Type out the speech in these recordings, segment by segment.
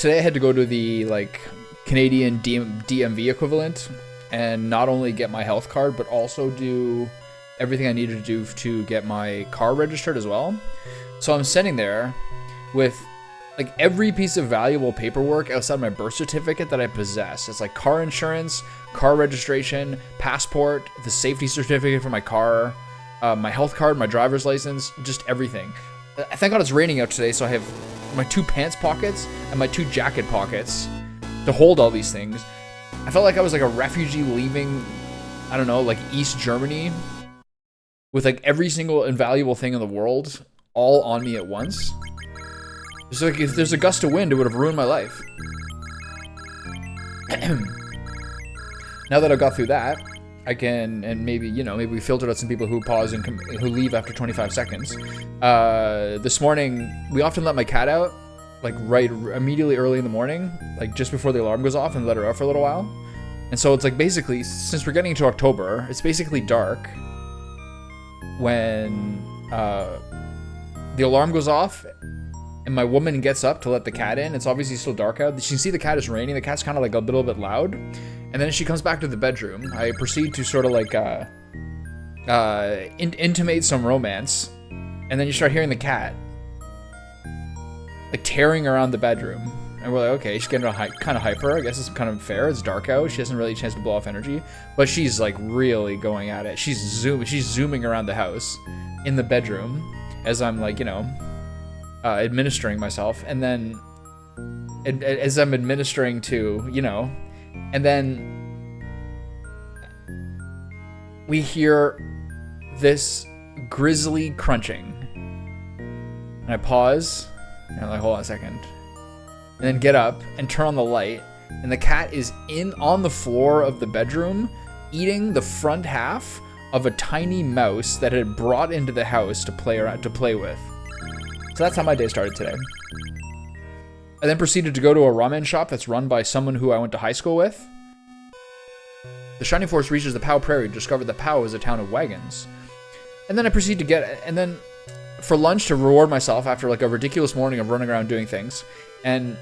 today I had to go to the like Canadian DMV equivalent and not only get my health card, but also do everything I needed to do to get my car registered as well. So I'm sitting there with like every piece of valuable paperwork outside my birth certificate that I possess. It's like car insurance, car registration, passport, the safety certificate for my car, my health card, my driver's license, just everything. Thank God it's raining out today, so I have my 2 pants pockets and my 2 jacket pockets to hold all these things. I felt like I was like a refugee leaving, I don't know, like East Germany with like every single invaluable thing in the world all on me at once. It's like if there's a gust of wind, it would have ruined my life. Now that I've got through that, I can, and maybe, you know, maybe we filtered out some people who pause and who leave after 25 seconds. This morning, we often let my cat out, like right immediately early in the morning, like just before the alarm goes off, and let her out for a little while. And so it's like basically, since we're getting into October, it's basically dark when the alarm goes off and my woman gets up to let the cat in. It's obviously still dark out. She can see the cat is raining. The cat's kind of like a little bit loud. And then she comes back to the bedroom. I proceed to sort of like intimate some romance. And then you start hearing the cat like tearing around the bedroom. And we're like, okay, she's getting kind of hyper. I guess it's kind of fair. It's dark out. She hasn't really a chance to blow off energy. But she's like really going at it. She's zooming around the house in the bedroom as I'm like, you know, administering myself. And then as I'm administering to, you know, and then we hear this grisly crunching. And I pause and I'm like, hold on a second. And then get up and turn on the light, and the cat is on the floor of the bedroom eating the front half of a tiny mouse that had brought into the house to play with. So that's how my day started today. I then proceeded to go to a ramen shop that's run by someone who I went to high school with. The Shining Force reaches the Pow Prairie to discover that Pow is a town of wagons. And then I proceed to and then for lunch to reward myself after like a ridiculous morning of running around doing things. And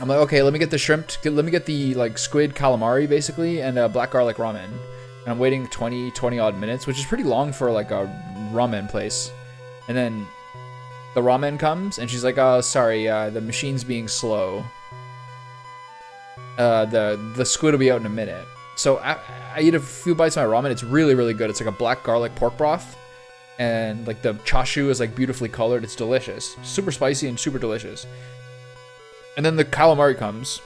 I'm like, okay, let me get the shrimp, let me get the like squid calamari basically, and black garlic ramen. And I'm waiting 20 odd minutes, which is pretty long for like a ramen place. And then the ramen comes and she's like, oh, sorry, the machine's being slow. The squid will be out in a minute. So I eat a few bites of my ramen. It's really, really good. It's like a black garlic pork broth. And like the chashu is like beautifully colored. It's delicious. Super spicy and super delicious. And then the calamari comes,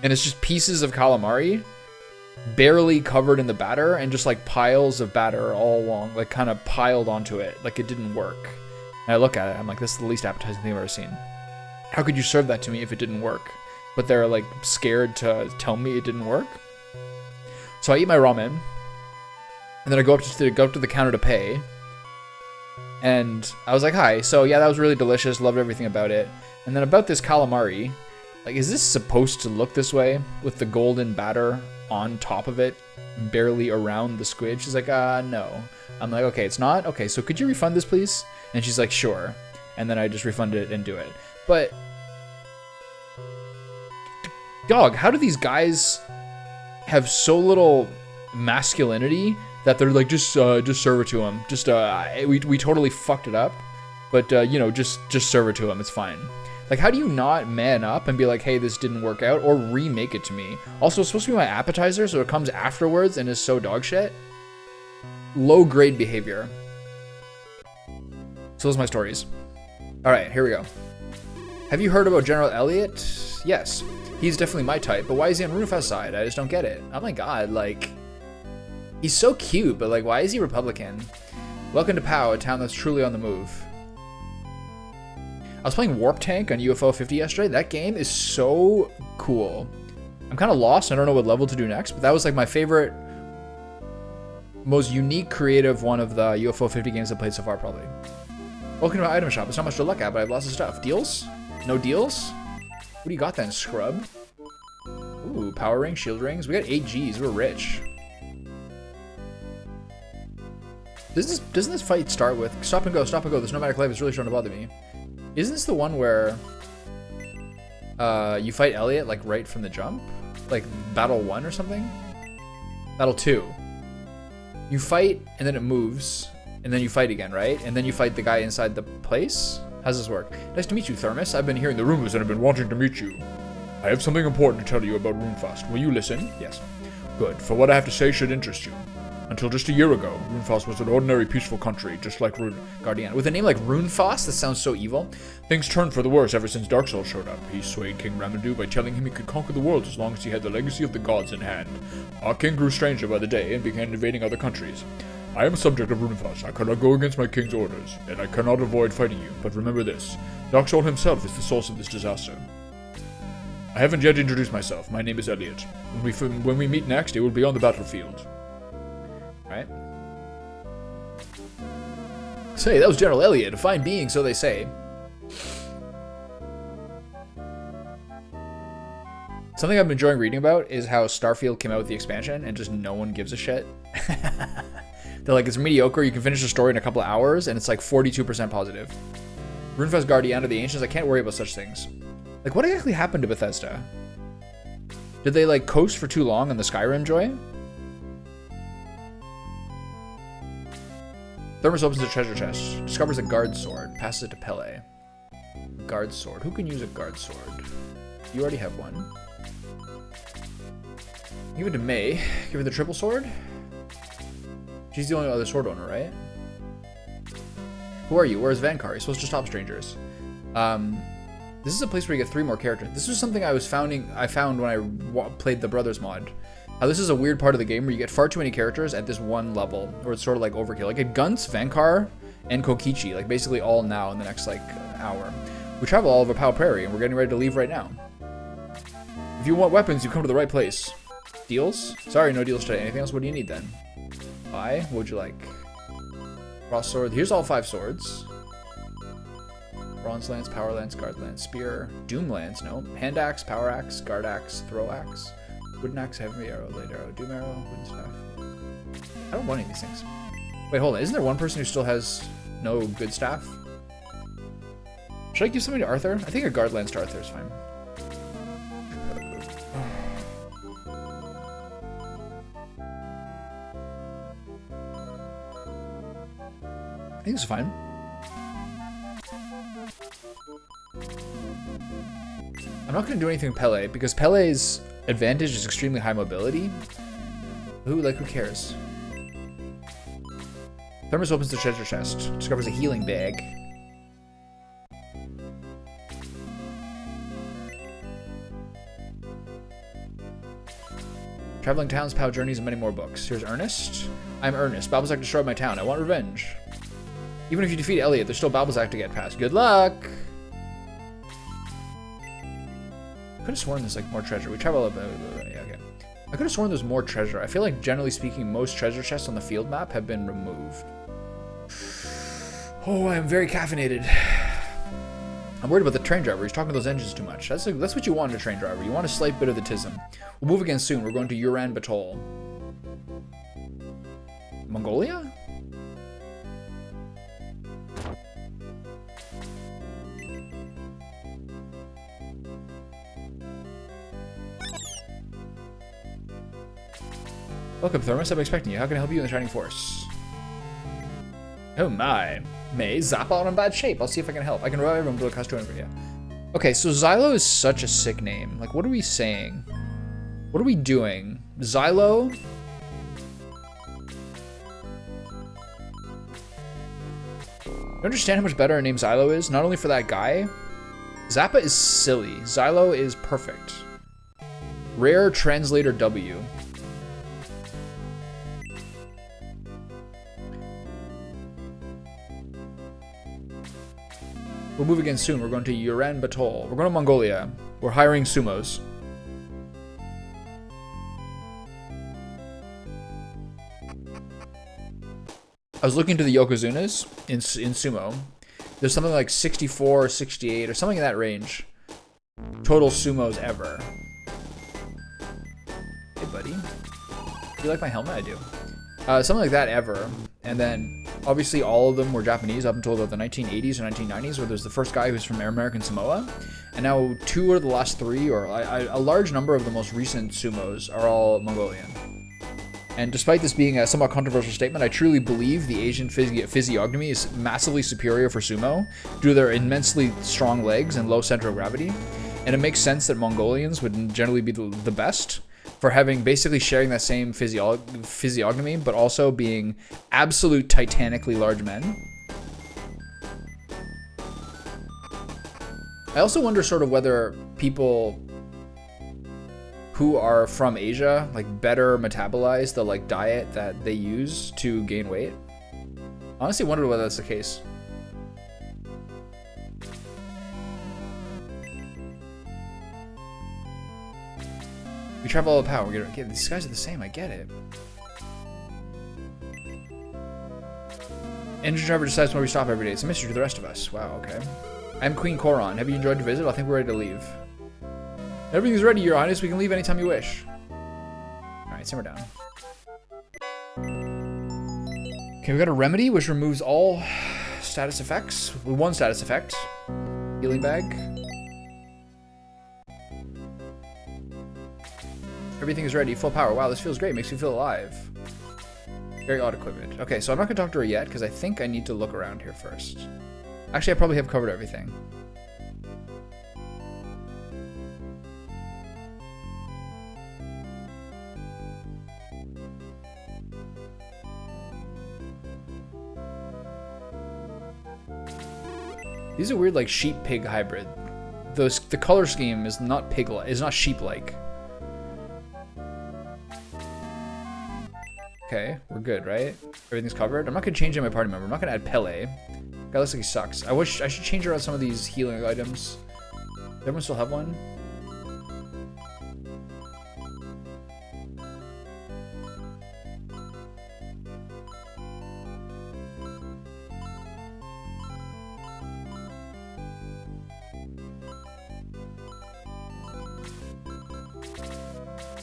and it's just pieces of calamari, barely covered in the batter, and just like piles of batter all along, like kind of piled onto it, like it didn't work. And I look at it, I'm like, this is the least appetizing thing I've ever seen. How could you serve that to me if it didn't work? But they're like scared to tell me it didn't work. So I eat my ramen, and then I go up to the counter to pay. And I was like, hi, so yeah, that was really delicious, loved everything about it. And then about this calamari, like, is this supposed to look this way with the golden batter on top of it, barely around the squid? She's like, no. I'm like, okay, it's not? Okay, so could you refund this, please? And she's like, sure. And then I just refund it and do it. But, dog, how do these guys have so little masculinity that they're like, just serve it to him. We totally fucked it up, but you know, just serve it to him. It's fine. Like, how do you not man up and be like, hey, this didn't work out, or remake it to me? Also, it's supposed to be my appetizer, so it comes afterwards and is so dog shit. Low grade behavior. So those are my stories. All right, here we go. Have you heard about General Elliot? Yes, he's definitely my type, but why is he on Runefest side? I just don't get it. Oh my god, like, he's so cute, but like, why is he Republican? Welcome to POW, a town that's truly on the move. I was playing Warp Tank on UFO 50 yesterday. That game is so cool. I'm kind of lost. I don't know what level to do next, but that was like my favorite, most unique, creative one of the UFO 50 games I've played so far, probably. Welcome to my item shop. It's not much to look at, but I have lots of stuff. Deals? No deals? What do you got then, scrub? Ooh, power ring, shield rings. We got 8 Gs. We're rich. Doesn't this fight start with stop and go, there's no matter life, it's really starting to bother me. Isn't this the one where You fight Elliot like right from the jump, like battle 1 or something. Battle 2. You fight and then it moves, and then you fight again, right? And then you fight the guy inside the place. How's this work? Nice to meet you, Thermus. I've been hearing the rumors and I've been wanting to meet you. I have something important to tell you about Runefast. Will you listen? Yes. Good, for what I have to say should interest you. Until just a year ago, Runefast was an ordinary peaceful country, just like Guardian. With a name like Runefast, that sounds so evil. Things turned for the worse ever since Dark Souls showed up. He swayed King Ramandu by telling him he could conquer the world as long as he had the legacy of the gods in hand. Our king grew stranger by the day and began invading other countries. I am a subject of Runefast. I cannot go against my king's orders, and I cannot avoid fighting you. But remember this, Dark Soul himself is the source of this disaster. I haven't yet introduced myself. My name is Elliot. When we meet next, it will be on the battlefield. Right? Say, that was General Elliot, a fine being, so they say. Something I've been enjoying reading about is how Starfield came out with the expansion and just no one gives a shit. They're like, it's mediocre, you can finish the story in a couple of hours, and it's like 42% positive. Runefast Guardian of the Ancients, I can't worry about such things. Like, what exactly happened to Bethesda? Did they, like, coast for too long on the Skyrim joy? Thermus opens a treasure chest, discovers a guard sword, passes it to Pele. Guard sword. Who can use a guard sword? You already have one. Give it to May. Give her the triple sword. She's the only other sword owner, right? Who are you? Where's Vankar? You're supposed to stop strangers. This is a place where you get 3 more characters. This was something I found when I played the Brothers mod. This is a weird part of the game where you get far too many characters at this one level, or it's sort of like overkill. Like at Gunts, Vankar, and Kokichi, like basically all now in the next like hour. We travel all over Pao Prairie, and we're getting ready to leave right now. If you want weapons, you come to the right place. Deals? Sorry, no deals today. Anything else? What do you need then? Buy? What would you like? Cross sword. Here's all 5 swords. Bronze lance, power lance, guard lance, spear, doom lance, no. Hand axe, power axe, guard axe, throw axe, wooden axe, heavy arrow, blade arrow, doom arrow, wooden staff. I don't want any of these things. Wait, hold on. Isn't there one person who still has no good staff? Should I give something to Arthur? I think a guard lance to Arthur is fine. I think it's fine. I'm not going to do anything with Pele, because Pele's advantage is extremely high mobility. Who cares? Thermus opens the treasure chest, discovers a healing bag. Traveling towns, POW journeys, and many more books. Here's Ernest. I'm Ernest. Babelzak destroyed my town. I want revenge. Even if you defeat Elliot, there's still Babelzak to get past. Good luck! I could have sworn there's like more treasure. We travel up. Yeah, okay. I could have sworn there's more treasure. I feel like generally speaking, most treasure chests on the field map have been removed. Oh, I am very caffeinated. I'm worried about the train driver. He's talking to those engines too much. That's what you want in a train driver. You want a slight bit of the tism. We'll move again soon. We're going to Ulaanbaatar. Mongolia? Welcome, Thermus. I'm expecting you. How can I help you in the Shining Force? Oh my. May, Zappa in bad shape. I'll see if I can help. I can revive him to a cost 200, yeah. Okay, so Xylo is such a sick name. Like, what are we saying? What are we doing? Xylo? You understand how much better a name Xylo is? Not only for that guy. Zappa is silly. Xylo is perfect. Rare Translator W. We'll move again soon. We're going to Ulaanbaatar. We're going to Mongolia. We're hiring sumos. I was looking to the Yokozunas in sumo. There's something like 64 or 68 or something in that range. Total sumos ever. Hey, buddy. Do you like my helmet? I do. Something like that ever. And then Obviously, all of them were Japanese up until the 1980s or 1990s, where there's the first guy who's from American Samoa. And now 2 of the last 3, or a large number of the most recent sumos, are all Mongolian. And despite this being a somewhat controversial statement, I truly believe the Asian physiognomy is massively superior for sumo due to their immensely strong legs and low center of gravity. And it makes sense that Mongolians would generally be the best for having basically sharing that same physiognomy, but also being absolute titanically large men. I also wonder sort of whether people who are from Asia like better metabolize the like diet that they use to gain weight. Honestly, wonder whether that's the case. We travel all the power. We're gonna, these guys are the same. I get it. Engine driver decides where we stop every day. It's a mystery to the rest of us. Wow. Okay. I'm Queen Koron. Have you enjoyed the visit? I think we're ready to leave. Everything's ready, Your Highness. We can leave anytime you wish. Alright, simmer down. Okay, we got a remedy which removes all status effects with 1 status effect. Healing bag. Everything is ready, full power. Wow, this feels great. Makes me feel alive. Very odd equipment. Okay, so I'm not gonna talk to her yet because I think I need to look around here first. Actually, I probably have covered everything. These are weird, like sheep-pig hybrid. The color scheme is not pig-like, is not sheep-like. Okay, we're good, right? Everything's covered. I'm not gonna change in my party member. I'm not gonna add Pele. Guy looks like he sucks. I wish I should change around some of these healing items. Does everyone still have one?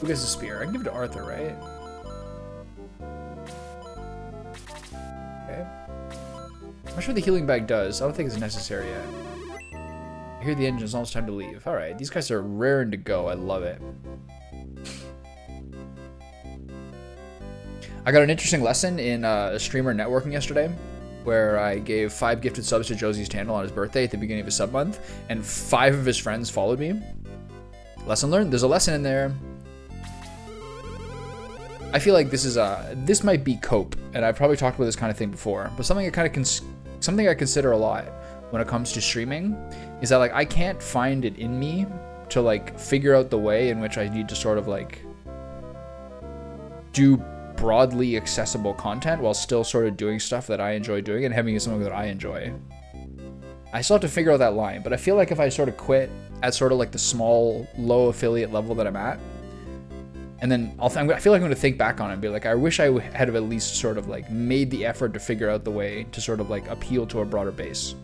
Who gets a spear? I can give it to Arthur, right? Okay. I'm not sure what the healing bag does. I don't think it's necessary yet. I hear the engine. It's almost time to leave. Alright, these guys are raring to go. I love it. I got an interesting lesson in a streamer networking yesterday, where I gave 5 gifted subs to Josie's channel on his birthday at the beginning of his sub month, and 5 of his friends followed me. Lesson learned. There's a lesson in there. I feel like this might be cope, and I've probably talked about this kind of thing before, but something I consider a lot when it comes to streaming is that like I can't find it in me to like figure out the way in which I need to sort of like do broadly accessible content while still sort of doing stuff that I enjoy doing and having something that I enjoy. I still have to figure out that line, but I feel like if I sort of quit at sort of like the small, low affiliate level that I'm at, and then I feel like I'm going to think back on it and be like, I wish I had at least sort of like made the effort to figure out the way to sort of like appeal to a broader base.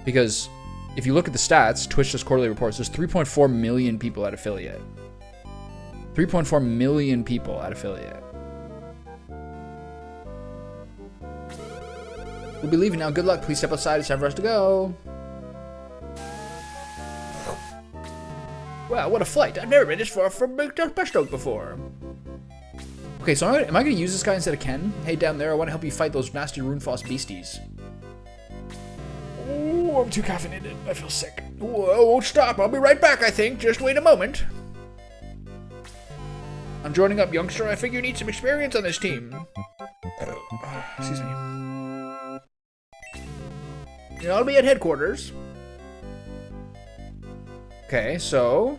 Because if you look at the stats, Twitch does quarterly reports, there's 3.4 million people at affiliate. 3.4 million people at affiliate. We'll be leaving now. Good luck. Please step outside. It's time for us to go. Wow, what a flight. I've never been this far from Bestoke before. Okay, so am I going to use this guy instead of Ken? Hey, down there, I want to help you fight those nasty Runefoss beasties. Oh, I'm too caffeinated. I feel sick. Whoa, won't stop. I'll be right back, I think. Just wait a moment. I'm joining up, youngster. I figure you need some experience on this team. Excuse me. Yeah, I'll be at headquarters. Okay, so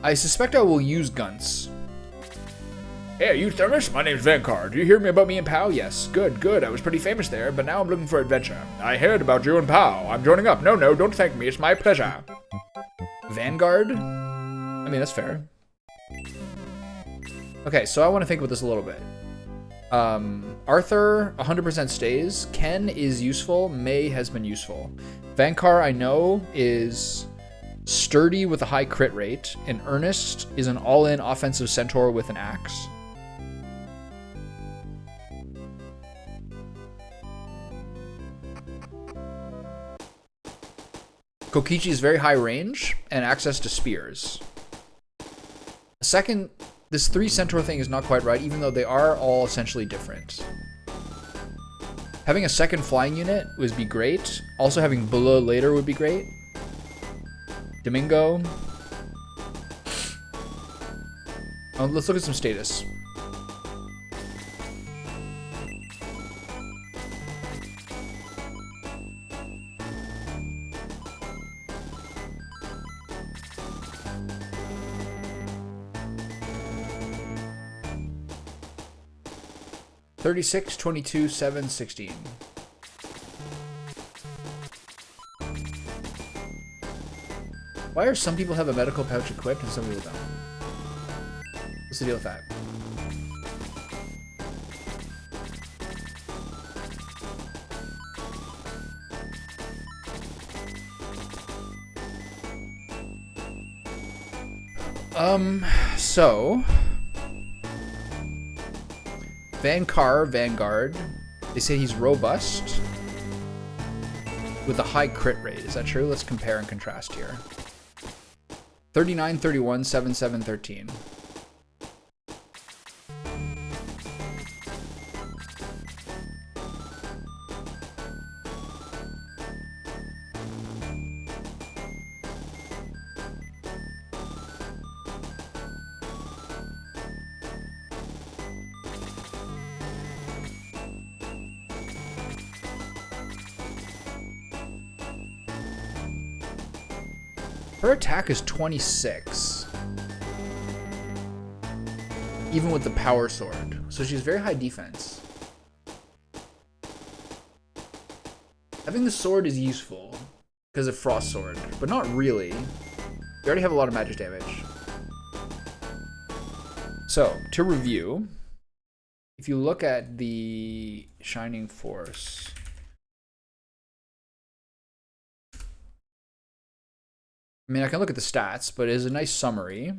I suspect I will use Guns. Hey, you Thermos? My name's Vankar. Do you hear me about me and Pow? Yes. Good, good. I was pretty famous there, but now I'm looking for adventure. I heard about you and Pow. I'm joining up. No, don't thank me. It's my pleasure. Vanguard? I mean, that's fair. Okay, so I want to think about this a little bit. Arthur 100% stays. Ken is useful. May has been useful. Vankar, I know, is sturdy with a high crit rate, and Ernest is an all-in offensive centaur with an axe. Kokichi is very high range and access to spears. Second, this 3 centaur thing is not quite right, even though they are all essentially different. Having a second flying unit would be great. Also having Bulla later would be great. Domingo. Oh, let's look at some status. $36, $22, $7, $16. Why are some people have a medical pouch equipped and some people don't? What's the deal with that? So Vanguard, they say he's robust with a high crit rate. Is that true? Let's compare and contrast here. 39, 31, 7, 7, 13. Her attack is 26. Even with the power sword. So she's very high defense. Having the sword is useful because of Frost Sword, but not really. We already have a lot of magic damage. So, to review, if you look at the Shining Force, I mean, I can look at the stats, but it is a nice summary.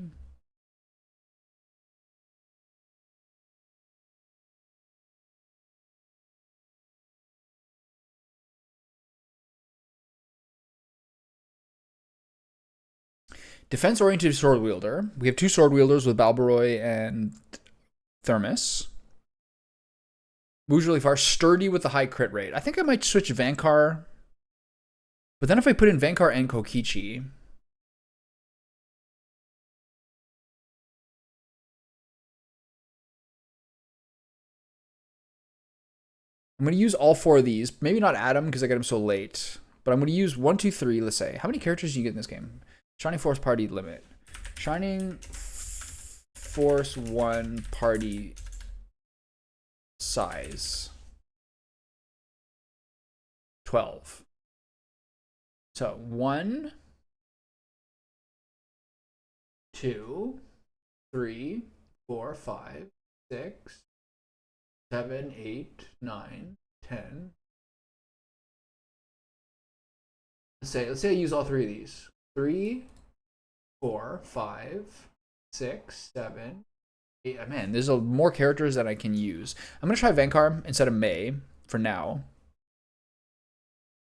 Defense-oriented sword wielder. We have 2 sword wielders with Balbaroi and Thermus. Moves really far. Sturdy with the high crit rate. I think I might switch Vankar. But then if I put in Vankar and Kokichi, I'm going to use all 4 of these. Maybe not Adam because I got him so late. But I'm going to use 1, 2, 3, let's say. How many characters do you get in this game? Shining Force party limit. Shining Force 1 party size. 12. So 1, 2, 3, 4, 5, 6, 7, 8, 9, 10. Let's say I use all 3 of these. 3, 4, 5, 6, 7, 8. Man, there's more characters that I can use. I'm gonna try Vankar instead of Mei for now.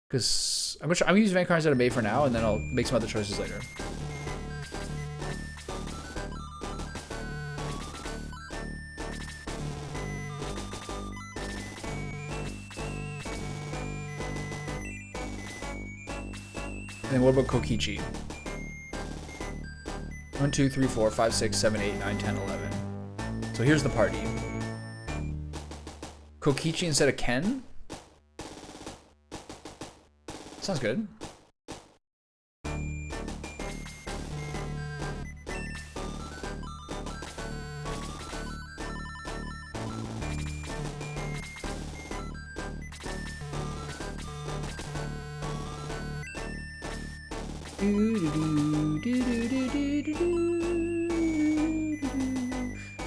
Because I'm gonna use Vankar instead of Mei for now, and then I'll make some other choices later. And then what about Kokichi? 1, 2, 3, 4, 5, 6, 7, 8, 9, 10, 11. So here's the party. Kokichi instead of Ken? Sounds good.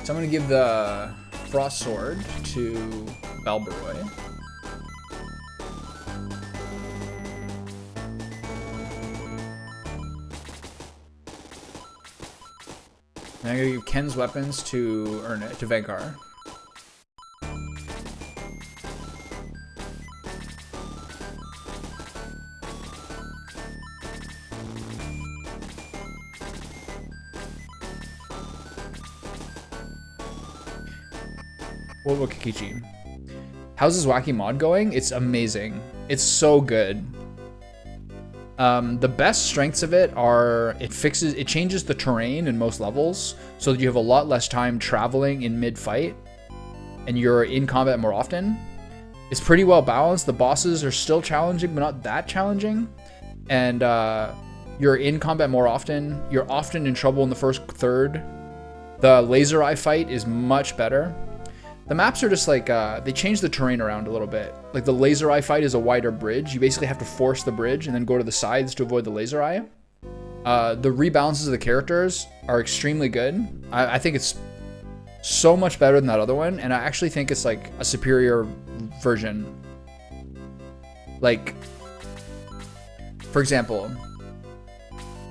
So I'm gonna give the Frost Sword to Balbaroi. And I'm gonna give Ken's weapons to Vankar. What about Kokichi? How's this wacky mod going? It's amazing. It's so good. The best strengths of it are it changes the terrain in most levels so that you have a lot less time traveling in mid-fight and you're in combat more often. It's pretty well balanced. The bosses are still challenging, but not that challenging. And you're in combat more often. You're often in trouble in the first third. The laser eye fight is much better. The maps are just like, they changed the terrain around a little bit. Like the laser eye fight is a wider bridge. You basically have to force the bridge and then go to the sides to avoid the laser eye. The rebalances of the characters are extremely good. I think it's so much better than that other one. And I actually think it's like a superior version. Like, for example,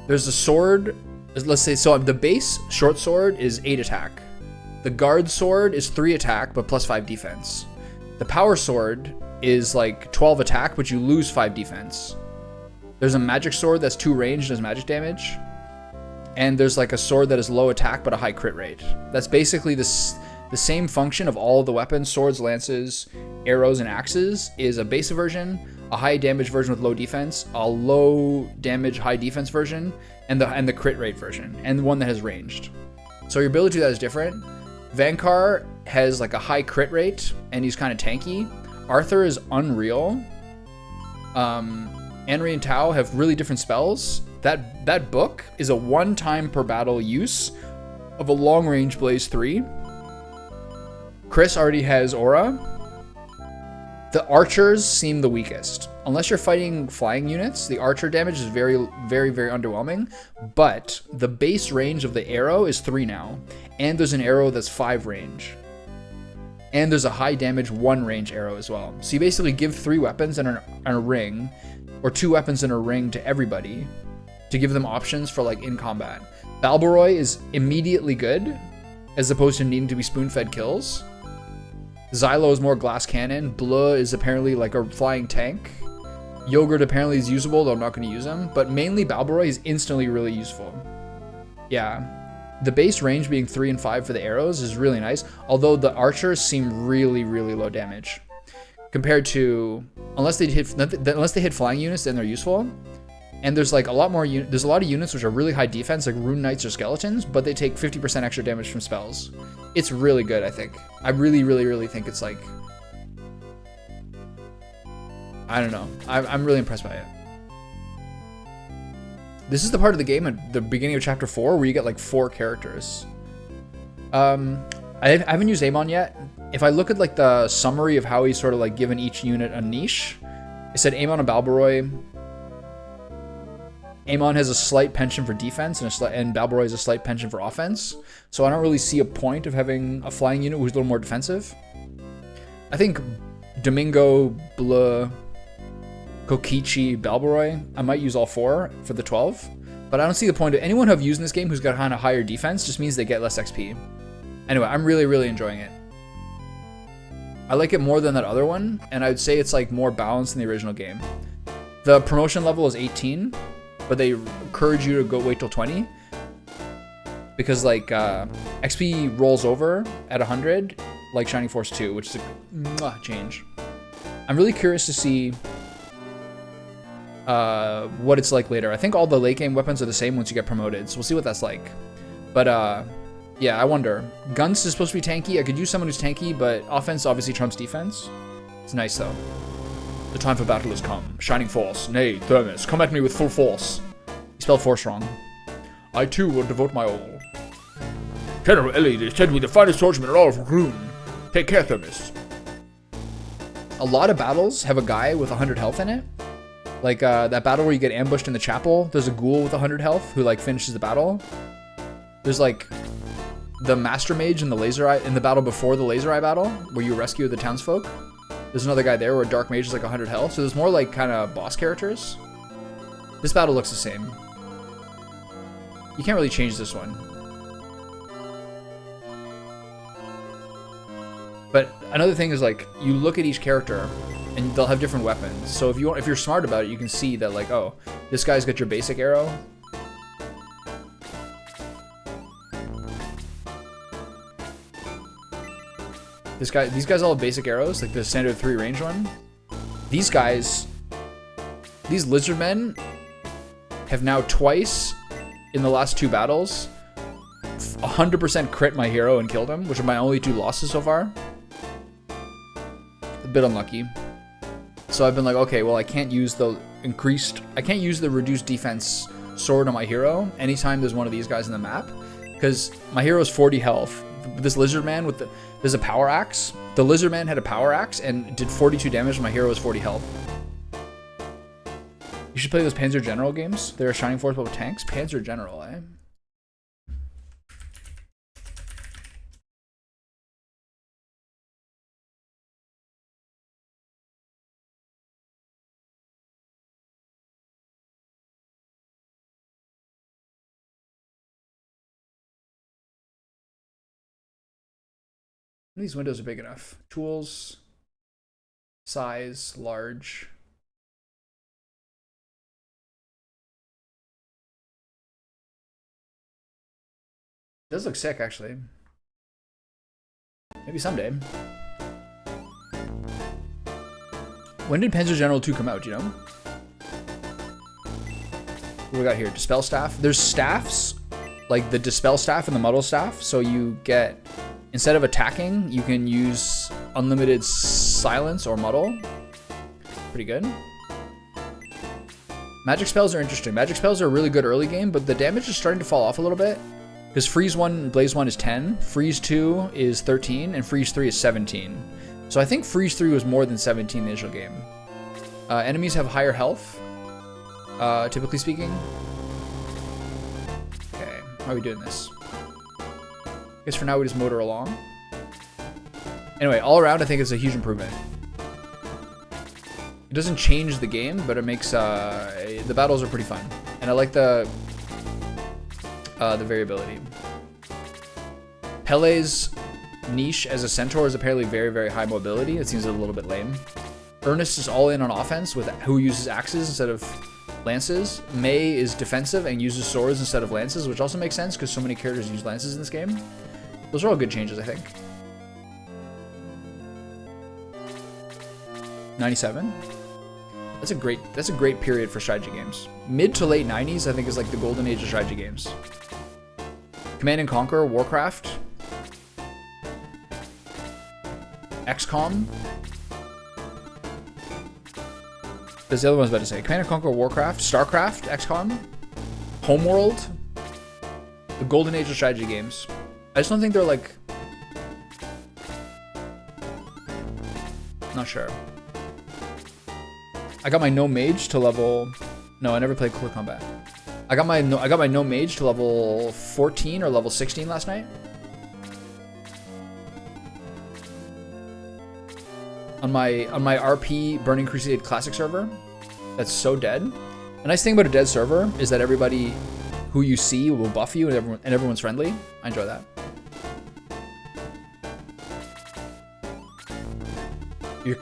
there's a sword. Let's say, so the base short sword is 8 attack. The guard sword is 3 attack, but plus 5 defense. The power sword is like 12 attack, but you lose 5 defense. There's a magic sword that's 2 range and does magic damage. And there's like a sword that is low attack, but a high crit rate. That's basically the same function of all of the weapons, swords, lances, arrows, and axes, is a base version, a high damage version with low defense, a low damage, high defense version, and the crit rate version, and one that has ranged. So your ability to do that is different. Vankar has like a high crit rate, and he's kind of tanky. Arthur is unreal. Anri and Tao have really different spells. That book is a 1-time per battle use of a long range Blaze 3. Chris already has Aura. The archers seem the weakest. Unless you're fighting flying units, the archer damage is very, very, very underwhelming. But the base range of the arrow is 3 now. And there's an arrow that's 5 range. And there's a high damage 1 range arrow as well. So you basically give 3 weapons and a ring, or 2 weapons and a ring to everybody to give them options for like in combat. Balbaroy is immediately good, as opposed to needing to be spoon-fed kills. Xylo is more glass cannon. Bleu is apparently like a flying tank. Yogurt apparently is usable, though I'm not going to use him. But mainly Balbaroy is instantly really useful. Yeah. The base range being 3 and 5 for the arrows is really nice. Although the archers seem really, really low damage. Compared to, unless they hit flying units, then they're useful. And there's like a lot more, there's a lot of units which are really high defense, like rune knights or skeletons, but they take 50% extra damage from spells. It's really good, I think. I really, really, really think it's like, I don't know. I'm really impressed by it. This is the part of the game at the beginning of chapter 4 where you get like 4 characters. I haven't used Amon yet. If I look at like the summary of how he's sort of like given each unit a niche, it said Amon and Balbaroy. Amon has a slight penchant for defense and Balbaroy has a slight penchant for offense. So I don't really see a point of having a flying unit who's a little more defensive. I think Domingo, Bleu, Kokichi, Balbaroy, I might use all 4 for the 12. But I don't see the point of anyone who I've used in this game who's got kind of higher defense just means they get less XP. Anyway, I'm really, really enjoying it. I like it more than that other one, and I would say it's like more balanced than the original game. The promotion level is 18, but they encourage you to go wait till 20. Because like XP rolls over at 100, like Shining Force 2, which is a change. I'm really curious to see what it's like later. I think all the late game weapons are the same once you get promoted, so we'll see what that's like. But yeah, I wonder. Guns is supposed to be tanky. I could use someone who's tanky, but offense obviously trumps defense. It's nice though. The time for battle has come. Shining Force, nay, Thermus, come at me with full force. You spelled force wrong. I too will devote my all. General Elliot is said to be the finest swordsman in all of Rune. Take care, Thermus. A lot of battles have a guy with 100 health in it. Like that battle where you get ambushed in the chapel, there's a ghoul with 100 health who like finishes the battle. There's like the Master Mage in the Laser Eye, in the battle before the Laser Eye battle, where you rescue the townsfolk. There's another guy there where Dark Mage is like 100 health. So there's more like kind of boss characters. This battle looks the same. You can't really change this one. But another thing is like you look at each character and they'll have different weapons. So if you're smart about it, you can see that like, oh, this guy's got your basic arrow. These guys all have basic arrows, like the standard 3 range one. These guys, these lizard men have now twice in the last 2 battles 100% crit my hero and killed him, which are my only 2 losses so far. A bit unlucky. So I've been like, okay, well I can't use the reduced defense sword on my hero anytime there's one of these guys in the map, because my hero is 40 health. This lizard man there's a power axe. The lizard man had a power axe and did 42 damage. My hero is 40 health. You should play those Panzer General games. They're a Shining Force but with tanks. Panzer General, eh? These windows are big enough. Tools, size, large. It does look sick, actually. Maybe someday. When did Panzer General 2 come out, do you know? What do we got here? Dispel Staff. There's staffs, like the Dispel Staff and the Muddle Staff, so you get... Instead of attacking, you can use unlimited silence or muddle. Pretty good. Magic spells are interesting. Magic spells are really good early game, but the damage is starting to fall off a little bit. Because Freeze 1 and Blaze 1 is 10, Freeze 2 is 13, and Freeze 3 is 17. So I think Freeze 3 was more than 17 in the initial game. Enemies have higher health, typically speaking. Okay, how are we doing this? I guess for now we just motor along. Anyway, all around I think it's a huge improvement. It doesn't change the game, but it makes the battles are pretty fun, and I like the variability. Pele's niche as a centaur is apparently very, very high mobility. It seems a little bit lame. Ernest is all in on offense with who uses axes instead of lances. May is defensive and uses swords instead of lances, which also makes sense because so many characters use lances in this game. Those are all good changes, I think. 97. That's a great period for strategy games. Mid to late 90s, I think, is like the golden age of strategy games. Command and Conquer, Warcraft, XCOM. There's the other ones I was about to say. Command and Conquer, Warcraft, StarCraft, XCOM, Homeworld. The golden age of strategy games. I just don't think they're like... Not sure. I got my no mage to level... No, I never played Quick Combat. I got my no mage to level 14 or level 16 last night. On my RP Burning Crusade Classic server. That's so dead. The nice thing about a dead server is that everybody who you see will buff you and everyone's friendly. I enjoy that.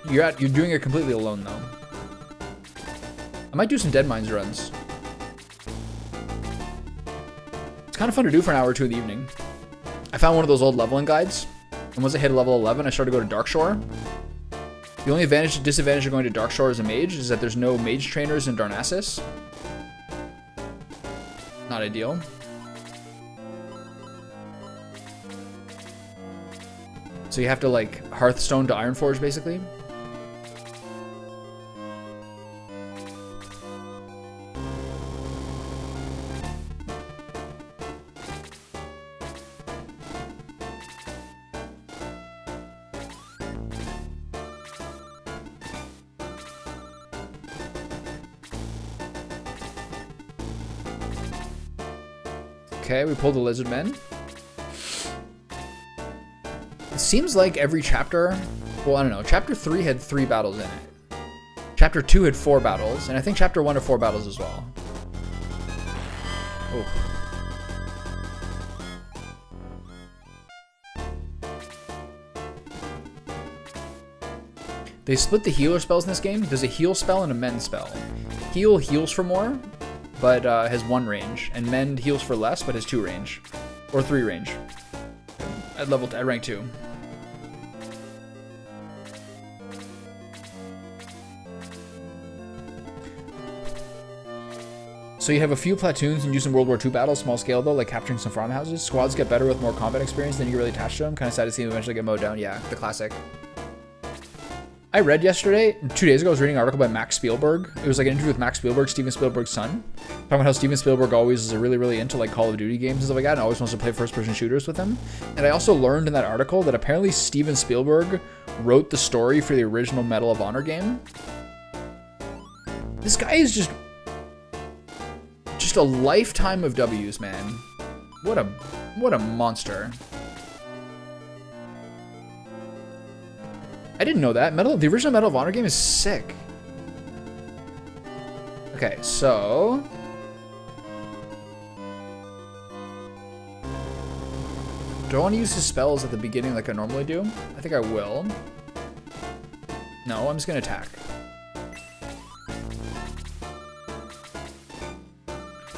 You're doing it completely alone though. I might do some Dead Mines runs. It's kind of fun to do for an hour or two in the evening. I found one of those old leveling guides, and once I hit level 11, I started to go to Darkshore. The only disadvantage of going to Darkshore as a mage is that there's no mage trainers in Darnassus. Not ideal. So you have to like Hearthstone to Ironforge basically. Okay, we pulled the Lizard Men. It seems like every chapter, well, I don't know, chapter 3 had 3 battles in it. Chapter 2 had 4 battles, and I think chapter 1 had 4 battles as well. Oh. They split the healer spells in this game. There's a heal spell and a mend spell. Heal heals for more, but has 1 range, and mend heals for less, but has 2 range, or 3 range. At rank 2. So you have a few platoons and use in World War II battles, small scale though, like capturing some farmhouses. Squads get better with more combat experience, then you get really attached to them. Kind of sad to see them eventually get mowed down. Yeah, the classic. I read yesterday, 2 days ago, I was reading an article by Max Spielberg. It was like an interview with Max Spielberg, Steven Spielberg's son. Talking about how Steven Spielberg always is really into like Call of Duty games and stuff like that, and always wants to play first-person shooters with him. And I also learned in that article that apparently Steven Spielberg wrote the story for the original Medal of Honor game. This guy is just a lifetime of W's, man. What a monster. I didn't know that. The original Medal of Honor game is sick. Okay, so do I want to use his spells at the beginning like I normally do? I think I will. No, I'm just gonna attack.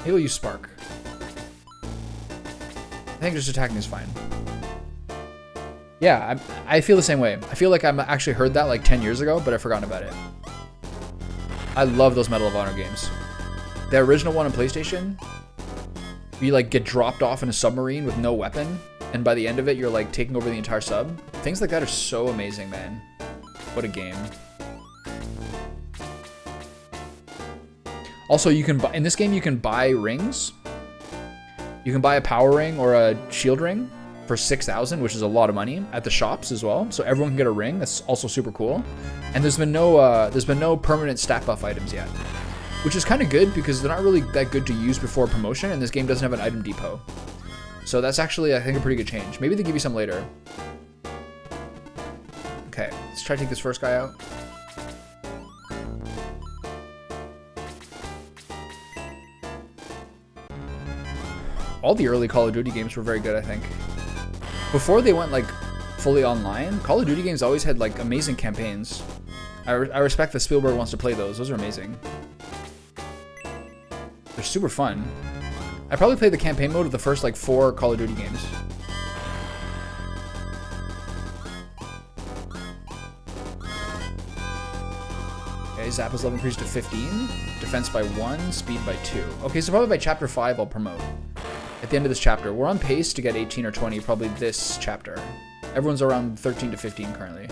He'll use Spark. I think just attacking is fine. Yeah, I feel the same way. I feel like I actually heard that like 10 years ago, but I've forgotten about it. I love those Medal of Honor games. The original one on PlayStation, you like get dropped off in a submarine with no weapon, and by the end of it, you're like taking over the entire sub. Things like that are so amazing, man. What a game. Also, you can buy, in this game, you can buy rings. You can buy a power ring or a shield ring for 6,000, which is a lot of money at the shops as well. So everyone can get a ring. That's also super cool. And there's been no permanent stat buff items yet, which is kind of good because they're not really that good to use before promotion, and this game doesn't have an item depot. So that's actually, I think, a pretty good change. Maybe they give you some later. Okay, let's try to take this first guy out. All the early Call of Duty games were very good, I think. Before they went like fully online, Call of Duty games always had like amazing campaigns. I respect that Spielberg wants to play those. Those are amazing. They're super fun. I probably played the campaign mode of the first like 4 Call of Duty games. Okay, Zap is level increased to 15. Defense by 1, speed by 2. Okay, so probably by chapter 5 I'll promote. At the end of this chapter. We're on pace to get 18 or 20 probably this chapter. Everyone's around 13 to 15 currently.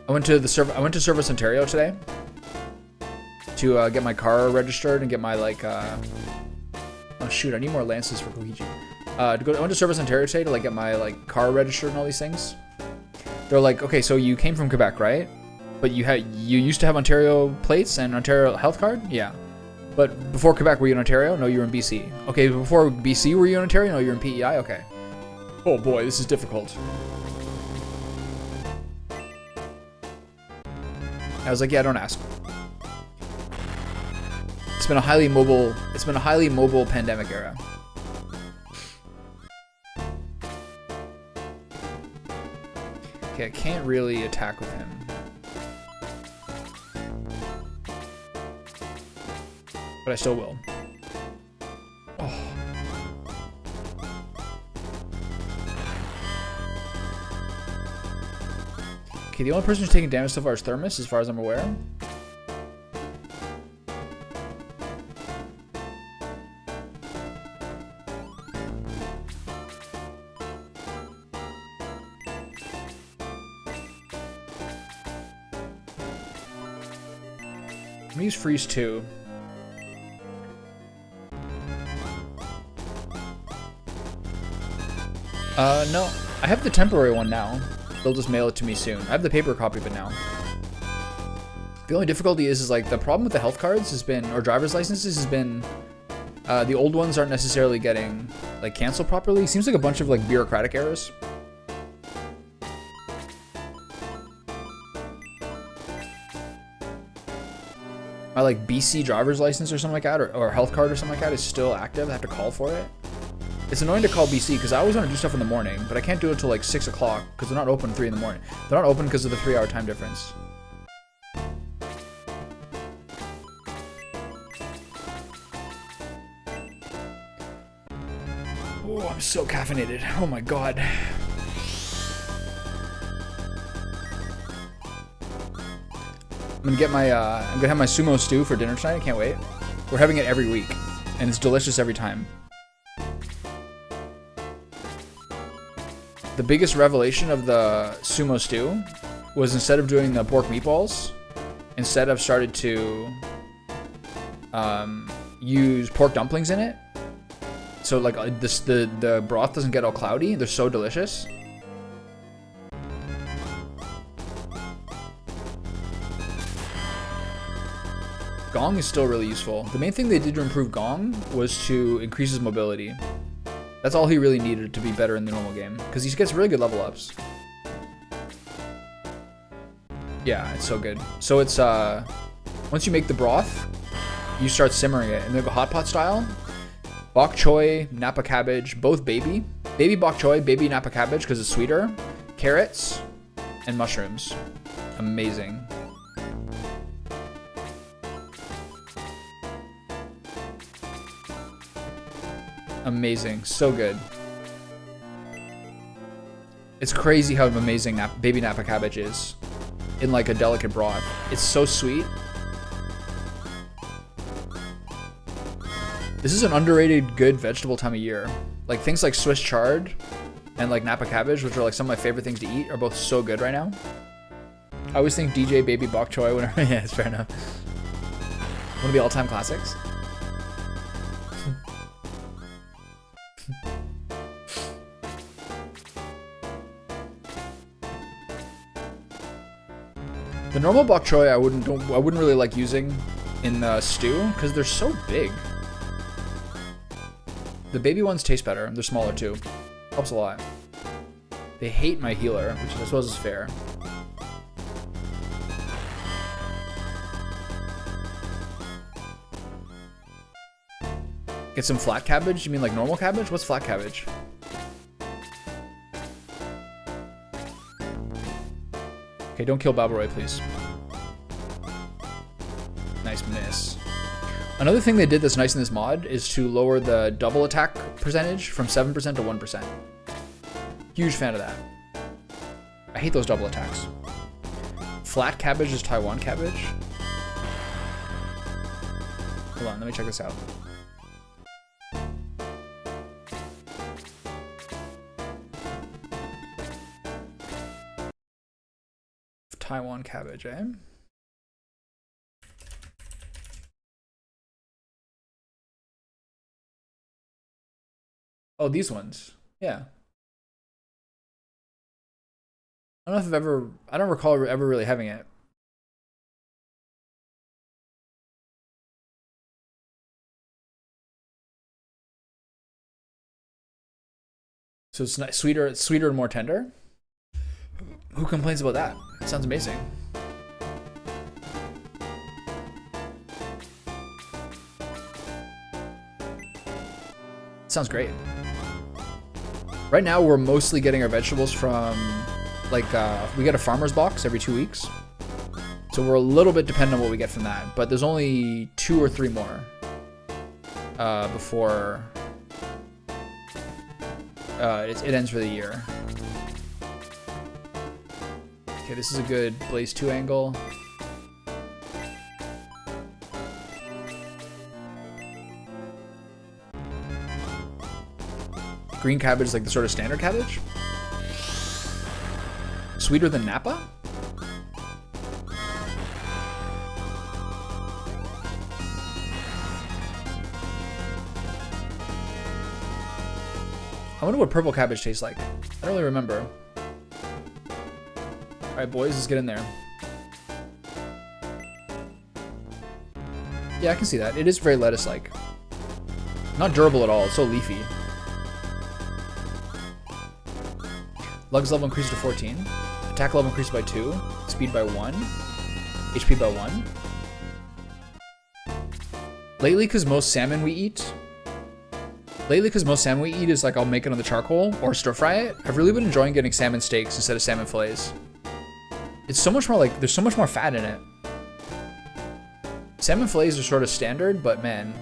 I went to Service Ontario today to get my car registered and get my like oh shoot, I need more lances for Koichi. I went to Service Ontario today to like get my like car registered and all these things. They're like, okay, so you came from Quebec, right? But you used to have Ontario plates and Ontario health card? Yeah. But before Quebec, were you in Ontario? No, you were in BC. Okay, before BC, were you in Ontario? No, you're in PEI? Okay. Oh boy, this is difficult. I was like, yeah, don't ask. It's been a highly mobile pandemic era. Okay, I can't really attack with him. But I still will. Oh. Okay, the only person who's taking damage so far is Thermos, as far as I'm aware. I'm gonna use Freeze 2. No. I have the temporary one now. They'll just mail it to me soon. I have the paper copy of it now. The only difficulty is like the problem with the health cards has been, or driver's licenses has been, the old ones aren't necessarily getting like canceled properly. Seems like a bunch of like bureaucratic errors. My like BC driver's license or something like that, or health card or something like that is still active. I have to call for it. It's annoying to call BC because I always want to do stuff in the morning, but I can't do it until like 6 o'clock because they're not open at 3 in the morning. They're not open because of the 3-hour time difference. Oh, I'm so caffeinated. Oh my god. I'm gonna have my sumo stew for dinner tonight. I can't wait. We're having it every week, and it's delicious every time. The biggest revelation of the sumo stew was instead of doing the pork meatballs, instead I've started to use pork dumplings in it. So like the broth doesn't get all cloudy. They're so delicious. Gong is still really useful. The main thing they did to improve Gong was to increase his mobility. That's all he really needed to be better in the normal game, because he gets really good level ups. Yeah, it's so good. So it's once you make the broth, you start simmering it, and they go hot pot style. Bok choy, napa cabbage, both baby bok choy, baby napa cabbage because it's sweeter, carrots, and mushrooms. Amazing. Amazing, so good. It's crazy how amazing baby napa cabbage is in like a delicate broth. It's so sweet. This is an underrated good vegetable time of year. Like things like Swiss chard and like napa cabbage, which are like some of my favorite things to eat, are both so good right now. I always think DJ baby bok choy whenever, yeah, it's fair enough. One of the all-time classics. The normal bok choy I wouldn't really like using in the stew because they're so big. The baby ones taste better. They're smaller too. Helps a lot. They hate my healer, which I suppose is fair. Get some flat cabbage? You mean like normal cabbage? What's flat cabbage? Okay, don't kill Balbaroy, please. Nice miss. Another thing they did that's nice in this mod is to lower the double attack percentage from 7% to 1%. Huge fan of that. I hate those double attacks. Flat cabbage is Taiwan cabbage. Hold on, let me check this out. Taiwan cabbage, eh? Oh, these ones. Yeah. I don't know if I don't recall ever really having it. So it's not sweeter and more tender. Who complains about that? It sounds amazing. Sounds great. Right now, we're mostly getting our vegetables from, like, we get a farmer's box every 2 weeks. So we're a little bit dependent on what we get from that. But there's only 2 or 3 more before it ends for the year. Okay, this is a good Blaze 2 angle. Green cabbage is like the sort of standard cabbage. Sweeter than Napa? I wonder what purple cabbage tastes like. I don't really remember. Alright, boys, let's get in there. Yeah, I can see that. It is very lettuce-like. Not durable at all. It's so leafy. Lugs level increased to 14. Attack level increased by 2. Speed by 1. HP by 1. Lately, because most salmon we eat Lately, because most salmon we eat is like I'll make it on the charcoal or stir fry it, I've really been enjoying getting salmon steaks instead of salmon fillets. It's so much more like, there's so much more fat in it. Salmon fillets are sort of standard, but man.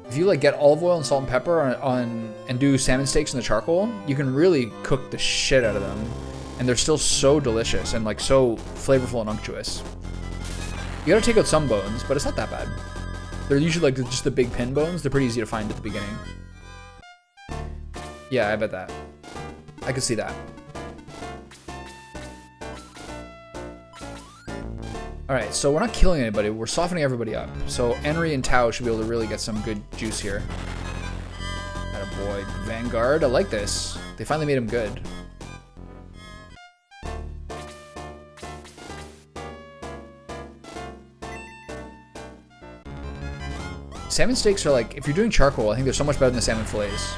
If you like get olive oil and salt and pepper and do salmon steaks in the charcoal, you can really cook the shit out of them. And they're still so delicious and like so flavorful and unctuous. You gotta take out some bones, but it's not that bad. They're usually like just the big pin bones. They're pretty easy to find at the beginning. Yeah, I bet that. I could see that. Alright, so we're not killing anybody, we're softening everybody up. So Henry and Tao should be able to really get some good juice here. Attaboy. Vanguard, I like this. They finally made him good. Salmon steaks are like, if you're doing charcoal, I think they're so much better than the salmon fillets.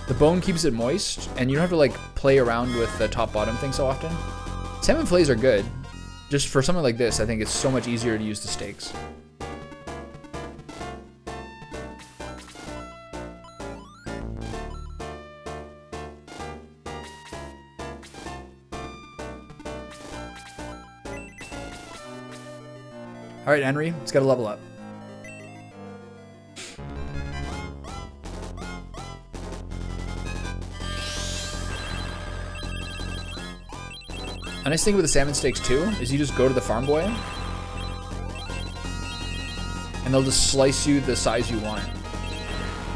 The bone keeps it moist, and you don't have to like play around with the top-bottom thing so often. Salmon fillets are good. Just for something like this, I think it's so much easier to use the steaks. All right, Henry, let's get a level up. A nice thing with the salmon steaks too is you just go to the farm boy and they'll just slice you the size you want.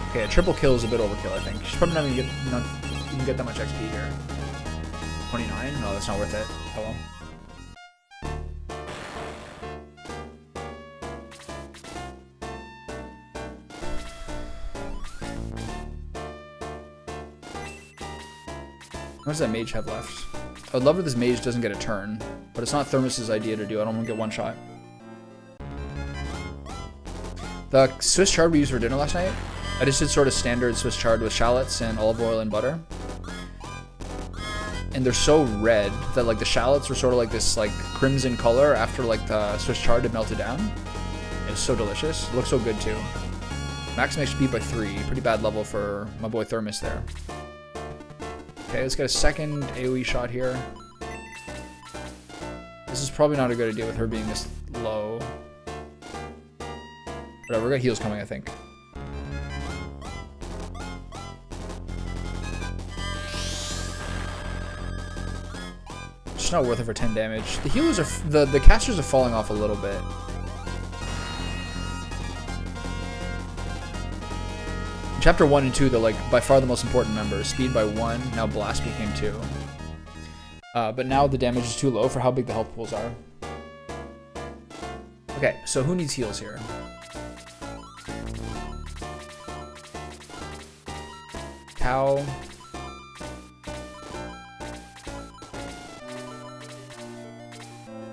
Okay, a triple kill is a bit overkill, I think. She's probably not even get that much XP here. 29? No, that's not worth it. Oh well. What does that mage have left? I would love if this mage doesn't get a turn, but it's not Thermos's idea to do. I don't want to get one shot. The Swiss chard we used for dinner last night, I just did sort of standard Swiss chard with shallots and olive oil and butter. And they're so red that like the shallots were sort of like this like crimson color after like the Swiss chard had melted down. It's so delicious. It looks so good too. Max HP by 3. Pretty bad level for my boy Thermos there. Okay, let's get a second AoE shot here. This is probably not a good idea with her being this low. Whatever, we got heals coming, I think. It's not worth it for 10 damage. The healers are, the casters are falling off a little bit. Chapter 1 and 2, they're like by far the most important members. Speed by 1, now Blast became 2. But now the damage is too low for how big the health pools are. Okay, so who needs heals here? Cow.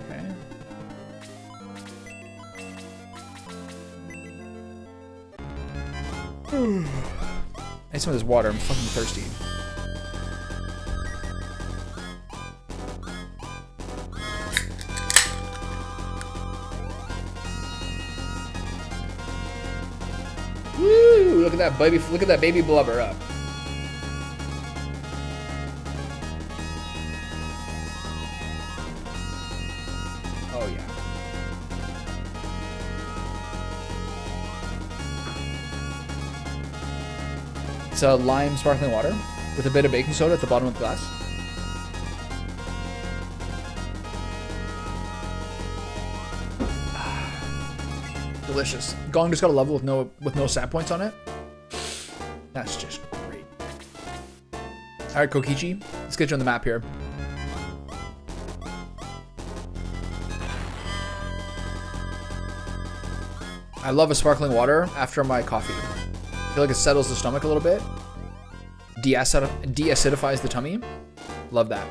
Okay. I need some of this water. I'm fucking thirsty. Woo! Look at that baby! Look at that baby blubber up. Oh yeah. It's a lime sparkling water with a bit of baking soda at the bottom of the glass. Delicious. Gong just got a level with no sap points on it. That's just great. All right, Kokichi, let's get you on the map here. I love a sparkling water after my coffee. I feel like it settles the stomach a little bit. De-acidifies the tummy. Love that.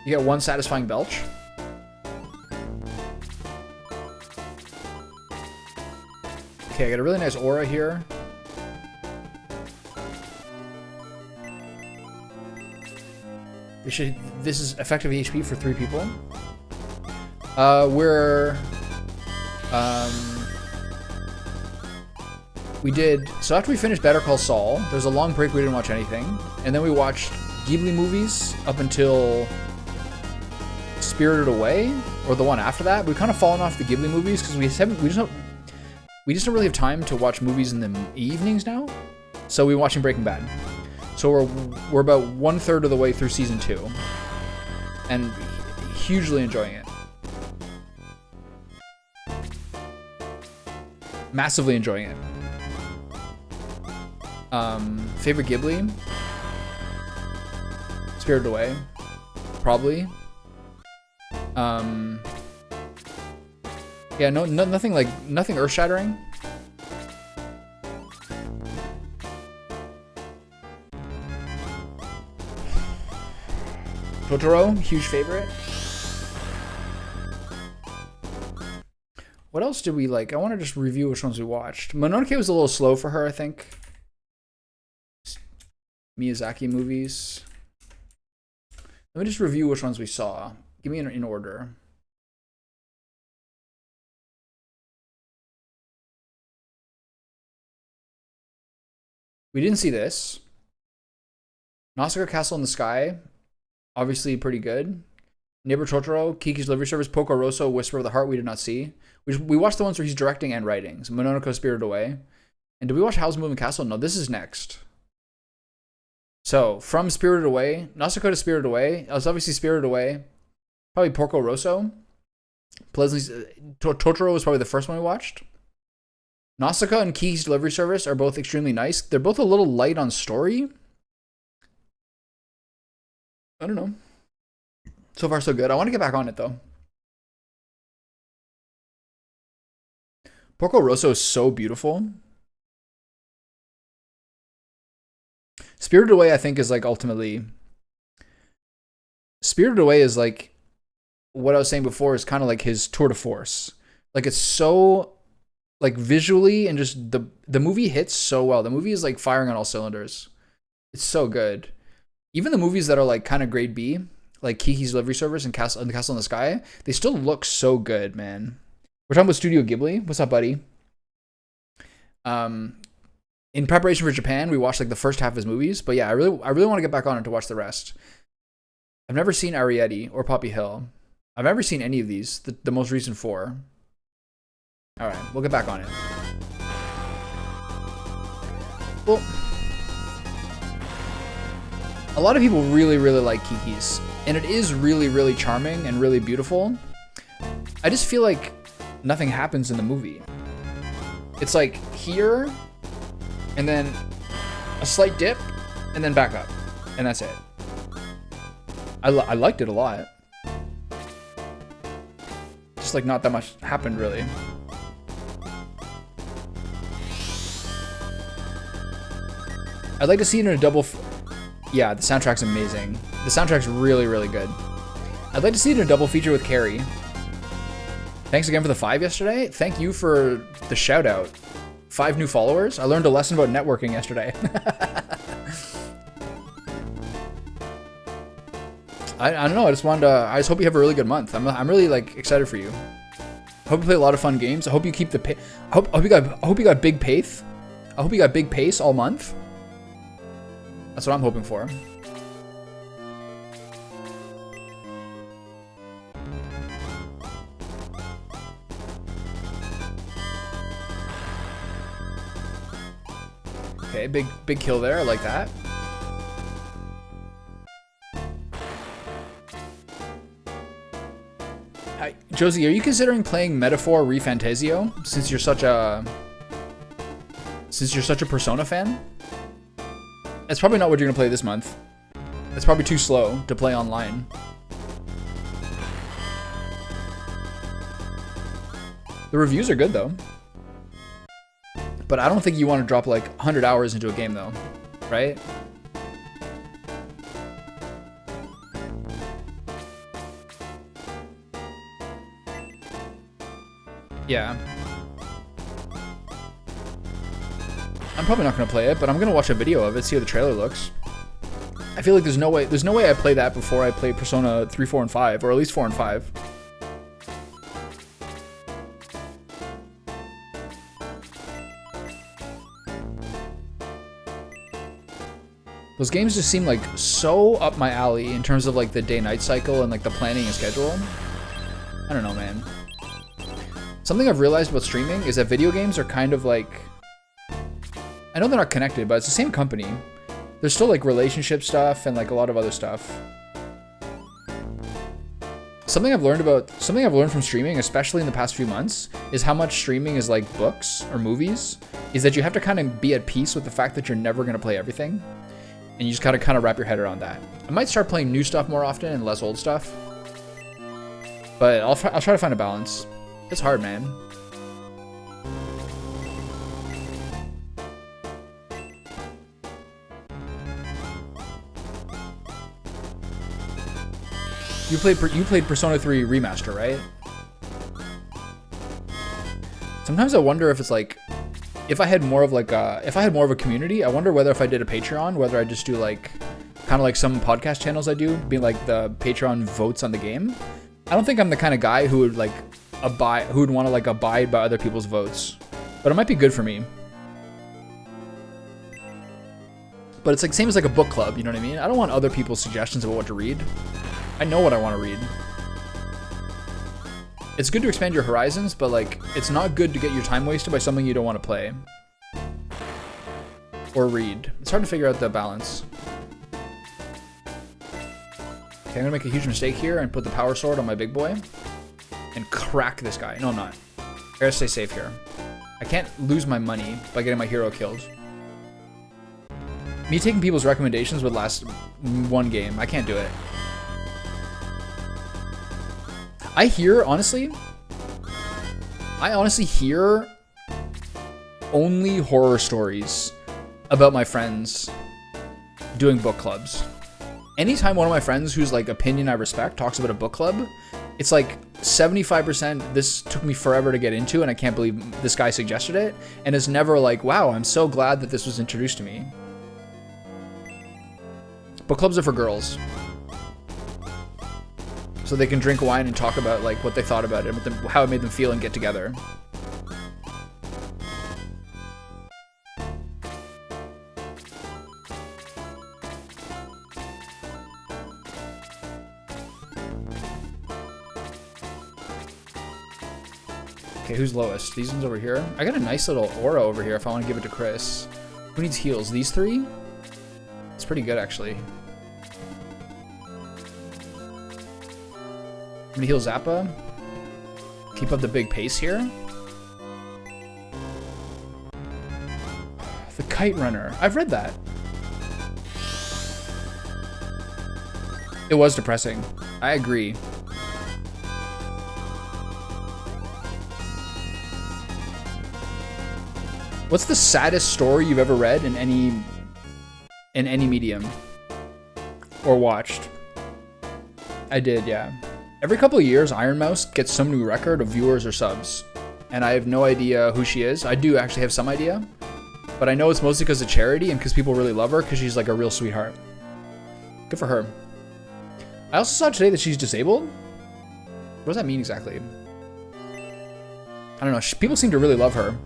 You get one satisfying belch. Okay, I got a really nice aura here. This is effective HP for 3 people. We did, so after we finished Better Call Saul, there's a long break, we didn't watch anything. And then we watched Ghibli movies up until Spirited Away, or the one after that. We've kind of fallen off the Ghibli movies because we just don't really have time to watch movies in the evenings now. So we're watching Breaking Bad. So we're about 1/3 of the way through season 2. And hugely enjoying it. Massively enjoying it. Favorite Ghibli? Spirited Away. Probably. Yeah, nothing earth-shattering. Totoro, huge favorite. What else did we like? I want to just review which ones we watched. Mononoke was a little slow for her, I think. Miyazaki movies. Let me just review which ones we saw. Give me in order. We didn't see this. Nausicaa Castle in the Sky. Obviously pretty good. Neighbor Totoro, Kiki's Delivery Service, Porco Rosso, Whisper of the Heart, we did not see. We watched the ones where he's directing and writing. So Mononoke, Spirited Away. And did we watch Howl's Moving Castle? No, this is next. So, from Spirited Away, Nausicaa to Spirited Away. It was obviously Spirited Away. Probably Porco Rosso. Totoro was probably the first one we watched. Nausicaa and Kiki's Delivery Service are both extremely nice. They're both a little light on story. I don't know. So far, so good. I want to get back on it, though. Porco Rosso is so beautiful. Spirited Away, I think, is like ultimately... Spirited Away is like... What I was saying before is kind of like his tour de force. Like, it's so... Like, visually and just... The movie hits so well. The movie is like firing on all cylinders. It's so good. Even the movies that are like kind of grade B, like Kiki's Delivery Service and Castle in the Sky, they still look so good, man. We're talking about Studio Ghibli. What's up, buddy? In preparation for Japan, we watched like the first half of his movies, but yeah, I really want to get back on it to watch the rest. I've never seen Arrietty or Poppy Hill. I've never seen any of these, the most recent 4. All right, we'll get back on it. Well, a lot of people really like Kiki's, and it is really charming and really beautiful. I just feel like nothing happens in the movie. It's like here, and then a slight dip, and then back up, and that's it. I liked it a lot. Just like not that much happened really. I'd like to see it in a double. Yeah, the soundtrack's amazing. The soundtrack's really good. I'd like to see it in a double feature with Carrie. Thanks again for the 5 yesterday. Thank you for the shout out. 5 new followers. I learned a lesson about networking yesterday. I don't know. I just hope you have a really good month. I'm really like excited for you. I hope you play a lot of fun games. I hope you keep the pace. I hope you got big pace. I hope you got big pace all month. That's what I'm hoping for. Okay, big kill there. I like that. Hi, Josie, are you considering playing Metaphor ReFantazio since you're such a Persona fan? That's probably not what you're gonna play this month. It's probably too slow to play online. The reviews are good though. But I don't think you want to drop like 100 hours into a game though, right? Yeah. I'm probably not gonna play it, but I'm gonna watch a video of it, see how the trailer looks. I feel like there's no way I play that before I play Persona 3, 4, and 5, or at least 4 and 5. Those games just seem like so up my alley in terms of like the day-night cycle and like the planning and schedule. I don't know, man. Something I've realized about streaming is that video games are kind of like, I know they're not connected, but it's the same company. There's still like relationship stuff and like a lot of other stuff. Something I've learned from streaming, especially in the past few months, is how much streaming is like books or movies, is that you have to kind of be at peace with the fact that you're never going to play everything. And you just gotta kind of wrap your head around that. I might start playing new stuff more often and less old stuff. But I'll try to find a balance. It's hard, man. You played Persona 3 Remaster, right? Sometimes I wonder if it's like, if I had more of a community, I wonder whether if I did a Patreon, whether I just do like, kind of like some podcast channels I do, being like the Patreon votes on the game. I don't think I'm the kind of guy who would like want to like abide by other people's votes, but it might be good for me. But it's like same as like a book club, you know what I mean? I don't want other people's suggestions about what to read. I know what I want to read. It's good to expand your horizons, but like, it's not good to get your time wasted by something you don't want to play. Or read. It's hard to figure out the balance. Okay, I'm gonna make a huge mistake here and put the power sword on my big boy. And crack this guy. No, I'm not. I gotta stay safe here. I can't lose my money by getting my hero killed. Me taking people's recommendations would last one game. I can't do it. I honestly hear only horror stories about my friends doing book clubs. Anytime one of my friends whose like opinion I respect talks about a book club, it's like 75% this took me forever to get into and I can't believe this guy suggested it. And it's never like, wow, I'm so glad that this was introduced to me. Book clubs are for girls. So they can drink wine and talk about like what they thought about it, and how it made them feel and get together. Okay, who's lowest? These ones over here. I got a nice little aura over here if I want to give it to Chris. Who needs heals? These three? It's pretty good actually. I'm gonna heal Zappa. Keep up the big pace here. The Kite Runner. I've read that. It was depressing. I agree. What's the saddest story you've ever read in any medium or watched? I did, yeah. Every couple of years, Iron Mouse gets some new record of viewers or subs, and I have no idea who she is. I do actually have some idea, but I know it's mostly because of charity and because people really love her because she's like a real sweetheart. Good for her. I also saw today that she's disabled. What does that mean exactly? I don't know. People seem to really love her.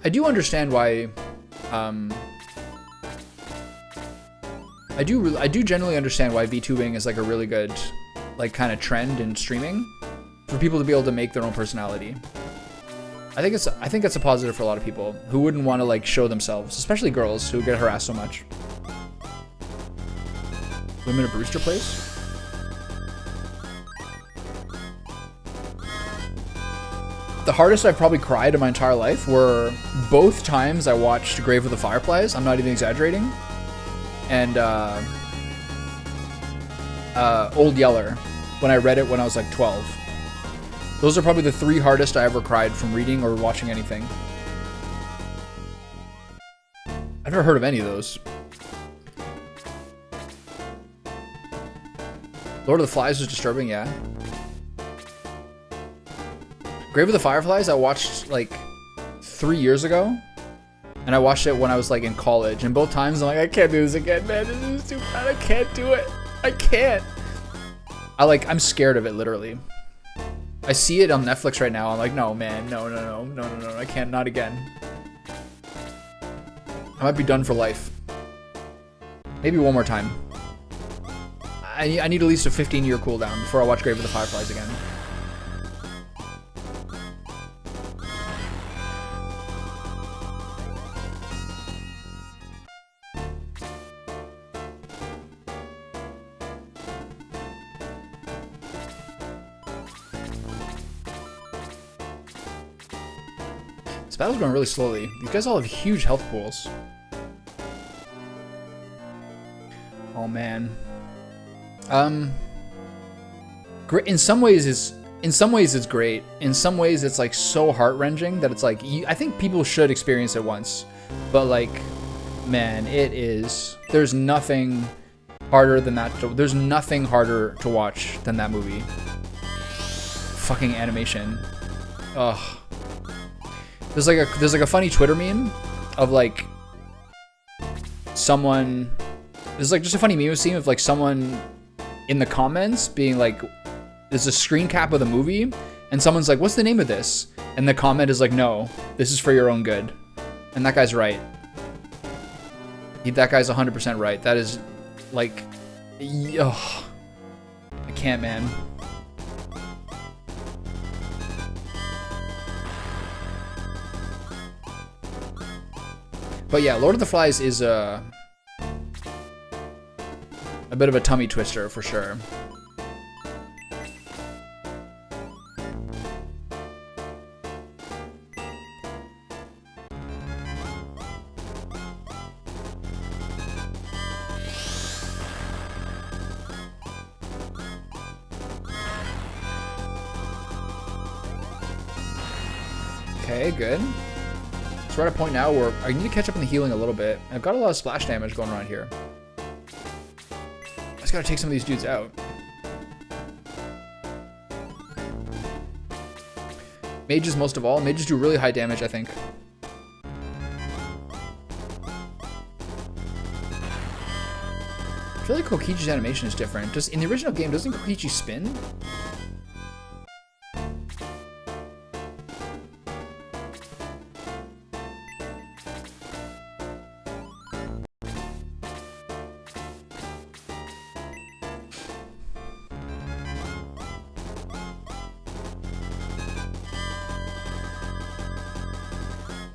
I do understand why, I do generally understand why VTubing is like a really good, like kind of trend in streaming for people to be able to make their own personality. I think it's a positive for a lot of people who wouldn't want to like show themselves, especially girls who get harassed so much. Women at Brewster Place? The hardest I've probably cried in my entire life were both times I watched Grave of the Fireflies. I'm not even exaggerating. And Old Yeller, when I read it when I was like 12. Those are probably the three hardest I ever cried from reading or watching anything. I've never heard of any of those. Lord of the Flies was disturbing, yeah. Grave of the Fireflies I watched like 3 years ago, and I watched it when I was like in college, and both times I'm like, I can't do this again, man. This is too bad. I can't do it. I can't. I'm scared of it, literally. I see it on Netflix right now. I'm like, no, man, no, I can't, not again. I might be done for life. Maybe one more time. I need at least a 15-year cooldown before I watch Grave of the Fireflies again. This battle's going really slowly. These guys all have huge health pools. Oh man. In some ways it's great. In some ways it's like so heart-wrenching that it's like I think people should experience it once. But like, man, there's nothing harder than that. There's nothing harder to watch than that movie. Fucking animation. Ugh. There's like a funny Twitter meme of like someone. There's like just a funny meme scene of like someone in the comments being like, there's a screen cap of the movie, and someone's like, "What's the name of this?" And the comment is like, "No, this is for your own good." And that guy's right. That guy's 100% right. That is like, ugh. I can't, man. But yeah, Lord of the Flies is a bit of a tummy twister for sure. Okay, good. So we're at a point now where I need to catch up on the healing a little bit. I've got a lot of splash damage going around here. I just gotta take some of these dudes out. Mages most of all. Mages do really high damage, I think. I feel like Kokichi's animation is different. Just in the original game, doesn't Kokichi spin?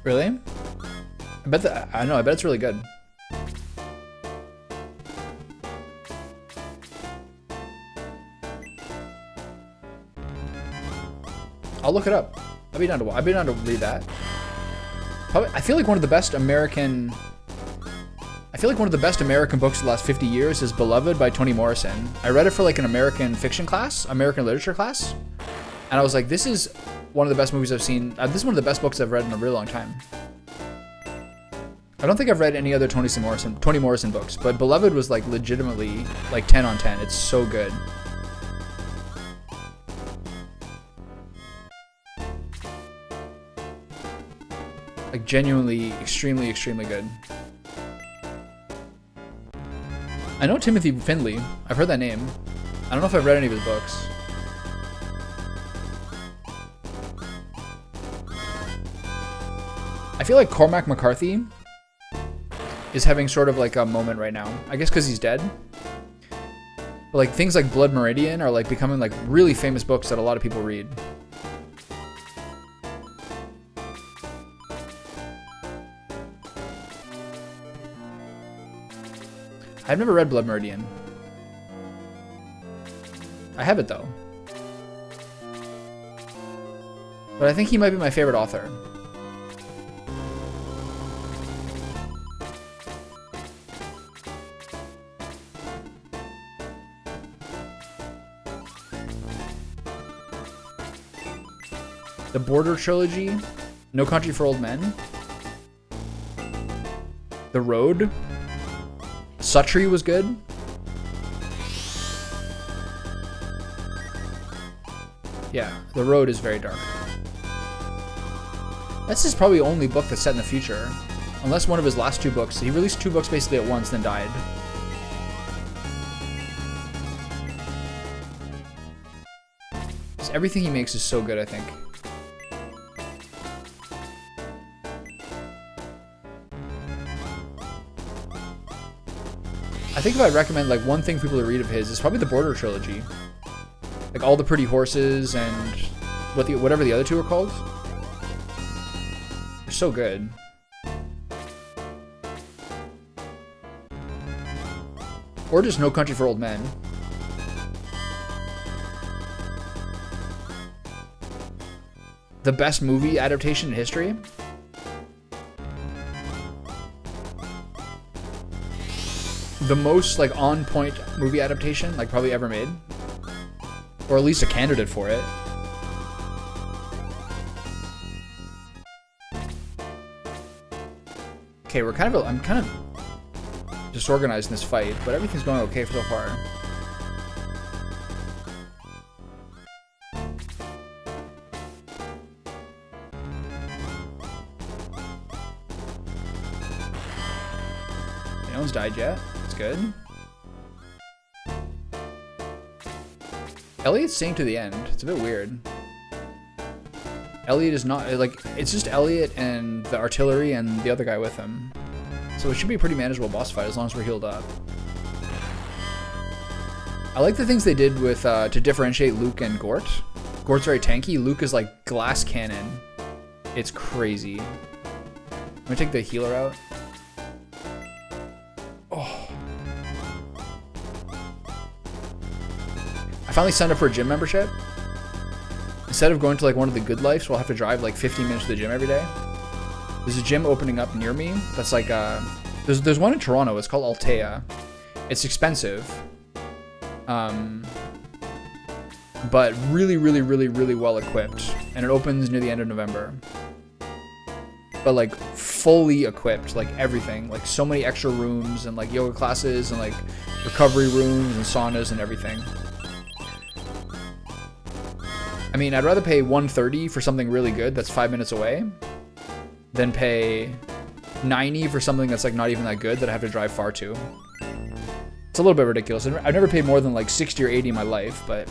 Really? I bet that, I know, I bet it's really good. I'll look it up. I'd be down to read that. Probably, I feel like one of the best American books of the last 50 years is Beloved by Toni Morrison. I read it for like an American fiction class, American literature class. And I was like, this is one of the best movies I've seen. This is one of the best books I've read in a really long time. I don't think I've read any other Toni Morrison books, but Beloved was like legitimately like 10 on 10. It's so good. Like genuinely, extremely, extremely good. I know Timothy Findley. I've heard that name. I don't know if I've read any of his books. I feel like Cormac McCarthy is having sort of like a moment right now. I guess because he's dead. But like things like Blood Meridian are like becoming like really famous books that a lot of people read. I've never read Blood Meridian. I have it though. But I think he might be my favorite author. The Border Trilogy, No Country for Old Men, The Road, Suttree was good. Yeah, The Road is very dark. This is probably the only book that's set in the future, unless one of his last two books. He released two books basically at once, then died. everything he makes is so good, I think. I think if I'd recommend like one thing for people to read of his, is probably the Border trilogy. Like All the Pretty Horses and whatever the other two are called. They're so good. Or just No Country for Old Men. The best movie adaptation in history? The most like on point movie adaptation like probably ever made, or at least a candidate for it. Okay, I'm kind of disorganized in this fight, but everything's going okay so far. No one's died yet. That's good. Elliot's staying to the end. It's a bit weird. Elliot is not, like, it's just Elliot and the artillery and the other guy with him. So it should be a pretty manageable boss fight as long as we're healed up. I like the things they did with, to differentiate Luke and Gort. Gort's very tanky. Luke is like glass cannon. It's crazy. I'm gonna take the healer out. Oh. I finally signed up for a gym membership. Instead of going to like one of the Good Lives, we'll have to drive like 15 minutes to the gym every day. There's a gym opening up near me that's like, there's one in Toronto. It's called Altea. It's expensive. But really, really, really, really well equipped. And it opens near the end of November. But like fully equipped, like everything. Like so many extra rooms and like yoga classes and like recovery rooms and saunas and everything. I mean, I'd rather pay $130 for something really good that's 5 minutes away than pay $90 for something that's like not even that good that I have to drive far to. It's a little bit ridiculous. I've never paid more than like 60 or 80 in my life, but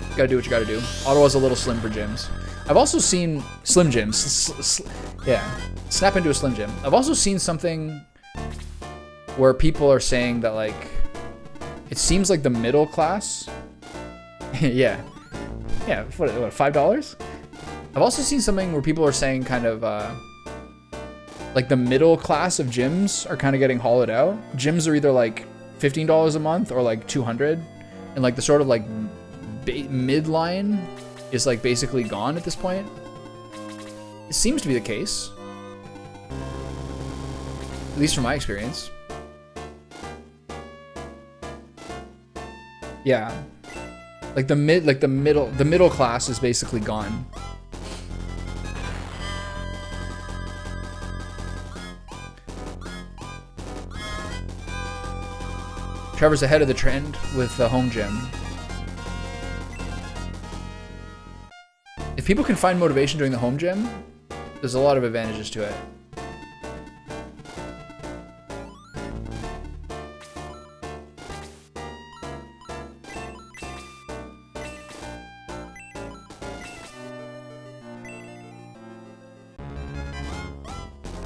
you gotta do what you gotta do. Ottawa's a little slim for gyms. I've also seen slim gyms. Yeah, snap into a slim gym. I've also seen something where people are saying that like, it seems like the middle class. Yeah, what, $5? I've also seen something where people are saying kind of like the middle class of gyms are kind of getting hollowed out. Gyms are either like $15 a month or like $200, and like the sort of like midline is like basically gone at this point. It seems to be the case, at least from my experience. Yeah, like the middle class is basically gone. Trevor's ahead of the trend with the home gym. If people can find motivation doing the home gym, there's a lot of advantages to it.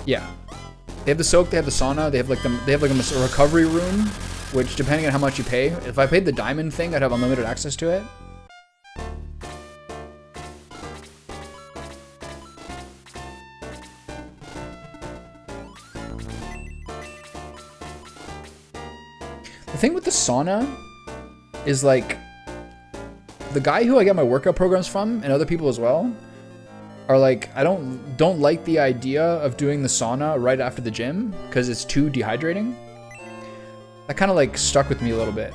Yeah, they have the soak, they have the sauna, they have like a recovery room, which depending on how much you pay, if I paid the diamond thing, I'd have unlimited access to it. The thing with the sauna is like, the guy who I get my workout programs from, and other people as well, are like, I don't like the idea of doing the sauna right after the gym because it's too dehydrating. That kind of like stuck with me a little bit.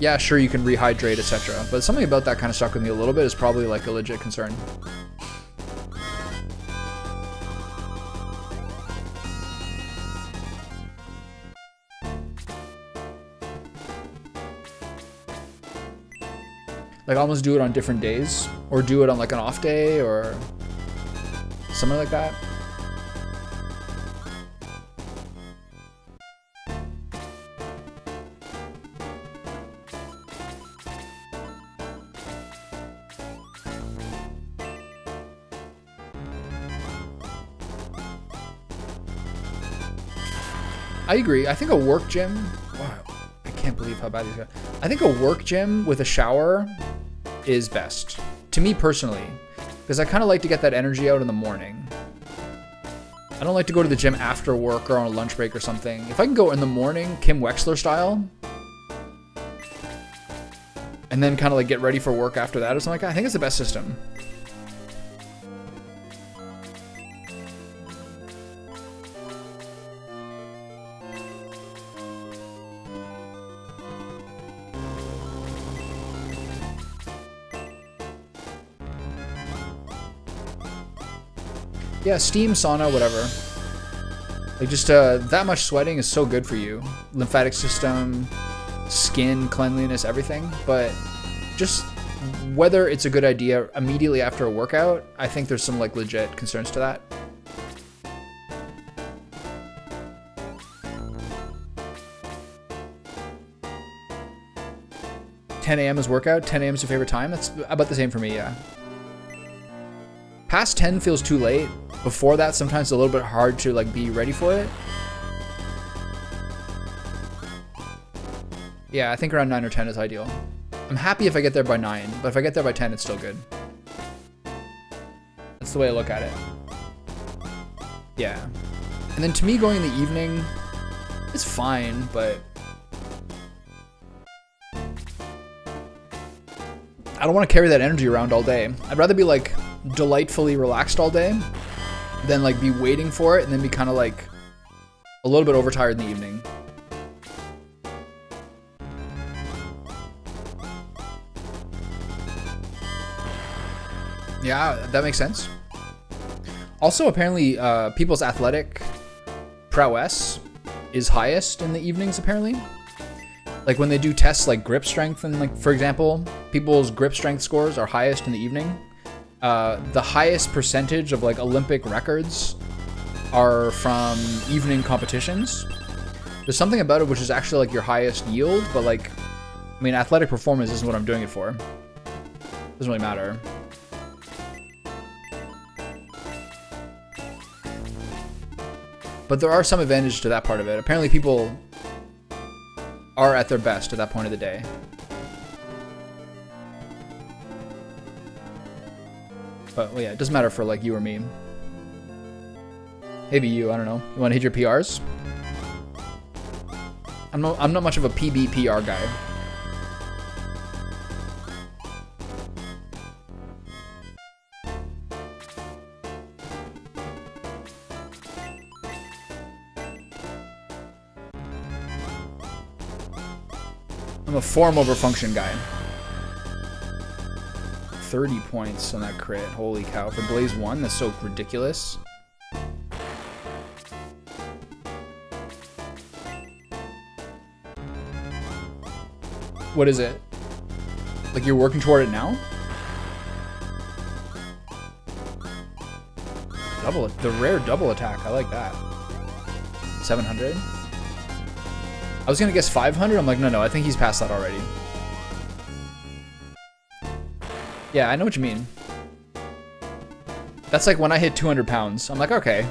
Yeah, sure, you can rehydrate, etc. But something about that kind of stuck with me a little bit. Is probably like a legit concern. Like almost do it on different days, or do it on like an off day or something like that. I agree. I think a work gym. Wow, I can't believe how bad these are. I think a work gym with a shower is best to me personally, because I kind of like to get that energy out in the morning. I don't like to go to the gym after work or on a lunch break or something. If I can go in the morning, Kim Wexler style, and then kind of like get ready for work after that or something like that, I think it's the best system. Yeah, steam, sauna, whatever. Like just that much sweating is so good for you. Lymphatic system, skin, cleanliness, everything. But just whether it's a good idea immediately after a workout, I think there's some like legit concerns to that. $10 a.m. is workout. 10 a.m. is your favorite time. That's about the same for me, yeah. Past 10 feels too late. Before that, sometimes it's a little bit hard to like be ready for it. Yeah, I think around 9 or 10 is ideal. I'm happy if I get there by 9, but if I get there by 10, it's still good. That's the way I look at it. Yeah. And then to me, going in the evening, it's fine, but I don't want to carry that energy around all day. I'd rather be like delightfully relaxed all day than like be waiting for it and then be kind of like a little bit overtired in the evening. Yeah, that makes sense. Also, apparently, people's athletic prowess is highest in the evenings, apparently. Like when they do tests like grip strength and like, for example, people's grip strength scores are highest in the evening. The highest percentage of like Olympic records are from evening competitions. There's something about it which is actually like your highest yield, but like, I mean, athletic performance isn't what I'm doing it for. Doesn't really matter. But there are some advantages to that part of it. Apparently people are at their best at that point of the day. But well, yeah, it doesn't matter for like you or me. Maybe you, I don't know. You want to hit your PRs? I'm not much of a PB PR guy. I'm a form over function guy. 30 points on that crit. Holy cow. For Blaze 1, that's so ridiculous. What is it? Like you're working toward it now? The rare double attack. I like that. 700. I was gonna guess 500. I'm like, no, I think he's past that already. Yeah, I know what you mean. That's like when I hit 200 pounds. I'm like, okay.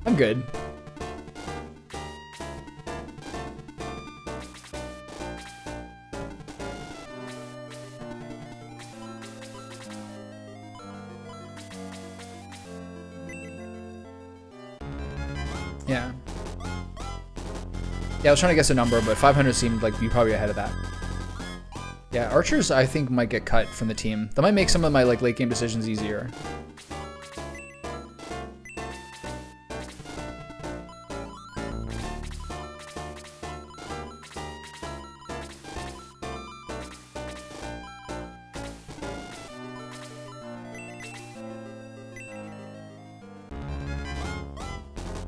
I'm good. Yeah. Yeah, I was trying to guess a number, but 500 seemed like you're probably ahead of that. Yeah, archers I think might get cut from the team. That might make some of my like late game decisions easier.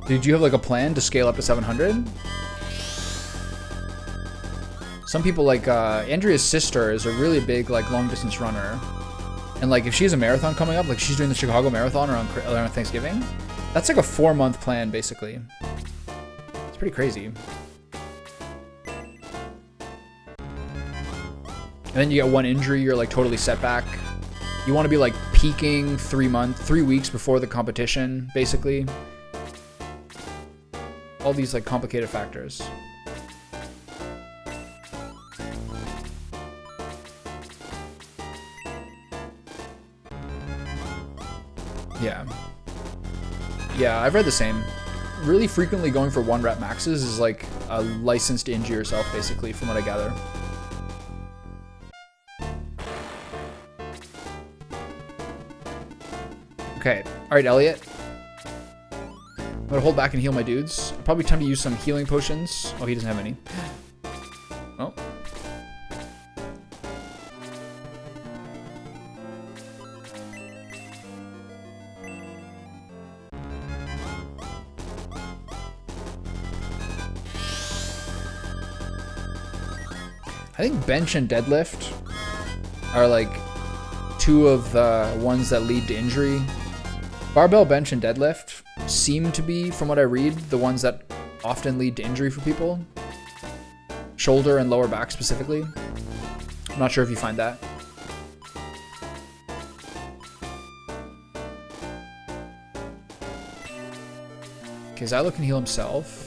Did you have like a plan to scale up to 700? Some people like Andrea's sister is a really big like long distance runner, and like if she has a marathon coming up, like she's doing the Chicago Marathon around Thanksgiving, that's like a 4-month plan basically. It's pretty crazy. And then you get one injury, you're like totally set back. You want to be like peaking 3 weeks before the competition, basically. all these like complicated factors. Yeah. Yeah, I've read the same. Really frequently going for 1 rep maxes is like a license to injure yourself, basically, from what I gather. Okay. Alright, Elliot. I'm gonna hold back and heal my dudes. Probably time to use some healing potions. Oh, he doesn't have any. Oh. I think bench and deadlift are like 2 of the ones that lead to injury. Barbell, bench, and deadlift seem to be, from what I read, the ones that often lead to injury for people. Shoulder and lower back specifically. I'm not sure if you find that. Okay, Zylo can heal himself.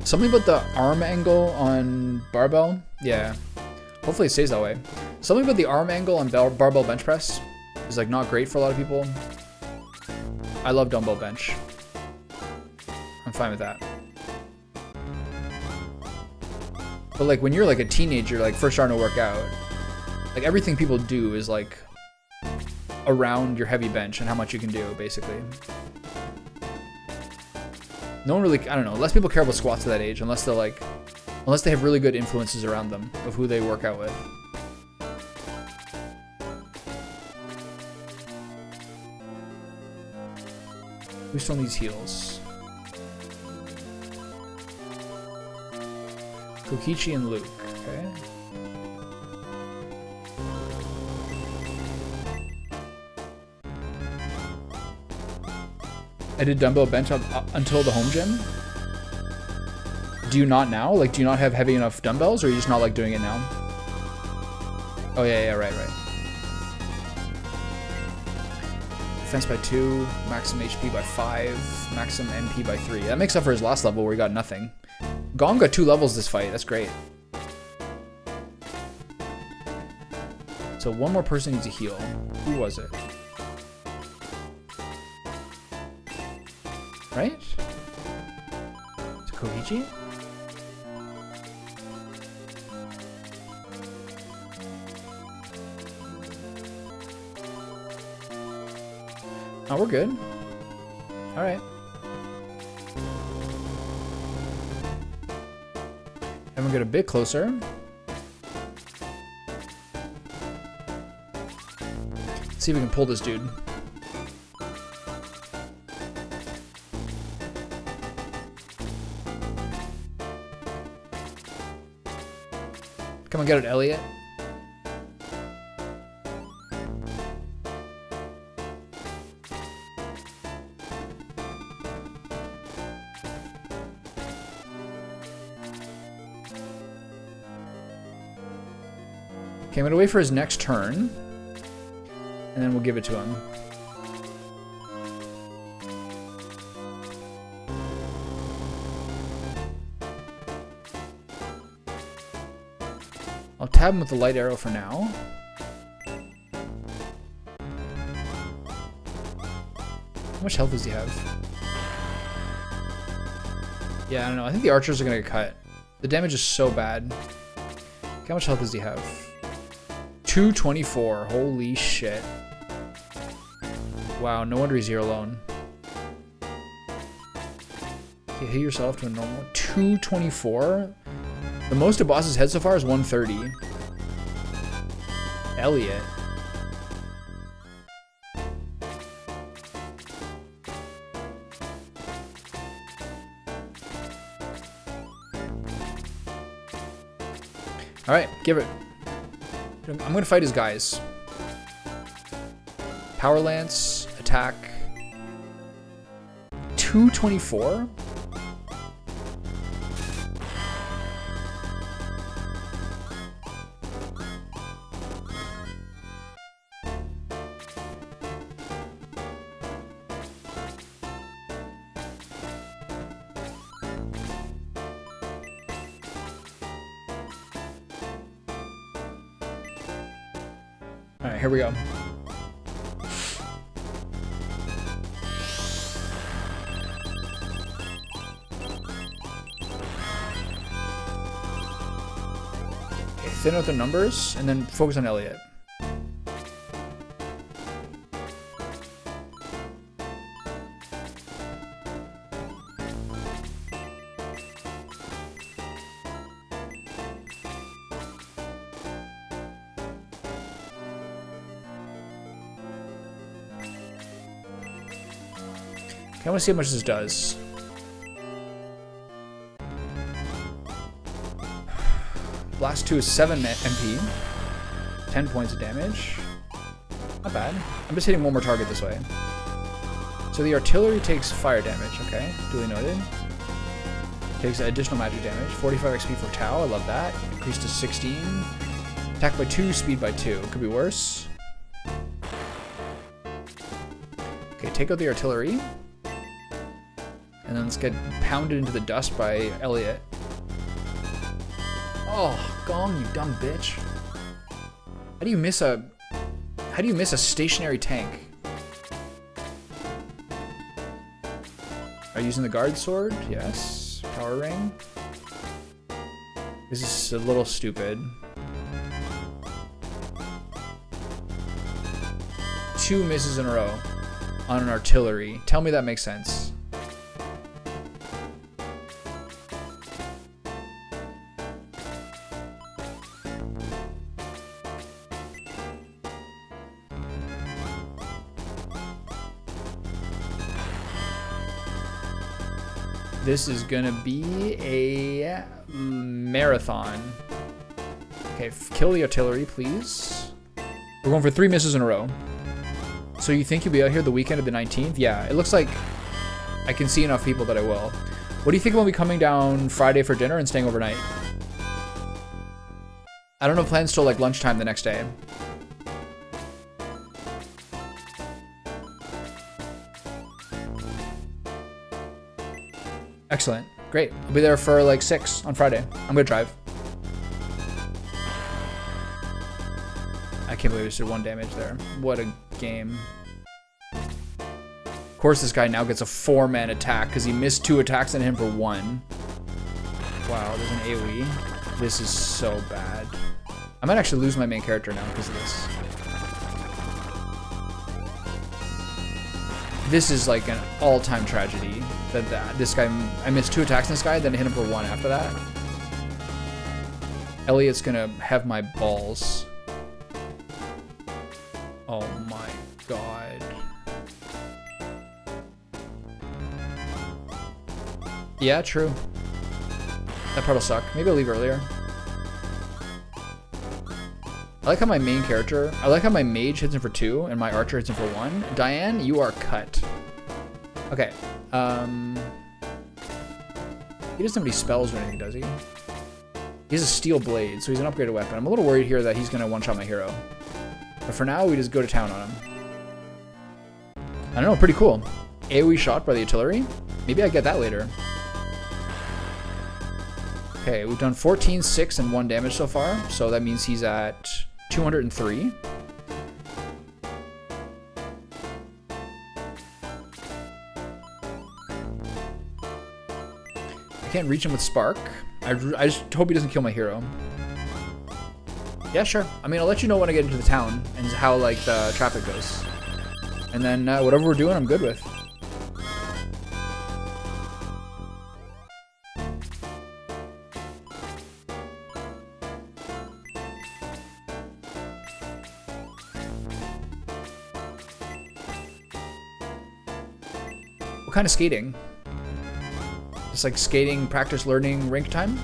Something about the arm angle on barbell. Yeah. Hopefully it stays that way. Something about the arm angle on barbell bench press is like not great for a lot of people. I love dumbbell bench. I'm fine with that. But like when you're like a teenager, like first starting to work out, like everything people do is like around your heavy bench and how much you can do, basically. No one really, I don't know, less people care about squats at that age unless they're like, unless they have really good influences around them of who they work out with. Who still needs heals? Kokichi and Luke, okay. I did dumbbell bench up until the home gym. Do you not now? Like, do you not have heavy enough dumbbells, or are you just not like doing it now? Oh yeah, right. Defense by 2, maximum HP by 5, maximum MP by 3. That makes up for his last level where he got nothing. Gong got 2 levels this fight. That's great. So one more person needs a heal. Who was it? Right? Is it Koichi? Oh, we're good. Alright. And we get a bit closer. Let's see if we can pull this dude. Come on, get it, Elliot. Okay, I'm gonna wait for his next turn, and then we'll give it to him. I'll tab him with the light arrow for now. How much health does he have? Yeah, I don't know. I think the archers are gonna get cut. The damage is so bad. How much health does he have? 224. Holy shit. Wow, no wonder he's here alone. Okay, hit yourself to a normal. 224? The most a boss's head so far is 130. Elliot. Alright, give it. I'm gonna fight his guys. Power Lance, attack. 224? Alright, here we go. Okay, thin out the numbers and then focus on Elliot. I want to see how much this does. Blast 2 is 7 MP. 10 points of damage. Not bad. I'm just hitting one more target this way. So the artillery takes fire damage. Okay, duly noted. Takes additional magic damage. 45 XP for Tau. I love that. Increased to 16. Attack by 2, speed by 2. Could be worse. Okay, take out the artillery. And then let's get pounded into the dust by Elliot. Oh, Gong, you dumb bitch. How do you miss a stationary tank? Are you using the guard sword? Yes. Power ring. This is a little stupid. 2 misses in a row on an artillery. Tell me that makes sense. This is gonna be a marathon. Okay, kill the artillery, please. We're going for 3 misses in a row. So you think you'll be out here the weekend of the 19th? Yeah, it looks like I can see enough people that I will. What do you think about me coming down Friday for dinner and staying overnight? I don't have plans till like lunchtime the next day. Excellent. Great. I'll be there for like 6 on Friday. I'm gonna drive. I can't believe I just did 1 damage there. What a game. Of course this guy now gets a 4-man attack because he missed 2 attacks on him for 1. Wow, there's an AoE. This is so bad. I might actually lose my main character now because of this. This is like an all-time tragedy. That this guy, I missed 2 attacks on this guy, then I hit him for 1 after that. Elliot's gonna have my balls. Oh my god. Yeah, true. That part will suck. Maybe I'll leave earlier. I like how my main character, I like how my mage hits him for 2 and my archer hits him for 1. Diane, you are cut. Okay. He doesn't have any spells or anything, does he? He has a steel blade, so he's an upgraded weapon. I'm a little worried here that he's gonna one-shot my hero. But for now, we just go to town on him. I don't know, pretty cool. AoE shot by the artillery? Maybe I get that later. Okay, we've done 14, 6, and 1 damage so far, so that means he's at 203. I can't reach him with Spark. I just hope he doesn't kill my hero. Yeah, sure. I mean, I'll let you know when I get into the town and how, like, the traffic goes. And then whatever we're doing, I'm good with. What kind of skating? Just like skating, practice, learning, rink time?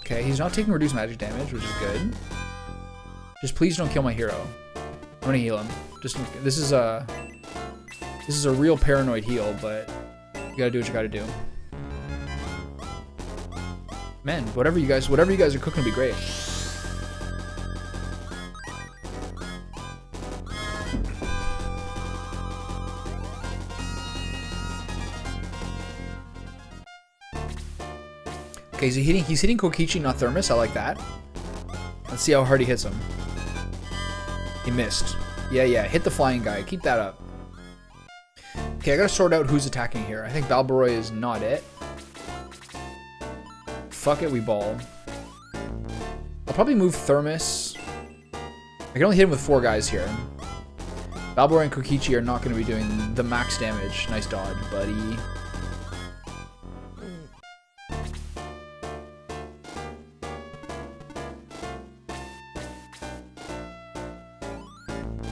Okay, he's not taking reduced magic damage, which is good. Just please don't kill my hero. I'm gonna heal him. Just this is a real paranoid heal, but you gotta do what you gotta do. Man, whatever you guys are cooking would be great. Okay, he's hitting Kokichi, not Thermos. I like that. Let's see how hard he hits him. He missed. Yeah, hit the flying guy. Keep that up. Okay, I gotta sort out who's attacking here. I think Balbaroy is not it. Fuck it, we ball. I'll probably move Thermus. I can only hit him with 4 guys here. Balbaroy and Kokichi are not going to be doing the max damage. Nice dodge, buddy.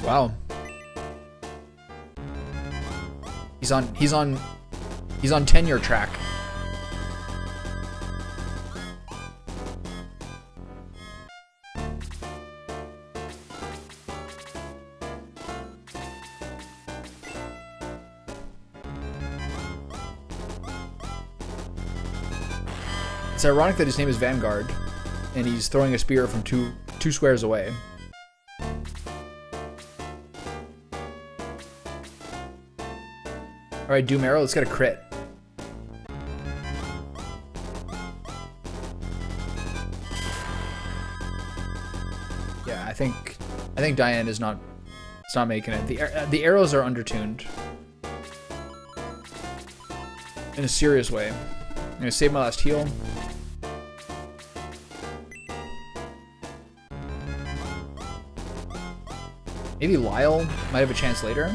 Wow. He's on tenure track. It's ironic that his name is Vanguard, and he's throwing a spear from two squares away. Alright, Doom Arrow, let's get a crit. Yeah, I think Diane is not. It's not making it. The arrows are undertuned in a serious way. I'm gonna save my last heal. Maybe Lyle might have a chance later.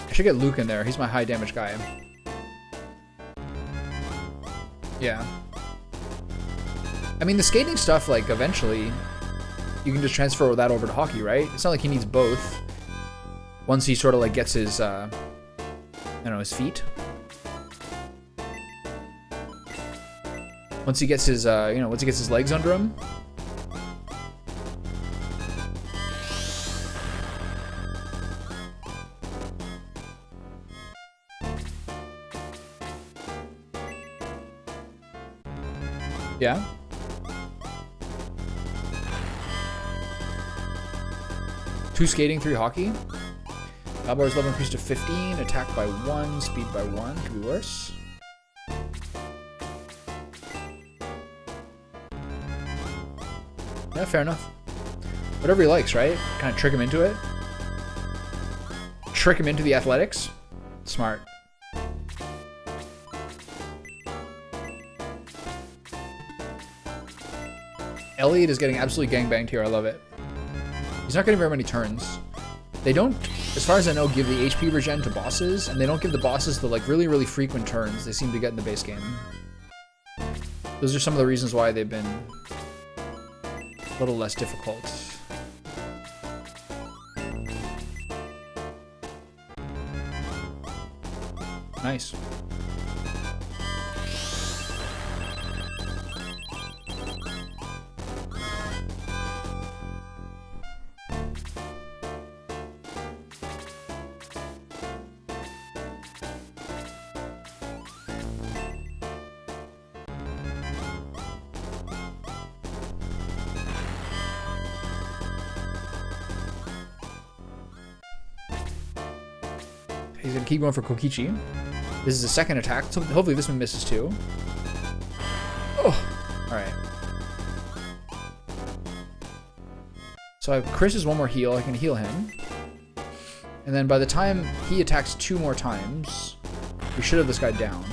I should get Luke in there. He's my high damage guy. Yeah. I mean, the skating stuff, like, eventually, you can just transfer that over to hockey, right? It's not like he needs both. Once he sort of, like, gets his, I don't know, his feet. Once he gets his, once he gets his legs under him. Yeah. Two skating, 3 hockey. Balbar's level increased to 15, attack by 1, speed by 1. Could be worse. Yeah, fair enough. Whatever he likes, right? Kind of trick him into it. Trick him into the athletics. Smart. Elliot is getting absolutely gangbanged here. I love it. He's not getting very many turns. They don't, as far as I know, give the HP regen to bosses, and they don't give the bosses the like really, really frequent turns they seem to get in the base game. Those are some of the reasons why they've been a little less difficult. Nice. He's gonna keep going for Kokichi. This is a second attack, so hopefully this one misses too. Oh, all right. So I have Chris is one more heal. I can heal him, and then by the time he attacks 2 more times, we should have this guy down.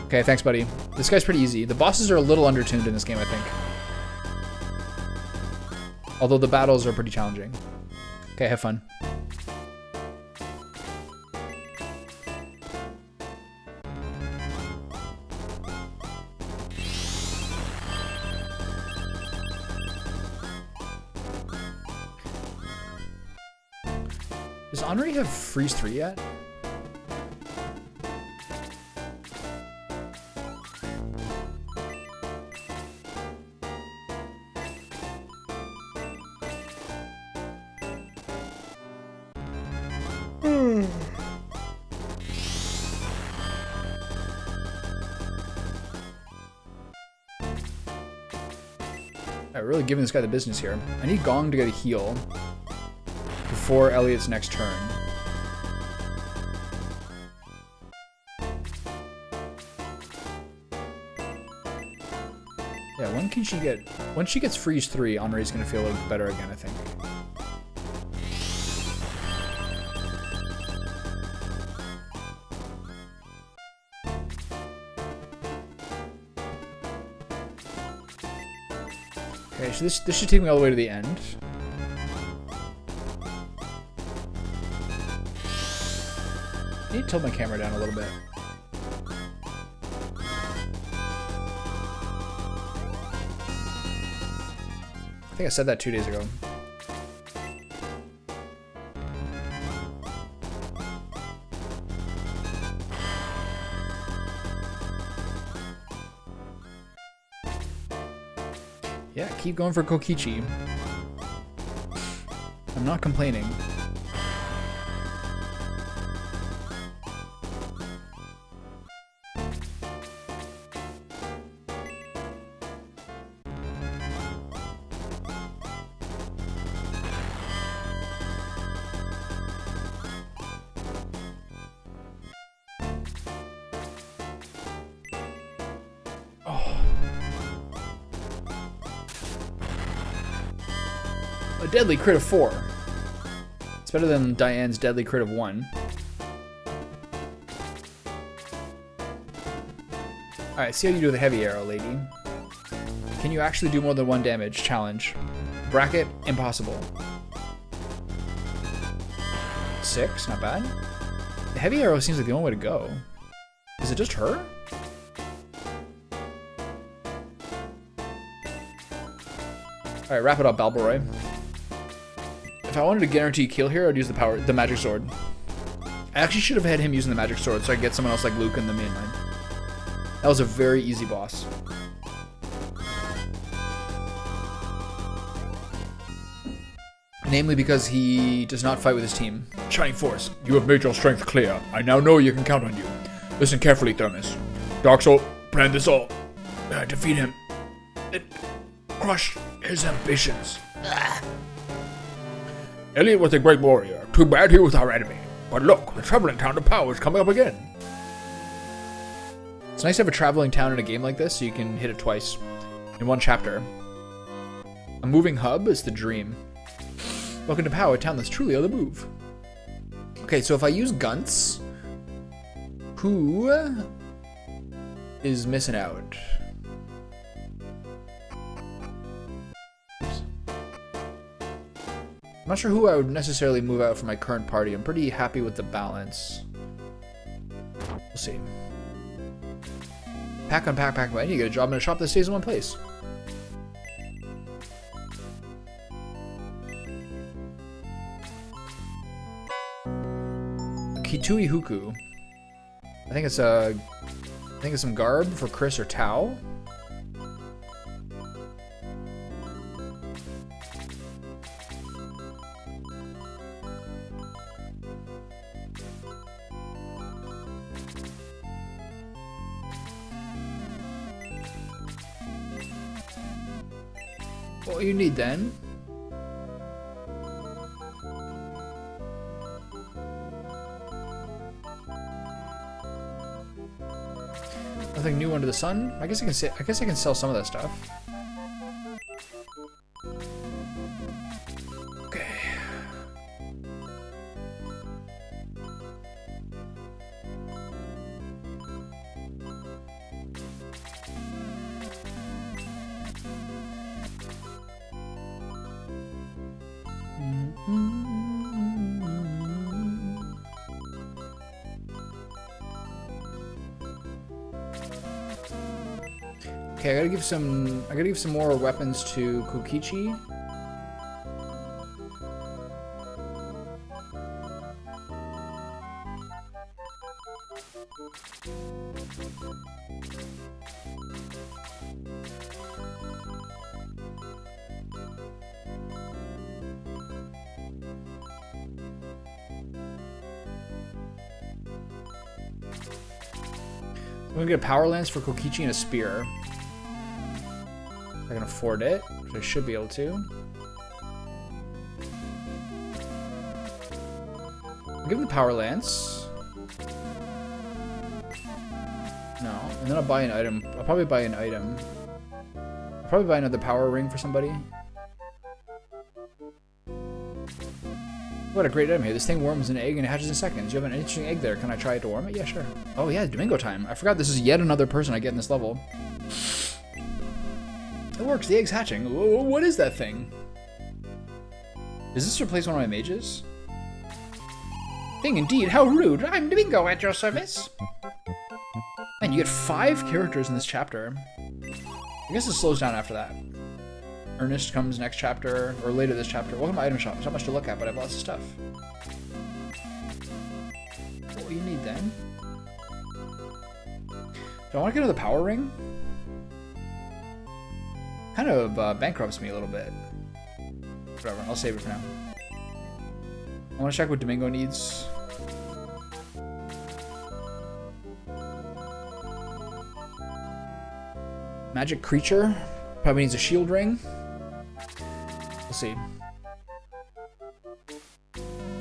Okay, thanks, buddy. This guy's pretty easy. The bosses are a little undertuned in this game, I think. Although the battles are pretty challenging. Okay, have fun. Does Henri have Freeze 3 yet? Alright, really giving this guy the business here. I need Gong to get a heal before Elliot's next turn. Yeah, when can she get... Once she gets Freeze 3, Henri's gonna feel a little better again, I think. Okay, so this should take me all the way to the end. I need to tilt my camera down a little bit. I think I said that 2 days ago. Yeah, keep going for Kokichi. I'm not complaining. A deadly crit of 4. It's better than Diane's deadly crit of 1. Alright, see how you do with the heavy arrow, lady. Can you actually do more than 1 damage? Challenge. Bracket, impossible. 6, not bad. The heavy arrow seems like the only way to go. Is it just her? Alright, wrap it up, Balboroy. If I wanted to guarantee kill here, I'd use the magic sword. I actually should have had him using the magic sword so I could get someone else like Luke in the main line. That was a very easy boss. Namely because he does not fight with his team. Shining Force, you have made your strength clear. I now know you can count on you. Listen carefully, Thermus. Dark Soul, plan this all. Defeat him. Crush his ambitions. Elliot was a great warrior. Too bad he was our enemy. But look, the traveling town of power is coming up again. It's nice to have a traveling town in a game like this so you can hit it twice in one chapter. A moving hub is the dream. Welcome to Power, a town that's truly on the move. Okay, so if I use Gunts, who is missing out? I'm not sure who I would necessarily move out from my current party. I'm pretty happy with the balance. We'll see. Pack on pack, pack. I need to get a job in a shop that stays in one place. Kitui Huku. I think it's some garb for Chris or Tao. What you need then? Nothing new under the sun. I guess I can sell some of that stuff. Okay. Okay, I gotta give some more weapons to Kokichi. I'm gonna get a power lance for Kokichi and a spear. I can afford it, which I should be able to. I'll give him the Power Lance. No, and then I'll buy an item. I'll probably buy an item. I'll probably buy another Power Ring for somebody. What a great item here. This thing warms an egg and it hatches in seconds. You have an interesting egg there. Can I try it to warm it? Yeah, sure. Oh yeah, Domingo time. I forgot this is yet another person I get in this level. It works. The egg's hatching. Whoa, what is that thing? Does this replace one of my mages? Thing indeed. How rude. I'm Domingo at your service. Man, you get 5 characters in this chapter. I guess it slows down after that. Ernest comes next chapter, or later this chapter. Welcome to Item Shop. There's not much to look at, but I have lots of stuff. What do you need then? Do I want to get another Power Ring? Kind of bankrupts me a little bit. Whatever, I'll save it for now. I want to check what Domingo needs. Magic creature. Probably needs a shield ring. We'll see.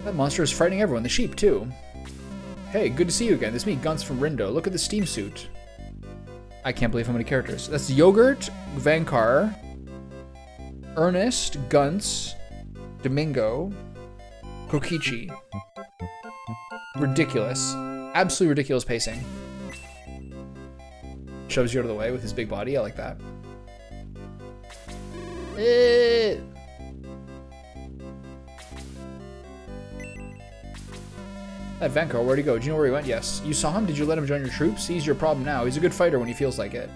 That monster is frightening everyone. The sheep, too. Hey, good to see you again. This is me, Gunts from Rindo. Look at the steam suit. I can't believe how many characters. That's Yogurt, Vankar, Ernest, Gunts, Domingo, Kokichi. Ridiculous. Absolutely ridiculous pacing. Shoves you out of the way with his big body. I like that. That Vankar, where'd he go? Do you know where he went? Yes. You saw him? Did you let him join your troops? He's your problem now. He's a good fighter when he feels like it.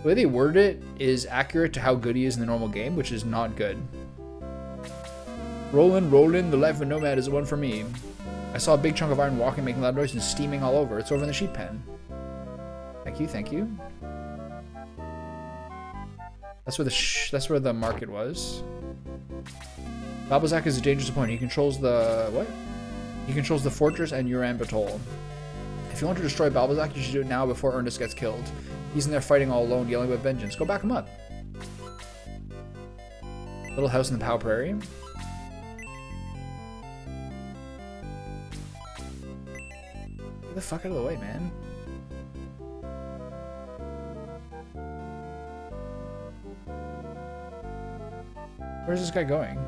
The way they worded it is accurate to how good he is in the normal game, which is not good. Rollin', the life of a nomad is the one for me. I saw a big chunk of iron walking, making loud noise and steaming all over. It's over in the sheep pen. Thank you, thank you. That's where the market was. Babazak is a dangerous opponent. He controls the what? He controls the fortress and Uraanbaatar. If you want to destroy Balbazak, you should do it now before Ernest gets killed. He's in there fighting all alone, yelling about vengeance. Go back him up. Little house in the Pow Prairie. Get the fuck out of the way, man. Where's this guy going?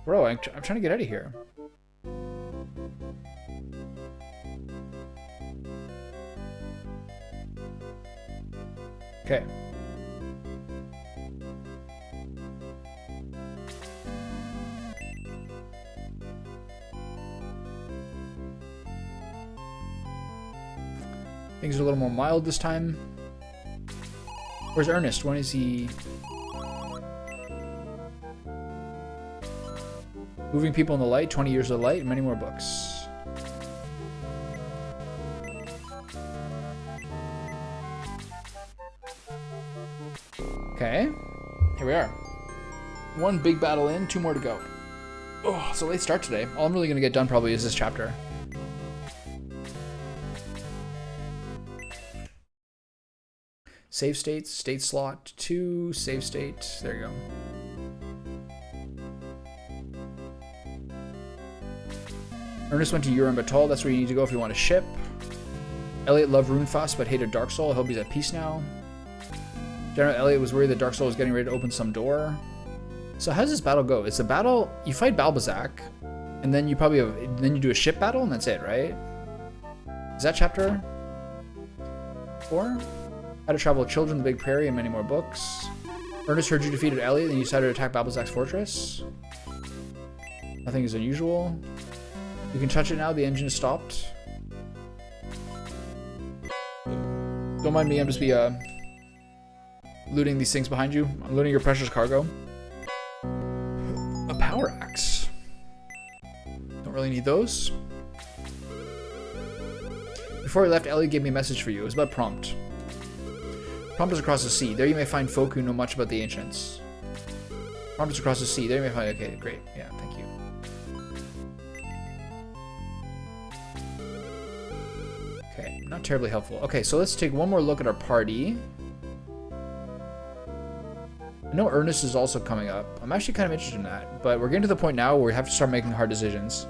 Bro, I'm trying to get out of here. Okay. Things are a little more mild this time. Where's Ernest? When is he... Moving people in the light, 20 years of light, and many more books. Okay, here we are. One big battle in, 2 more to go. Oh, it's a late start today. All I'm really gonna get done probably is this chapter. Save states, state slot 2, save state, there you go. Ernest went to Uraanbaatar, that's where you need to go if you want a ship. Elliot loved Runefast but hated Dark Soul. I hope he's at peace now. General Elliot was worried that Dark Soul was getting ready to open some door. So how does this battle go? It's a battle, you fight Balbazak, and then you probably have, then you do a ship battle and that's it, right? Is that chapter 4? How to travel with children, the Big Prairie, and many more books. Ernest heard you defeated Elliot and you decided to attack Balbazak's fortress. Nothing is unusual. You can touch it now, the engine is stopped. Don't mind me, I'm just looting these things behind you. I'm looting your precious cargo. A power axe. Don't really need those. Before he left, Elliot gave me a message for you. It was about Prompt. Prompt is across the sea. There you may find folk who know much about the ancients. Prompt is across the sea. There you may find... Okay, great. Yeah, thank you. Okay, not terribly helpful. Okay, so let's take one more look at our party. I know Ernest is also coming up. I'm actually kind of interested in that, but we're getting to the point now where we have to start making hard decisions,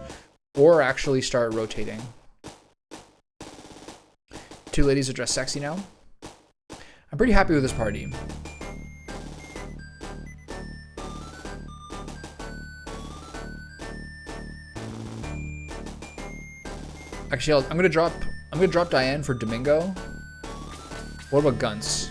or actually start rotating. Two ladies are dressed sexy now. I'm pretty happy with this party. Actually, I'm gonna drop Diane for Domingo. What about Guns?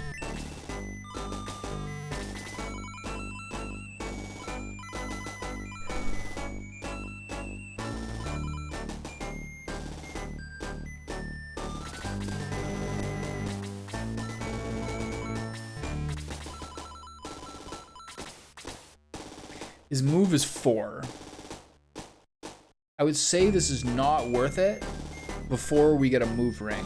His move is 4. I would say this is not worth it before we get a move ring.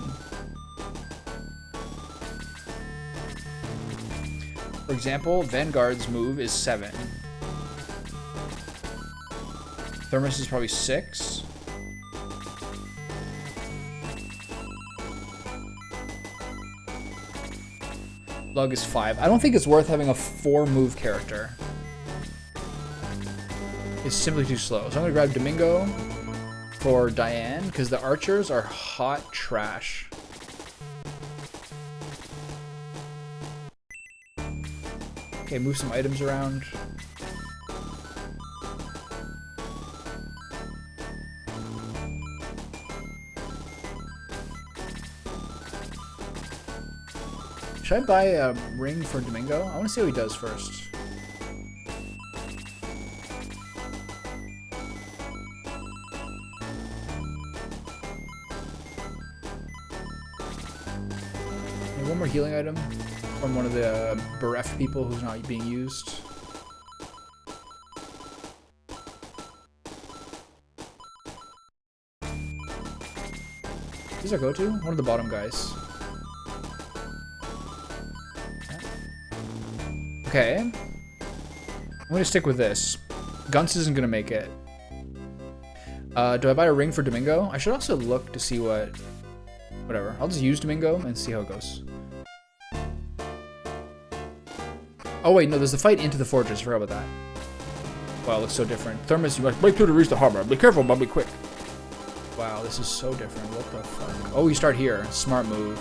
For example, Vanguard's move is 7. Thermos is probably 6. Lug is 5. I don't think it's worth having a 4 move character. It's simply too slow. So I'm gonna grab Domingo for Diane because the archers are hot trash. Okay, move some items around. Should I buy a ring for Domingo? I want to see how he does first. One more healing item from one of the bereft people who's not being used. Who's our go-to? One of the bottom guys. Okay. I'm gonna stick with this. Guns isn't gonna make it. Do I buy a ring for Domingo? I should also look to see what... Whatever. I'll just use Domingo and see how it goes. Oh wait, no, there's the fight into the fortress. I forgot about that. Wow, it looks so different. Thermos, you must break through to reach the harbor. Be careful, but be quick. Wow, this is so different. What the fuck? Oh, you start here. Smart move.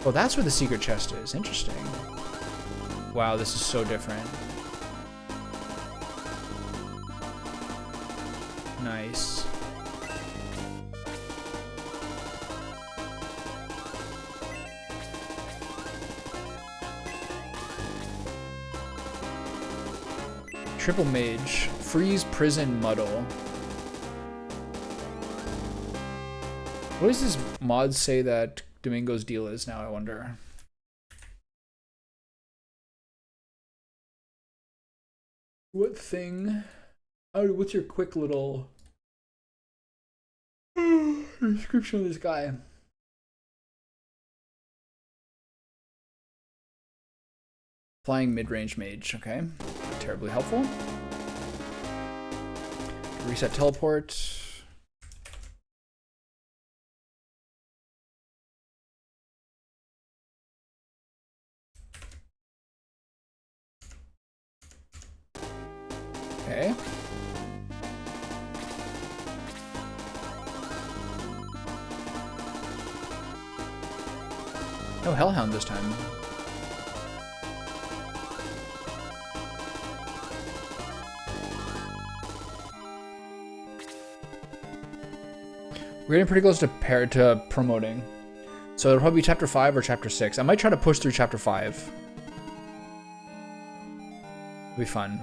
Oh, that's where the secret chest is. Interesting. Wow, this is so different. Nice. Triple Mage. Freeze, Prison, Muddle. What does this mod say that Domingo's deal is now, I wonder? What thing? Oh, what's your quick little description of this guy? Flying mid-range mage, okay. Not terribly helpful. Reset teleport. Okay. No Hellhound this time. We're getting pretty close to promoting. So it'll probably be chapter 5 or chapter 6. I might try to push through chapter 5. It'll be fun.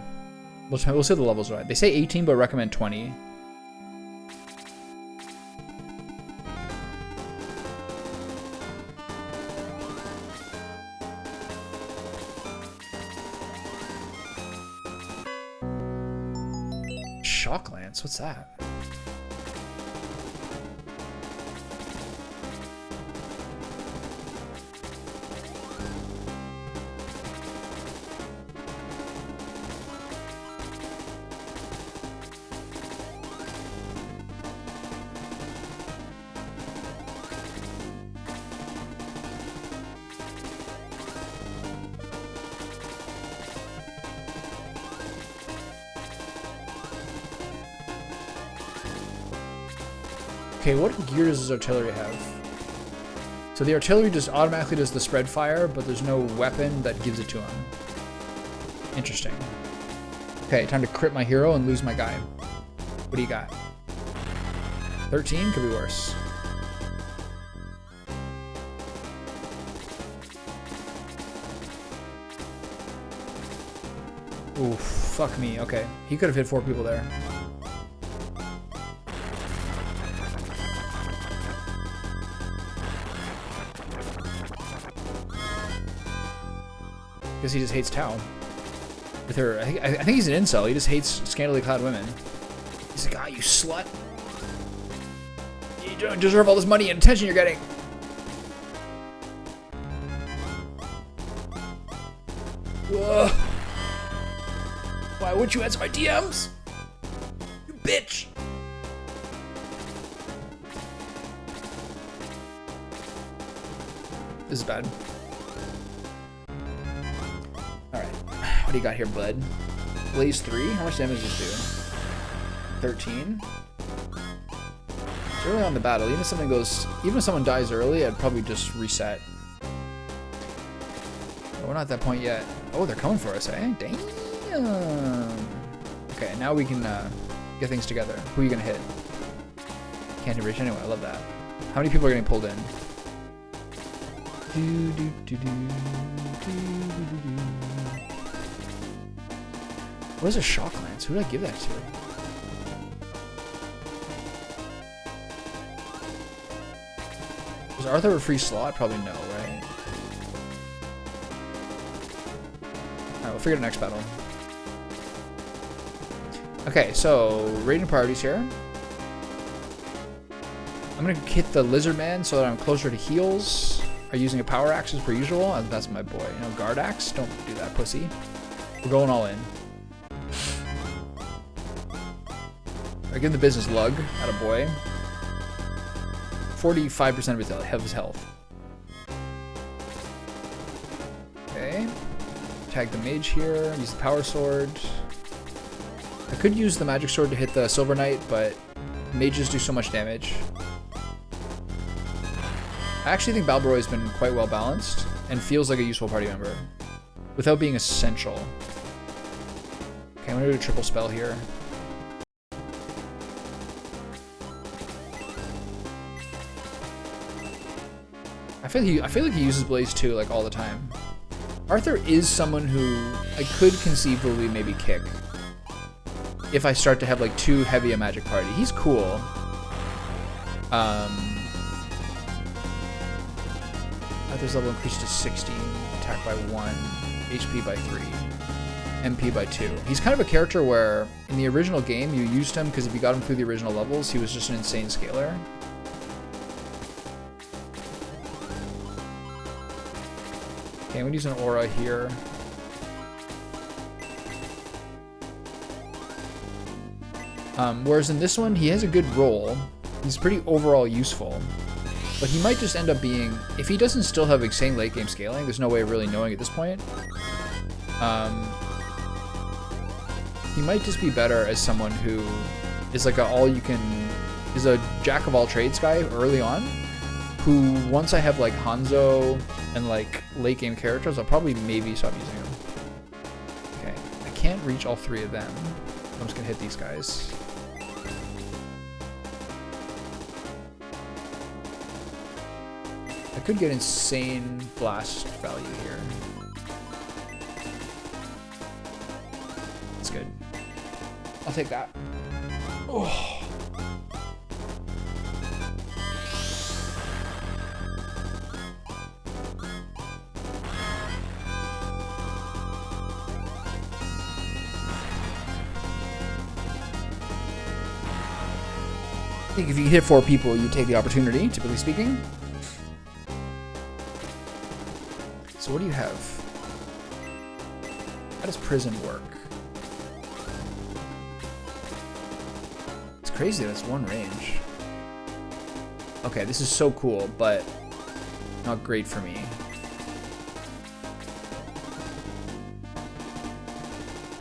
We'll see the levels right. They say 18, but recommend 20. Shock Lance, what's that? Okay, what gear does his artillery have? So the artillery just automatically does the spread fire, but there's no weapon that gives it to him. Interesting. Okay, time to crit my hero and lose my guy. What do you got? 13? Could be worse. Ooh, fuck me. Okay, he could have hit 4 people there. Because he just hates Tao. With her, I think he's an incel. He just hates scantily clad women. He's like, ah, you slut. You don't deserve all this money and attention you're getting. Whoa. Why would you answer my DMs? You bitch. This is bad. Alright. What do you got here, bud? Blaze 3? How much damage does this do? 13? It's early on the battle. Even if someone dies early, I'd probably just reset. But we're not at that point yet. Oh, they're coming for us, eh? Damn. Okay, now we can get things together. Who are you gonna hit? Can't hit Rich anyway. I love that. How many people are getting pulled in? What is a shock lance? Who did I give that to? Was Arthur a free slot? Probably no, right? Alright, we'll figure the next battle. Okay, so raiding priorities here. I'm gonna hit the lizard man so that I'm closer to heals. Are you using a power axe as per usual? That's my boy. You know, guard axe? Don't do that, pussy. We're going all in. I give the business lug. Atta boy. 45% of his health. Okay. Tag the mage here. Use the power sword. I could use the magic sword to hit the silver knight, but mages do so much damage. I actually think Balboroy has been quite well balanced and feels like a useful party member without being essential. Okay, I'm gonna do a triple spell here. I feel like he uses Blaze 2 like all the time. Arthur is someone who I could conceivably maybe kick if I start to have like too heavy a magic party. He's cool. Arthur's level increased to 60, attack by 1, HP by 3, MP by 2. He's kind of a character where in the original game you used him because if you got him through the original levels, he was just an insane scaler. Okay, I'm gonna use an aura here. Whereas in this one, he has a good role. He's pretty overall useful. But he might just end up being... If he doesn't still have insane late game scaling, there's no way of really knowing at this point. He might just be better as someone who is like is a jack of all trades guy early on. Who, once I have like Hanzo and like late game characters, I'll probably maybe stop using him. Okay, I can't reach all 3 of them. I'm just gonna hit these guys. I could get insane blast value here. That's good. I'll take that. Oh. I think if you hit 4 people, you take the opportunity, typically speaking. So what do you have? How does prison work? It's crazy that it's 1 range. Okay, this is so cool, but not great for me.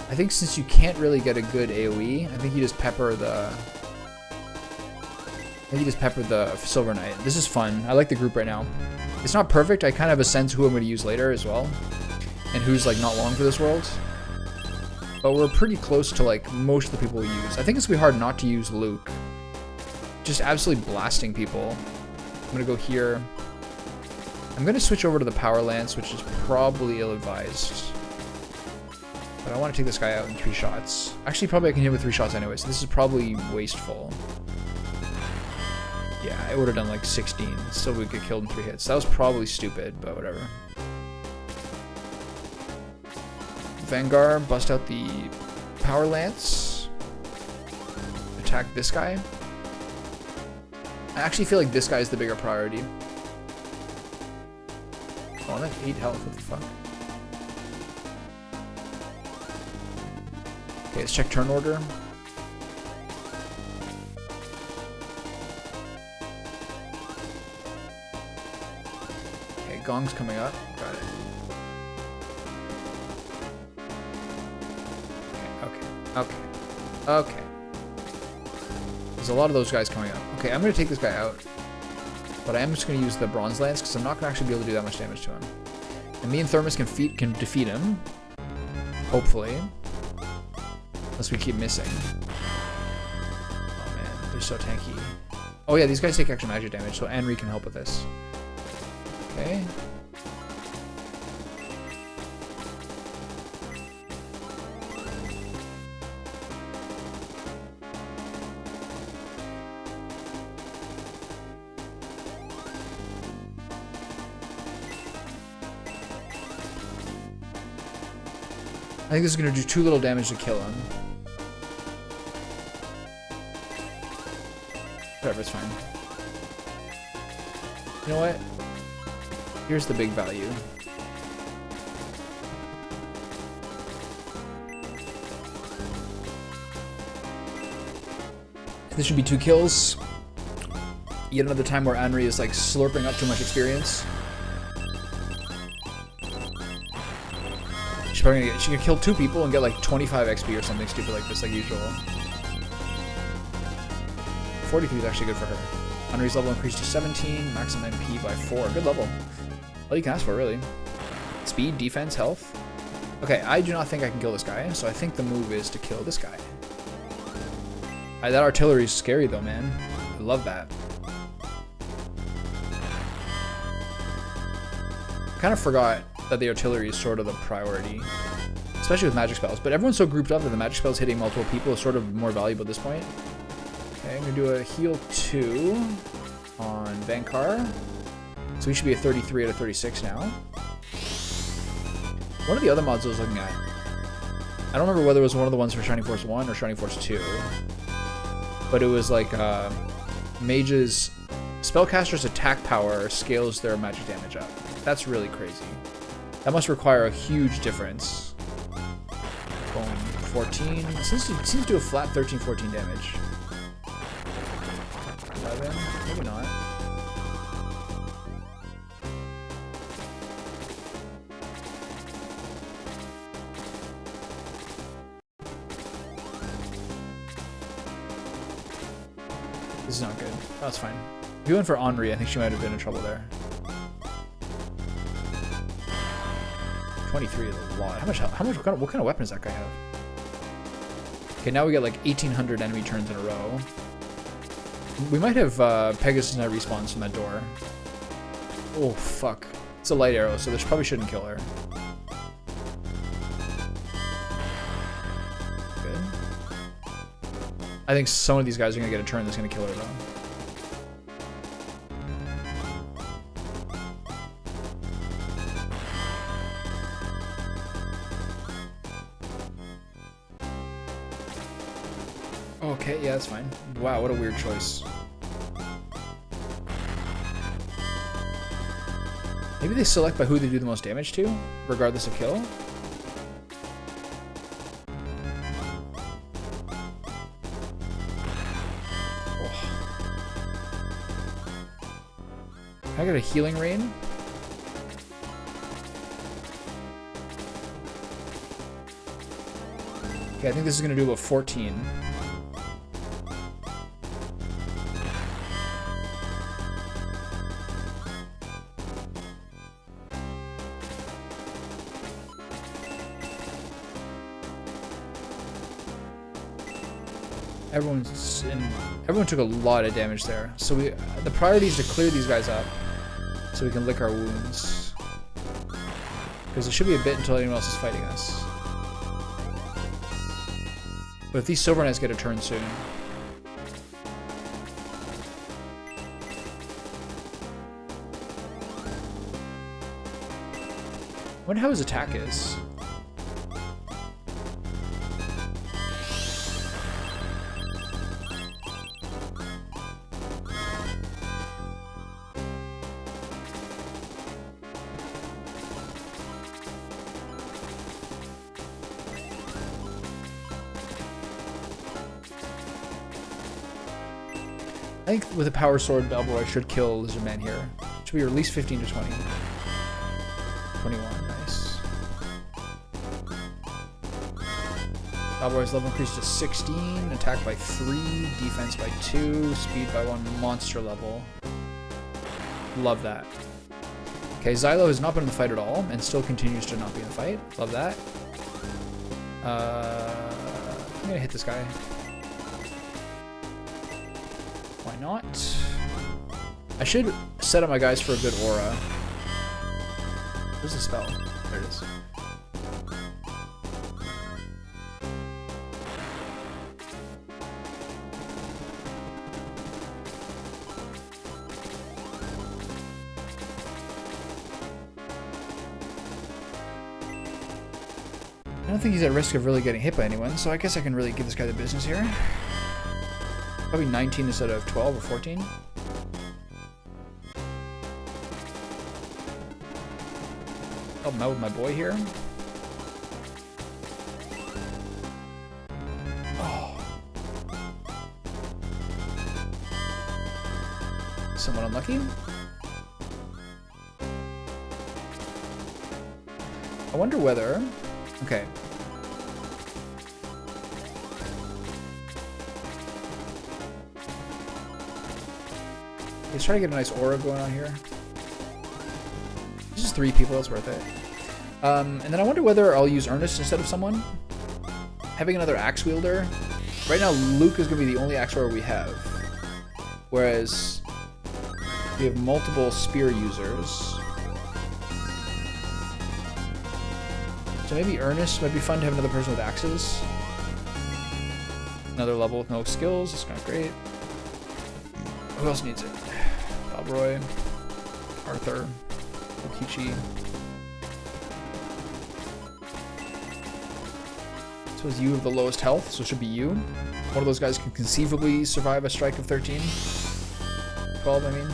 I think since you can't really get a good AoE, I think you just pepper the Maybe just pepper the Silver Knight. This is fun. I like the group right now. It's not perfect. I kind of have a sense who I'm going to use later as well. And who's like not long for this world. But we're pretty close to like most of the people we use. I think it's going to be hard not to use Luke. Just absolutely blasting people. I'm going to go here. I'm going to switch over to the Power Lance, which is probably ill-advised. But I want to take this guy out in 3 shots. Actually, probably I can hit him with 3 shots anyway, so this is probably wasteful. Yeah, it would have done like 16. Still would get killed in 3 hits. That was probably stupid, but whatever. Vanguard, bust out the Power Lance. Attack this guy. I actually feel like this guy is the bigger priority. Oh, I'm at 8 health. What the fuck? Okay, let's check turn order. Okay, Gong's coming up. Got it. Okay. There's a lot of those guys coming up. Okay, I'm going to take this guy out. But I am just going to use the Bronze Lance because I'm not going to actually be able to do that much damage to him. And me and Thermus can defeat him. Hopefully. Unless we keep missing. Oh man, they're so tanky. Oh yeah, these guys take extra magic damage, so Henry can help with this. Okay. I think this is going to do too little damage to kill him. Whatever, it's fine. You know what? Here's the big value. This should be 2 kills. Yet another time where Henry is like slurping up too much experience. She could kill 2 people and get like 25 XP or something stupid like this, like usual. 43 is actually good for her. Henry's level increased to 17, maximum MP by 4. Good level. All you can ask for, really. Speed, defense, health. Okay, I do not think I can kill this guy, so I think the move is to kill this guy. That artillery is scary though, man. I love that. Kind of forgot that the artillery is sort of the priority, especially with magic spells, but everyone's so grouped up that the magic spells hitting multiple people is sort of more valuable at this point. Okay, I'm gonna do a heal 2 on Vankar, so we should be at 33 out of 36 now. One of the other mods I was looking at, I don't remember whether it was one of the ones for Shining Force 1 or Shining Force 2, but it was like mages, spellcasters' attack power scales their magic damage up. That's really crazy. That must require a huge difference. Boom, 14. It seems to do a flat 13-14 damage. 11? Maybe not. This is not good. That's fine. If you went for Henri, I think she might have been in trouble there. 23 is a lot. What kind of weapon does that guy have? Okay, now we got like 1,800 enemy turns in a row. We might have Pegasus Knight respawns from that door. Oh, fuck. It's a light arrow, so this probably shouldn't kill her. Good. I think some of these guys are going to get a turn that's going to kill her, though. Okay, yeah, that's fine. Wow, what a weird choice. Maybe they select by who they do the most damage to, regardless of kill? Oh. Can I get a healing rain? Okay, I think this is going to do about 14. Everyone took a lot of damage there. So the priority is to clear these guys up so we can lick our wounds. Because it should be a bit until anyone else is fighting us. But if these Silver Knights get a turn soon. I wonder how his attack is. I think with a power sword, Balboy should kill Lizardman here. Should be at least 15 to 20. 21, nice. Balboy's level increased to 16, attack by 3, defense by 2, speed by 1, monster level. Love that. Okay, Xylo has not been in the fight at all, and still continues to not be in the fight. Love that. I'm gonna hit this guy. Why not? I should set up my guys for a good aura. Where's the spell? There it is. I don't think he's at risk of really getting hit by anyone, so I guess I can really give this guy the business here. Probably 19 instead of 12 or 14. Help him out with my boy here. Oh. Somewhat unlucky. I wonder whether... Okay. Let's try to get a nice aura going on here. This is 3 people, that's worth it. And then I wonder whether I'll use Ernest instead of someone. Having another axe wielder. Right now, Luke is going to be the only axe wielder we have. Whereas we have multiple spear users. So maybe Ernest might be fun to have another person with axes. Another level with no skills, it's kind of great. Who else needs it? Balroy, Arthur, Okichi. So is you have the lowest health, so it should be you. One of those guys can conceivably survive a strike of 13. 12, I mean.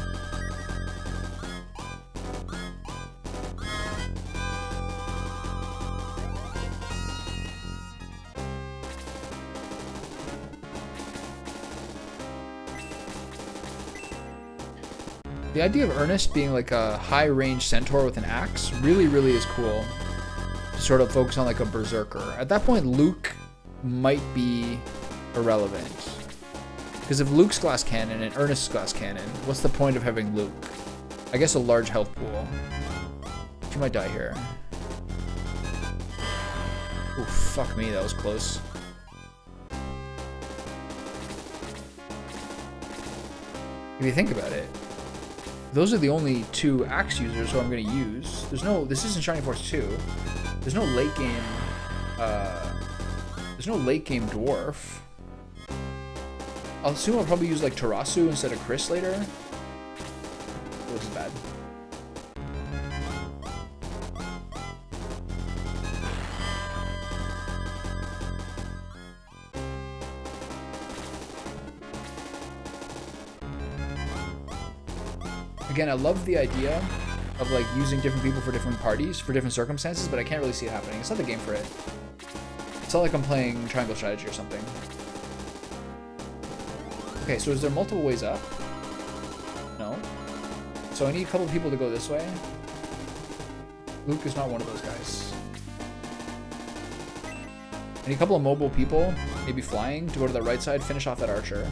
The idea of Ernest being like a high-range centaur with an axe really, really is cool. To sort of focus on like a berserker. At that point, Luke might be irrelevant. Because if Luke's glass cannon and Ernest's glass cannon, what's the point of having Luke? I guess a large health pool. She might die here. Oh, fuck me, that was close. If you think about it, those are the only 2 axe users who I'm going to use. This isn't Shining Force 2. There's no late game, dwarf. I'll assume I'll probably use like Tarasu instead of Chris later. Oh, this is bad. Again, I love the idea of like using different people for different parties, for different circumstances, but I can't really see it happening. It's not the game for it. It's not like I'm playing Triangle Strategy or something. Okay, so is there multiple ways up? No. So I need a couple people to go this way. Luke is not one of those guys. I need a couple of mobile people, maybe flying, to go to the right side, finish off that archer.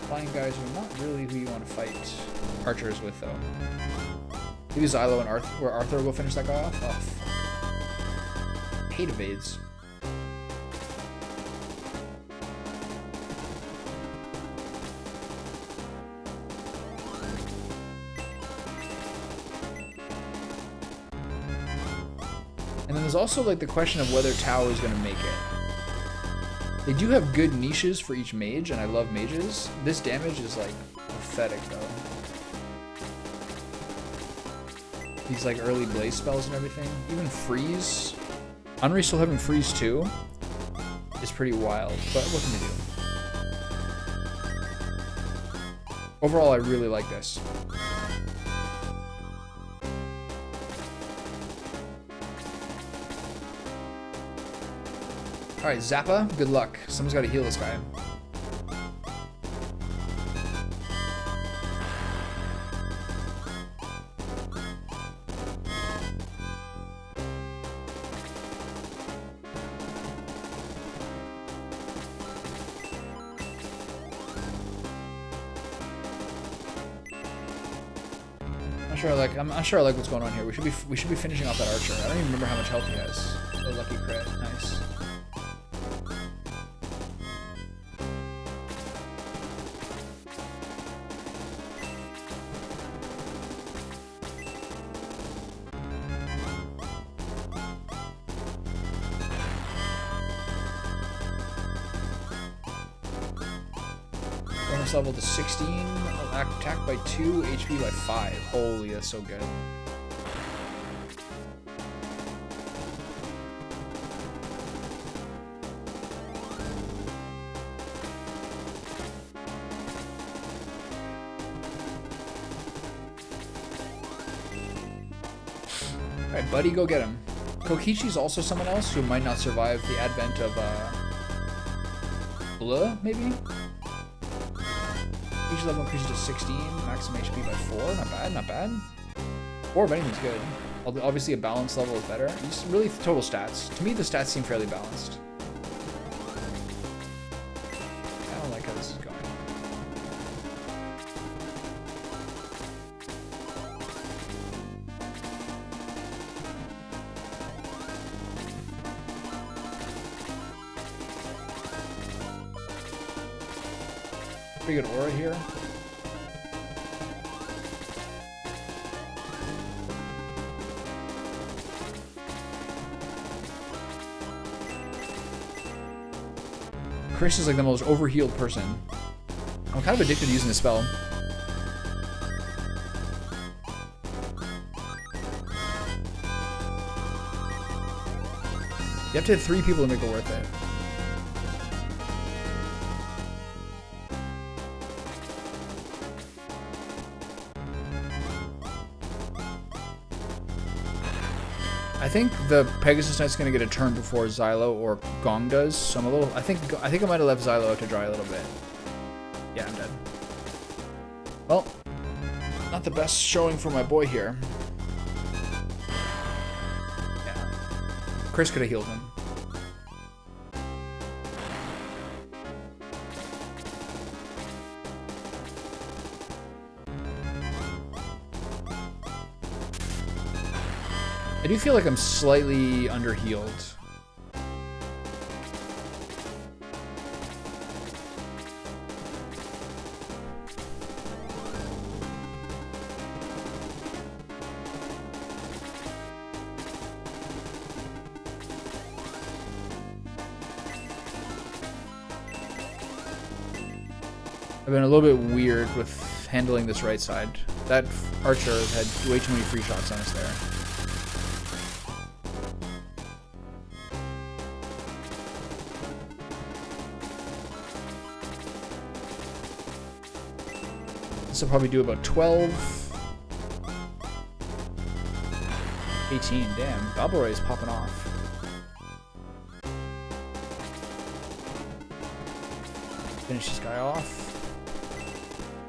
Flying guys are not really who you want to fight archers with, though. Maybe Xylo and Arthur will finish that guy off. Oh, fuck. Hate evades. And then there's also like the question of whether Tao is going to make it. They do have good niches for each mage, and I love mages. This damage is like pathetic though. These like early blaze spells and everything. Even freeze. Anri still having freeze too is pretty wild, but what can we do? Overall, I really like this. Alright, Zappa, good luck. Someone's got to heal this guy. I'm not sure I like what's going on here. We should be finishing off that archer. I don't even remember how much health he has. Oh, lucky crit. Nice. Bonus level to 16. Attack by 2, HP by 5. Holy, that's so good. Alright, buddy, go get him. Kokichi's also someone else who might not survive the advent of, Blah, maybe? Each level increases to 16, maximum HP by 4. Not bad, not bad. 4 of anything's good. Obviously, a balance level is better. Just really total stats. To me, the stats seem fairly balanced. I don't like how this is going. Pretty good aura here. Chris is like the most overhealed person. I'm kind of addicted to using this spell. You have to hit 3 people to make it worth it. I think the Pegasus Knight's gonna get a turn before Xylo or Gong does, so I'm a little. I think I might have left Xylo out to dry a little bit. Yeah, I'm dead. Well, not the best showing for my boy here. Yeah, Chris could have healed him. I do feel like I'm slightly underhealed. I've been a little bit weird with handling this right side. That archer had way too many free shots on us there. This will probably do about 12. 18, damn. Balboray is popping off. Finish this guy off.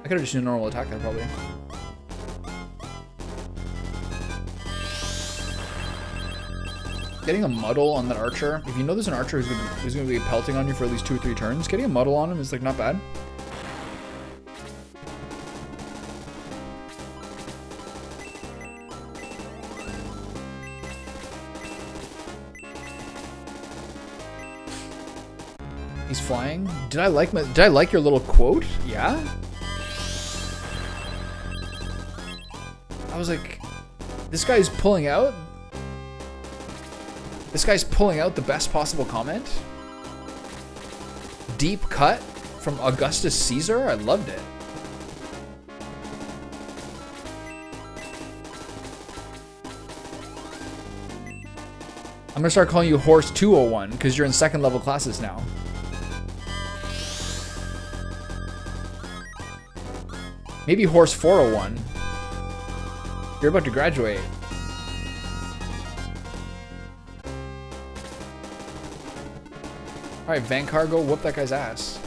I could have just done a normal attack there, probably. Getting a muddle on that archer. If you know there's an archer who's gonna be pelting on you for at least 2 or 3 turns, getting a muddle on him is like not bad. He's flying. Did I like your little quote? Yeah? I was like, this guy's pulling out? This guy's pulling out the best possible comment? Deep cut from Augustus Caesar? I loved it. I'm gonna start calling you Horse 201 because you're in second level classes now. Maybe Horse 401. You're about to graduate. Alright, Vankar, go whoop that guy's ass.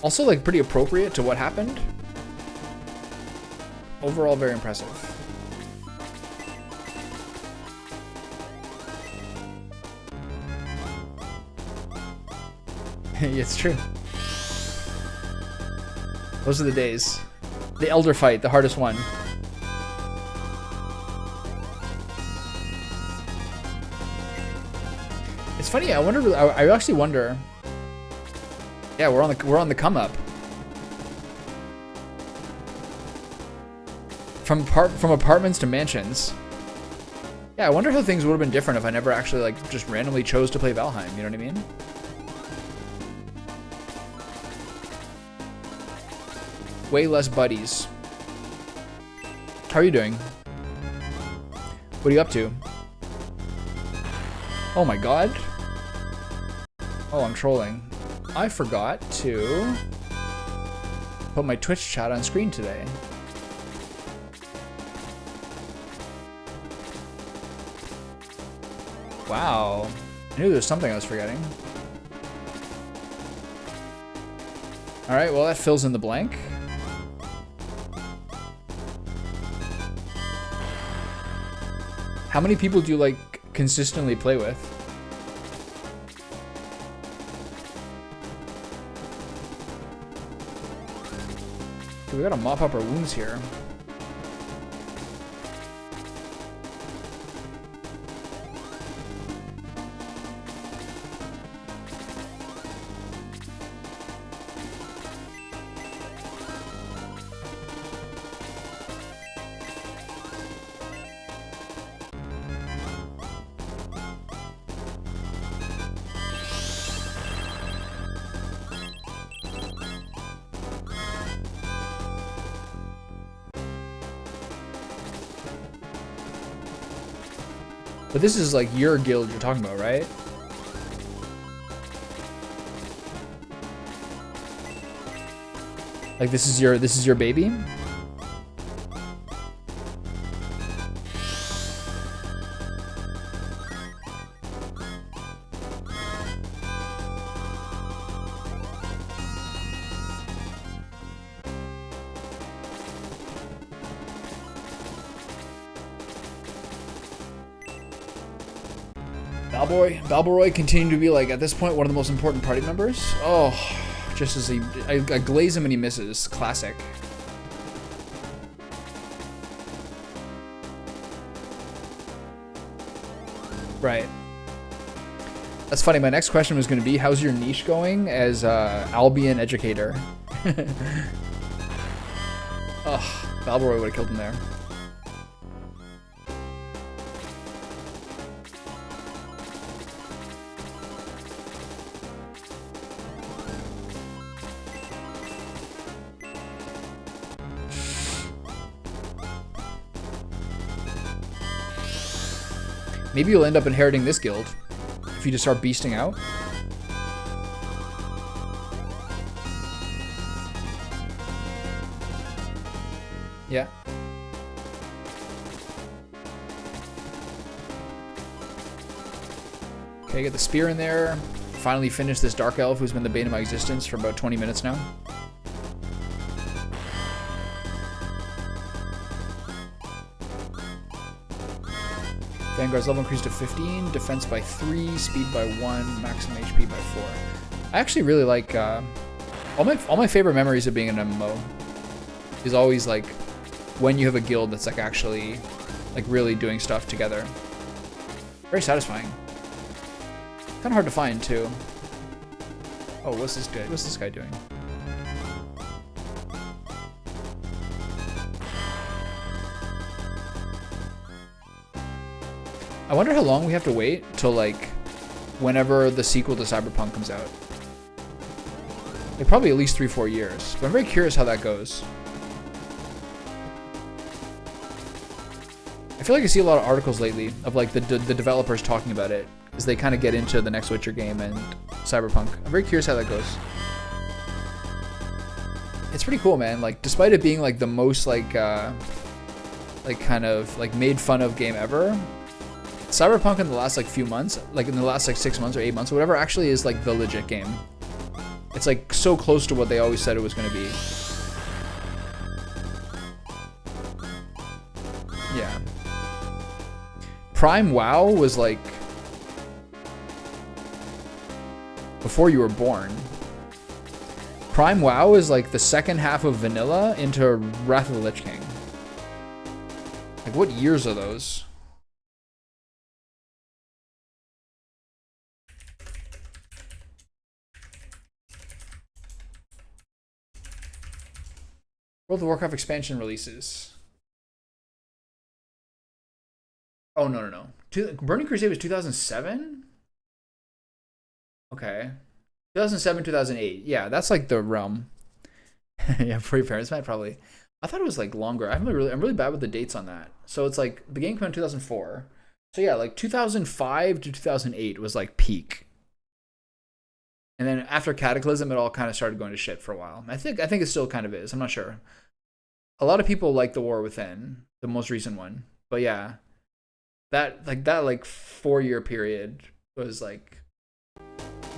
Also, like, pretty appropriate to what happened. Overall, very impressive. It's true. Those are the days. The elder fight, the hardest one. It's funny. I wonder. I actually wonder. Yeah, we're on the come up. From apartments to mansions. Yeah, I wonder how things would have been different if I never actually like just randomly chose to play Valheim. You know what I mean? Way less buddies. How are you doing? What are you up to? Oh my god. Oh, I'm trolling. I forgot to put my Twitch chat on screen today. Wow. I knew there was something I was forgetting. Alright, well that fills in the blank. How many people do you like consistently play with? We gotta mop up our wounds here. But this is like your guild you're talking about, right? Like this is your baby? Balboroy continued to be like at this point one of the most important party members. Oh, just as I glaze him and he misses. Classic. Right. That's funny. My next question was going to be, how's your niche going as Albion educator? Oh, Balboroy would have killed him there. Maybe you'll end up inheriting this guild if you just start beasting out. Yeah. Okay, get the spear in there. Finally finish this Dark Elf who's been the bane of my existence for about 20 minutes now. Vanguard's level increased to 15, defense by 3, speed by 1, maximum HP by 4. I actually really like all my favorite memories of being an MMO is always like when you have a guild that's like actually like really doing stuff together. Very satisfying. Kind of hard to find too. Oh, what's this guy? What's this guy doing? I wonder how long we have to wait till like whenever the sequel to Cyberpunk comes out. Like probably at least 3-4 years. But I'm very curious how that goes. I feel like I see a lot of articles lately of like the developers talking about it as they kind of get into the next Witcher game and Cyberpunk. I'm very curious how that goes. It's pretty cool, man. Like despite it being like the most like kind of like made fun of game ever, Cyberpunk in the last like few months, like in the last like 6 months or 8 months or whatever, actually is like the legit game. It's like so close to what they always said it was going to be. Yeah. Prime WoW was like before you were born. Prime WoW is like the second half of vanilla into Wrath of the Lich King. Like what years are those? World of Warcraft expansion releases. Oh, no. Burning Crusade was 2007? Okay. 2007, 2008. Yeah, that's like the realm. Yeah, for your parents might probably. I thought it was like longer. I'm really bad with the dates on that. So it's like the game came out in 2004. So yeah, like 2005 to 2008 was like peak. And then after Cataclysm, it all kind of started going to shit for a while. I think it still kind of is. I'm not sure. A lot of people like The War Within, the most recent one. But yeah, that 4-year period was like,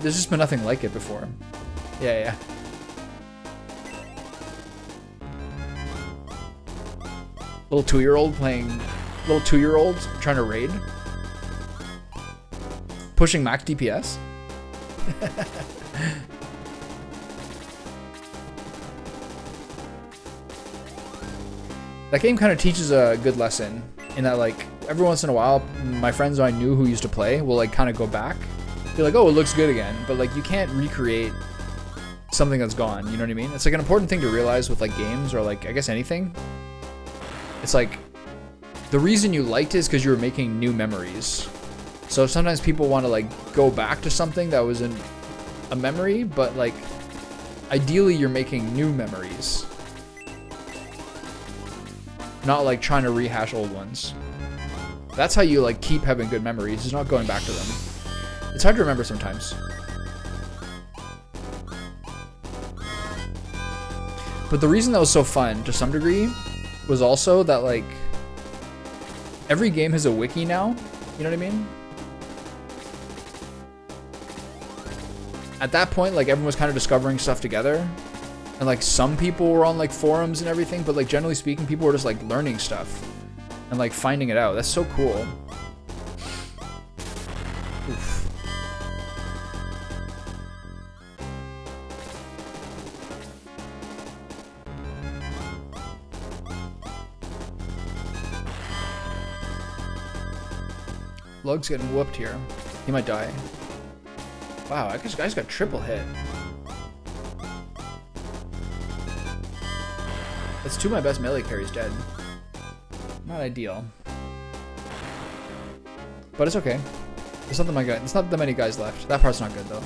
there's just been nothing like it before. Yeah. Little 2-year-old trying to raid, pushing max DPS. That game kind of teaches a good lesson in that, like, every once in a while, my friends who I knew who used to play will like kind of go back. They're like, oh, it looks good again, but like you can't recreate something that's gone. You know what I mean? It's like an important thing to realize with like games or like I guess anything. It's like the reason you liked it is because you were making new memories. So sometimes people want to like go back to something that was in a memory, but like ideally you're making new memories, not like trying to rehash old ones. That's how you like keep having good memories, is not going back to them. It's hard to remember sometimes. But the reason that was so fun to some degree was also that like every game has a wiki now, you know what I mean? At that point, like everyone was kind of discovering stuff together, and like some people were on like forums and everything, but like generally speaking, people were just like learning stuff and like finding it out. That's so cool. Oof. Lug's getting whooped here. He might die. Wow, I guess guy's got triple hit. That's two of my best melee carries dead. Not ideal. But it's okay. There's not that many guys left. That part's not good though.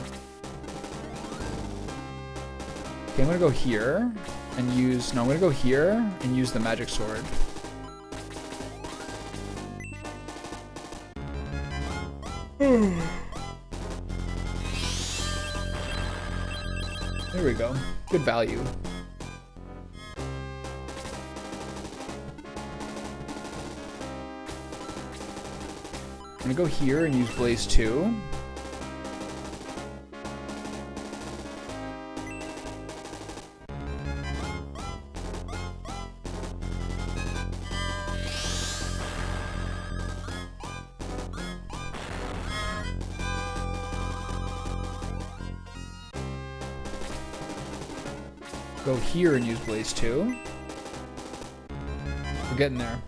Okay, I'm gonna go here and use I'm gonna go here and use the magic sword. There we go. Good value. I'm gonna go here and use Blaze 2. Go here and use Blaze 2. getting there.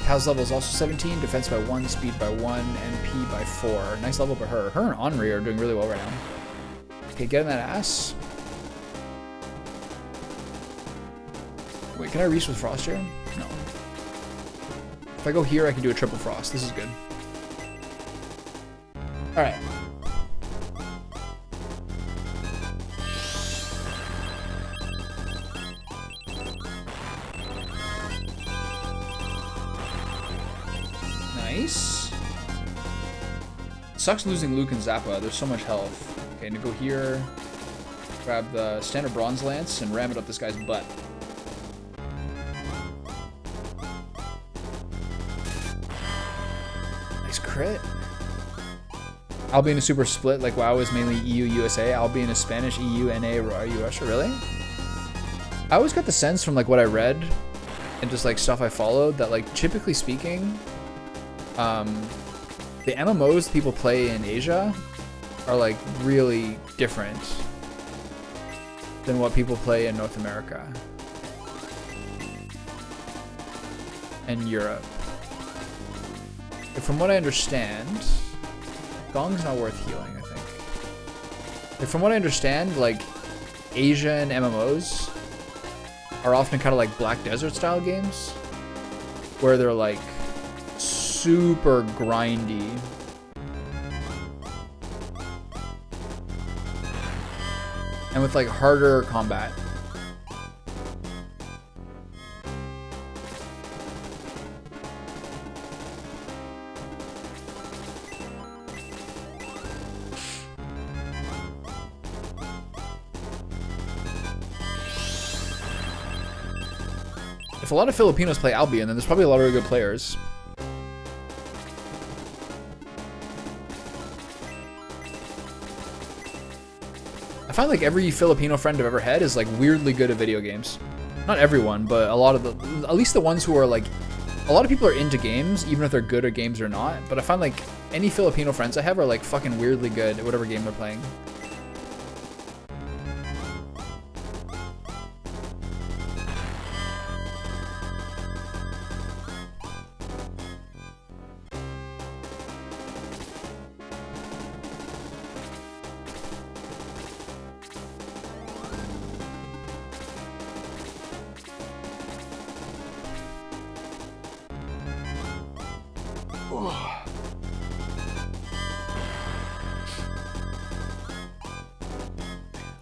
Cal's level is also 17, defense by 1, speed by 1, MP by 4. Nice level for her. Her and Henri are doing really well right now. Okay, get in that ass. Wait, can I reach with Frost here? No. If I go here, I can do a triple Frost. This is good. Alright. Nice. Sucks losing Luke and Zappa. There's so much health. Okay, to go here, grab the standard bronze lance and ram it up this guy's butt. Nice crit. Albion is super split, like WoW is mainly EU, USA. Albion is Spanish, EU, NA, Russia. Really? I always got the sense from like what I read and just like stuff I followed that like typically speaking, the MMOs people play in Asia are like really different than what people play in North America and Europe. But from what I understand, Gong's not worth healing, I think. But from what I understand, like Asian MMOs are often kind of like Black Desert style games where they're like super grindy. And with like harder combat. If a lot of Filipinos play Albion, then there's probably a lot of really good players. I find like every Filipino friend I've ever had is like weirdly good at video games. Not everyone, but a lot of the, at least the ones who are like, a lot of people are into games, even if they're good at games or not. But I find like any Filipino friends I have are like fucking weirdly good at whatever game they're playing.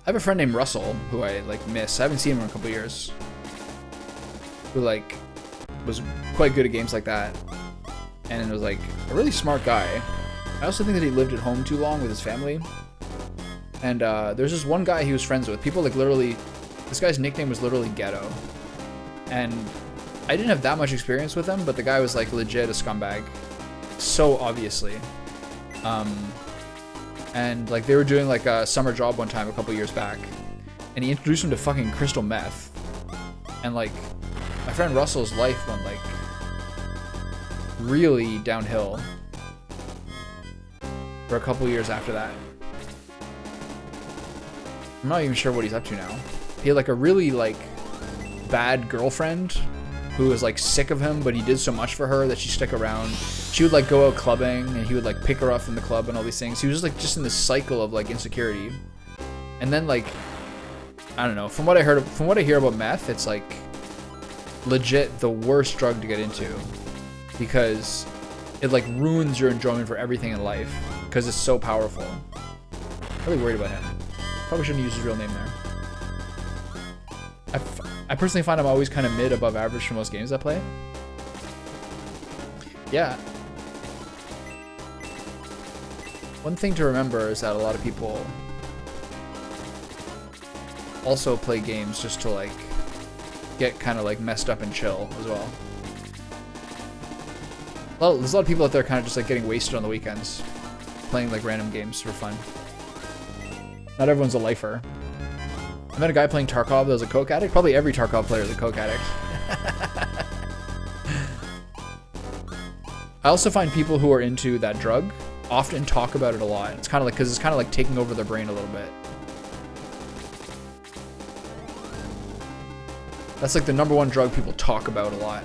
I have a friend named Russell who I like miss. I haven't seen him in a couple years. Who like was quite good at games like that, and was like a really smart guy. I also think that he lived at home too long with his family. And there's this one guy he was friends with. People like literally, this guy's nickname was literally Ghetto, and I didn't have that much experience with him, but the guy was like legit a scumbag, so obviously. And like they were doing like a summer job one time a couple years back, and he introduced him to fucking crystal meth, and like my friend Russell's life went like really downhill for a couple years after that. I'm not even sure what he's up to now. He had like a really like bad girlfriend who was like sick of him, but he did so much for her that she stuck around. She would like go out clubbing and he would like pick her up from the club and all these things. He was just in this cycle of like insecurity. And then like, I don't know, from what I hear about meth, it's like legit the worst drug to get into because it like ruins your enjoyment for everything in life because it's so powerful. I'm really worried about him. Probably shouldn't use his real name there. I personally find him always kind of mid above average for most games I play. Yeah. One thing to remember is that a lot of people also play games just to like get kind of like messed up and chill as well. Well, there's a lot of people out there kind of just like getting wasted on the weekends, playing like random games for fun. Not everyone's a lifer. I met a guy playing Tarkov that was a coke addict. Probably every Tarkov player is a coke addict. I also find people who are into that drug often talk about it a lot. It's kind of like, because it's kind of like taking over their brain a little bit. That's like the #1 drug people talk about a lot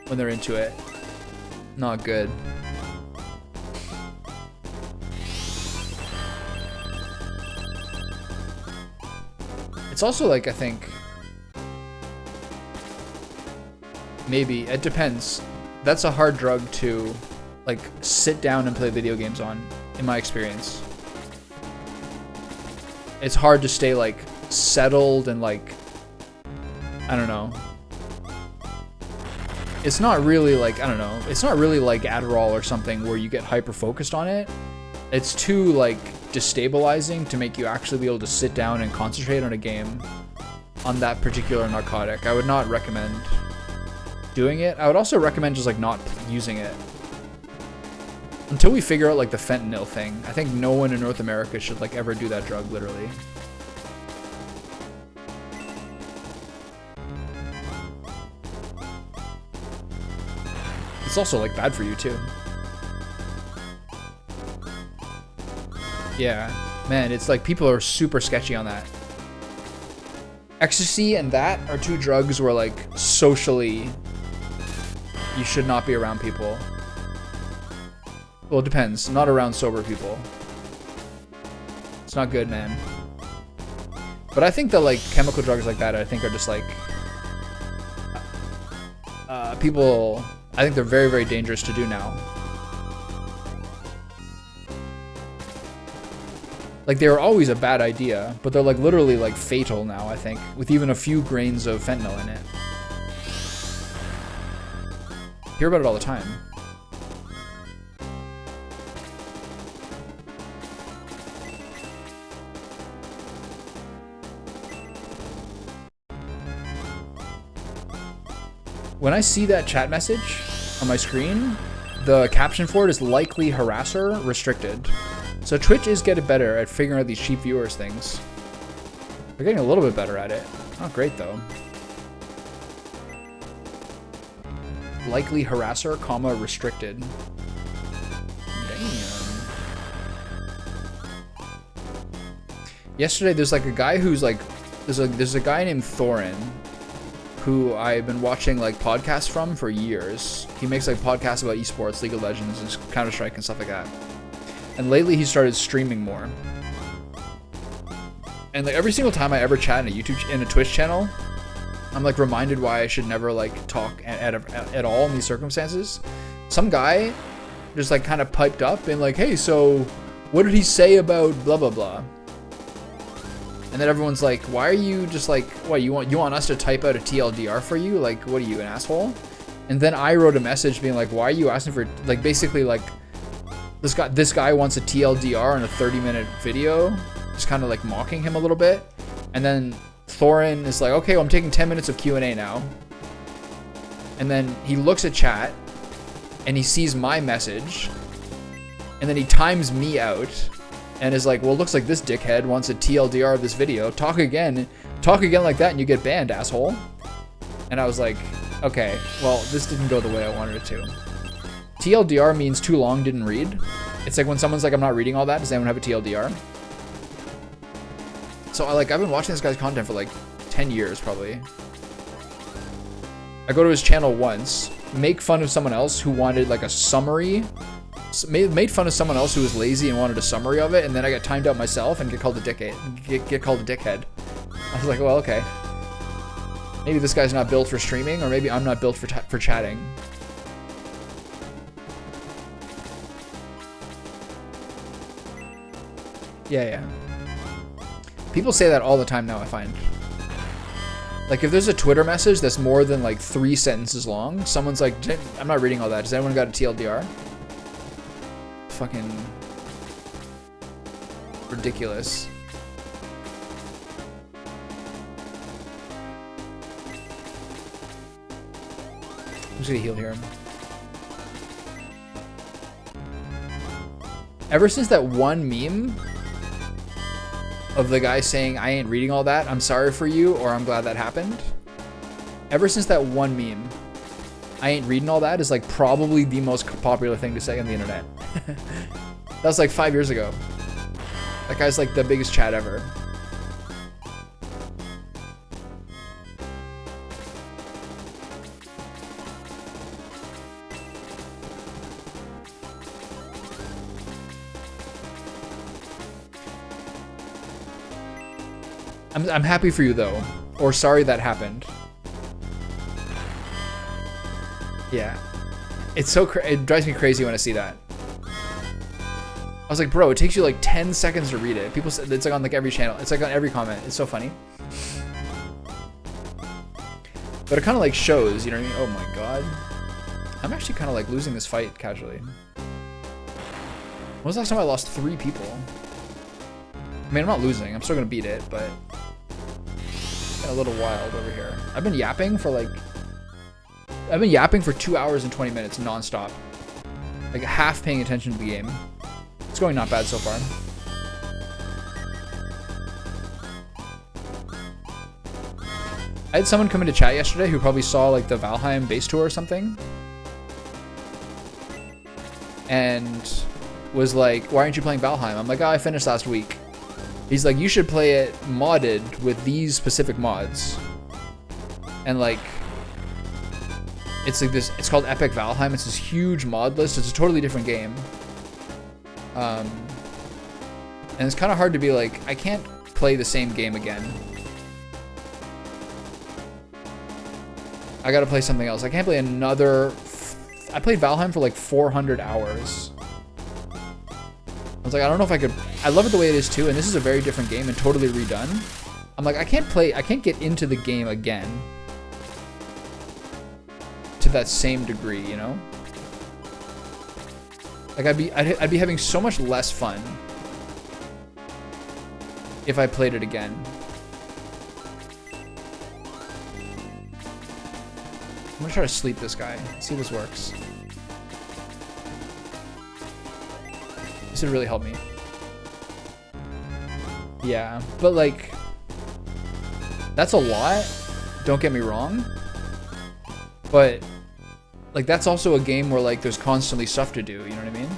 when they're into it. Not good. It's also like, I think, maybe, it depends. That's a hard drug to like sit down and play video games on, in my experience. It's hard to stay like settled and like, I don't know. It's not really like, I don't know. It's not really like Adderall or something where you get hyper focused on it. It's too like destabilizing to make you actually be able to sit down and concentrate on a game on that particular narcotic. I would not recommend doing it. I would also recommend just like not using it until we figure out like the fentanyl thing. I think no one in North America should like ever do that drug, literally. It's also like bad for you too. Yeah, man, it's like people are super sketchy on that. Ecstasy and that are two drugs where like socially you should not be around people. Well, it depends. Not around sober people. It's not good, man. But I think that like chemical drugs like that, I think are just like people. I think they're very, very dangerous to do now. Like they were always a bad idea, but they're like literally like fatal now, I think, with even a few grains of fentanyl in it. Hear about it all the time. When I see that chat message on my screen, the caption for it is likely harasser restricted. So Twitch is getting better at figuring out these cheap viewers things. They're getting a little bit better at it. Not great though. Likely harasser, comma, restricted. Damn. Yesterday there's like a guy who's like, there's a guy named Thorin who I've been watching like podcasts from for years. He makes like podcasts about esports, League of Legends, and Counter-Strike and stuff like that. And lately he started streaming more. And like every single time I ever chat in a Twitch channel, I'm like reminded why I should never like talk at all in these circumstances. Some guy just like kind of piped up and like, hey, so what did he say about blah blah blah? And then everyone's like, why are you just like, what, you want us to type out a TLDR for you? Like, what are you, an asshole? And then I wrote a message being like, why are you asking for, like, basically like, this guy wants a TLDR in a 30-minute video, just kind of like mocking him a little bit. And then Thorin is like, okay, well, I'm taking 10 minutes of Q&A now. And then he looks at chat and he sees my message and then he times me out and is like, well, looks like this dickhead wants a TLDR of this video. Talk again like that and you get banned, asshole. And I was like, okay, well, this didn't go the way I wanted it to. TLDR means too long, didn't read. It's like when someone's like, I'm not reading all that, does anyone have a TLDR? So I've been watching this guy's content for like 10 years probably. I go to his channel once, make fun of someone else who wanted like a summary, made fun of someone else who was lazy and wanted a summary of it, and then I got timed out myself and get called a dickhead. Get called a dickhead. I was like, well, okay. Maybe this guy's not built for streaming, or maybe I'm not built for chatting. Yeah. People say that all the time now, I find. Like, if there's a Twitter message that's more than, like, 3 sentences long, someone's like, I'm not reading all that. Does anyone got a TLDR? Fucking ridiculous. I'm just gonna heal here. Ever since that one meme of the guy saying, I ain't reading all that, I'm sorry for you, or I'm glad that happened. Ever since that one meme, I ain't reading all that is like probably the most popular thing to say on the internet. That was like 5 years ago. That guy's like the biggest chat ever. I'm happy for you though, or sorry that happened. Yeah, it's so it drives me crazy when I see that. I was like, bro, it takes you like 10 seconds to read it. People say it's like on like every channel. It's like on every comment. It's so funny. But it kind of like shows, you know what I mean? Oh my god, I'm actually kind of like losing this fight casually. When was the last time I lost 3 people? I mean, I'm not losing. I'm still gonna beat it, but it's been a little wild over here. I've been yapping for 2 hours and 20 minutes non-stop. Like half paying attention to the game. It's going not bad so far. I had someone come into chat yesterday who probably saw like the Valheim base tour or something. And was like, why aren't you playing Valheim? I'm like, oh, I finished last week. He's like, you should play it modded with these specific mods. And like, it's like this, it's called Epic Valheim. It's this huge mod list. It's a totally different game. And it's kind of hard to be like, I can't play the same game again. I gotta play something else. I can't play another. I played Valheim for like 400 hours. I was like, I don't know if I could. I love it the way it is too, and this is a very different game and totally redone. I'm like, I can't get into the game again to that same degree, you know? Like I'd be having so much less fun if I played it again. I'm gonna try to sleep this guy. See if this works. This would really help me. Yeah, but like, that's a lot. Don't get me wrong. But like, that's also a game where like there's constantly stuff to do. You know what I mean?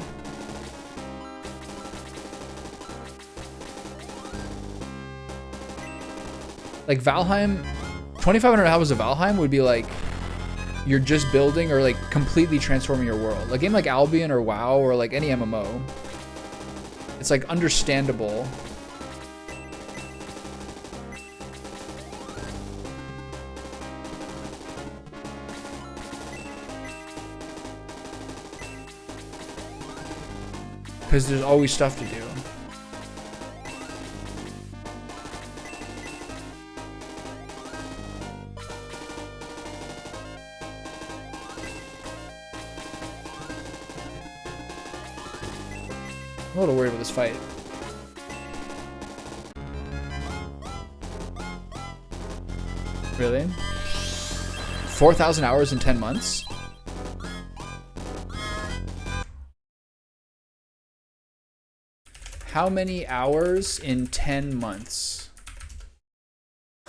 Like Valheim, 2,500 hours of Valheim would be like, you're just building or like completely transforming your world. A game like Albion or WoW or like any MMO, it's like understandable. Because there's always stuff to do. I'm a little worried about this fight. Really? 4,000 hours in 10 months? How many hours in 10 months?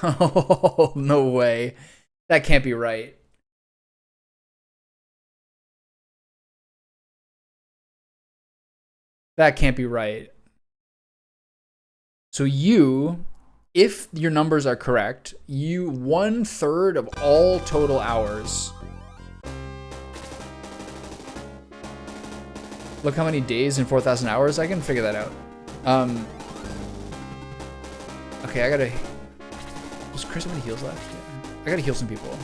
Oh, no way. That can't be right. That can't be right. So you, if your numbers are correct, you 1/3 of all total hours. Look how many days in 4,000 hours. I can figure that out. Okay, I gotta. Does Chris have any heals left? Yeah. I gotta heal some people.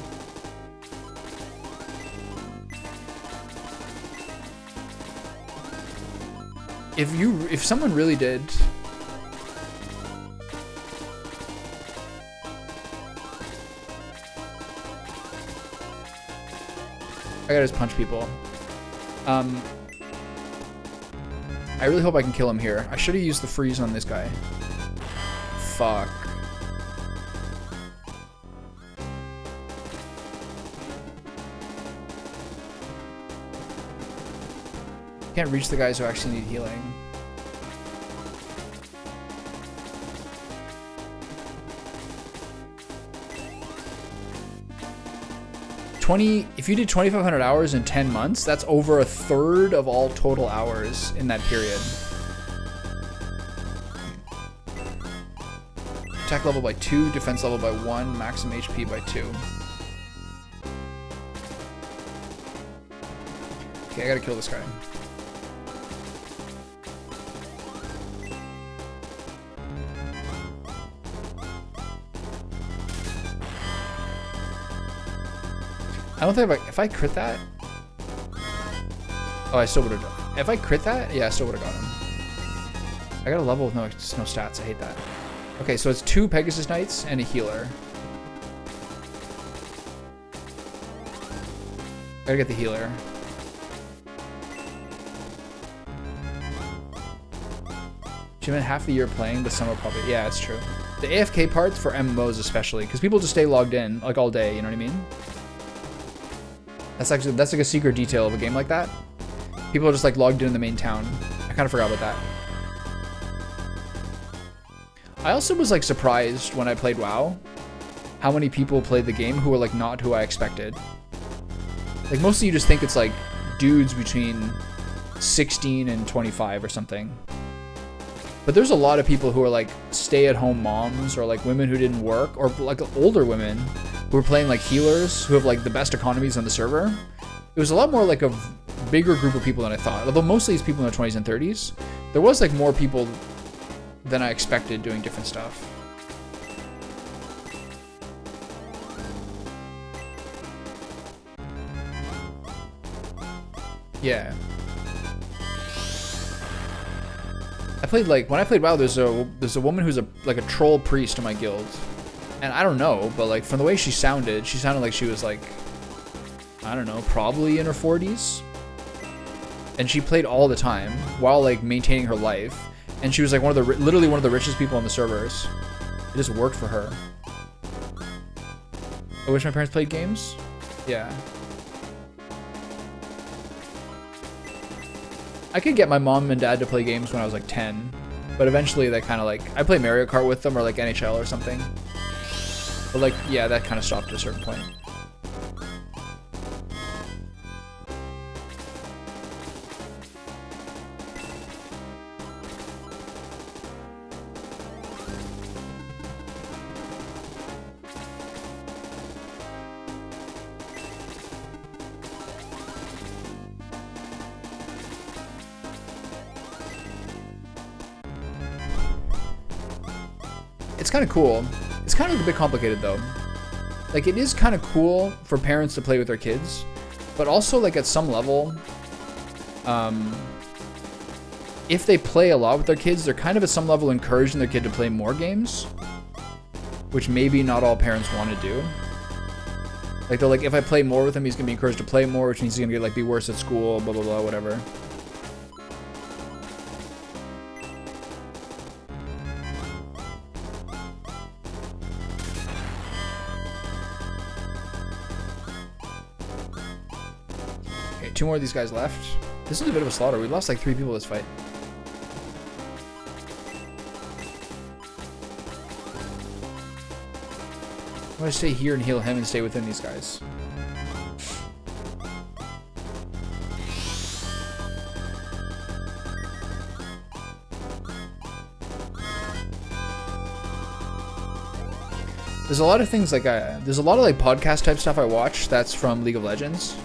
If someone really did. I gotta just punch people. I really hope I can kill him here. I should have used the freeze on this guy. Fuck. Can't reach the guys who actually need healing. if you did 2,500 hours in 10 months, that's over a third of all total hours in that period. Attack level by 2, defense level by 1, maximum HP by 2. Okay, I gotta kill this guy. I don't think if I crit that... Oh, I still would have... If I crit that, yeah, I still would have got him. I got a level with no stats. I hate that. Okay, so it's 2 Pegasus Knights and a healer. Gotta get the healer. She meant half the year playing, but some are probably... Yeah, it's true. The AFK parts for MMOs especially, because people just stay logged in like all day, you know what I mean? That's like a secret detail of a game like that. People are just like logged in the main town. I kind of forgot about that. I also was like surprised when I played WoW how many people played the game who were like not who I expected. Like mostly you just think it's like dudes between 16 and 25 or something. But there's a lot of people who are like stay-at-home moms or like women who didn't work or like older women who were playing like healers who have like the best economies on the server. It was a lot more like a bigger group of people than I thought. Although mostly it's people in their 20s and 30s. There was like more people than I expected doing different stuff. Yeah. I played like when I played WoW, there's a woman who's like a troll priest in my guild. And I don't know, but like from the way she sounded like she was like, I don't know, probably in her 40s. And she played all the time while like maintaining her life. And she was like literally one of the richest people on the servers. It just worked for her. I wish my parents played games. Yeah. I could get my mom and dad to play games when I was like 10. But eventually they kind of like, I play Mario Kart with them or like NHL or something. But like, yeah, that kind of stopped at a certain point. It's kind of cool. It's kind of a bit complicated though. Like it is kind of cool for parents to play with their kids, but also like at some level, if they play a lot with their kids, they're kind of at some level encouraging their kid to play more games, which maybe not all parents want to do. Like they're like, if I play more with him, he's gonna be encouraged to play more, which means he's gonna be worse at school, blah blah blah, whatever. Okay, 2 more of these guys left. This is a bit of a slaughter. We lost like 3 people this fight. I'm gonna stay here and heal him and stay within these guys. There's a lot of things like there's a lot of like podcast type stuff I watch that's from League of Legends.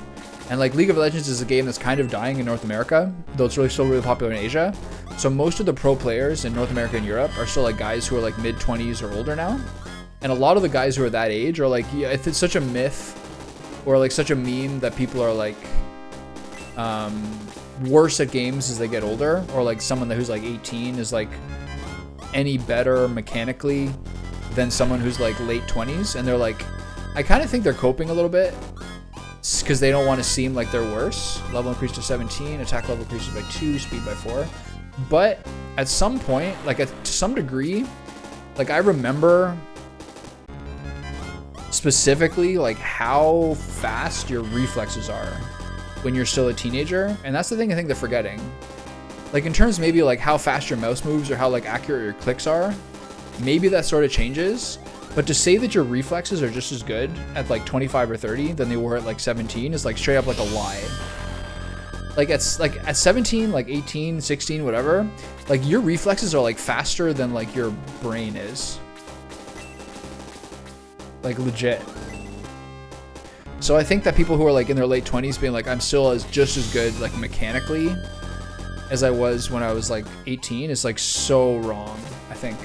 And like League of Legends is a game that's kind of dying in North America, though it's still really popular in Asia. So most of the pro players in North America and Europe are still like guys who are like mid-20s or older now. And a lot of the guys who are that age are like, yeah, it's such a myth or like such a meme that people are like worse at games as they get older, or like someone who's like 18 is like any better mechanically than someone who's like late 20s. And they're like, I kind of think they're coping a little bit because they don't want to seem like they're worse. Level increased to 17, attack level increases by 2, speed by 4. But at some point, like to some degree, like I remember specifically like how fast your reflexes are when you're still a teenager. And that's the thing I think they're forgetting. Like in terms maybe like how fast your mouse moves or how like accurate your clicks are, maybe that sort of changes. But to say that your reflexes are just as good at like 25 or 30 than they were at like 17 is like straight up like a lie. Like at 17, like 18, 16, whatever, like your reflexes are like faster than like your brain is. Like legit. So I think that people who are like in their late 20s being like, I'm still just as good like mechanically as I was when I was like 18 is like so wrong, I think.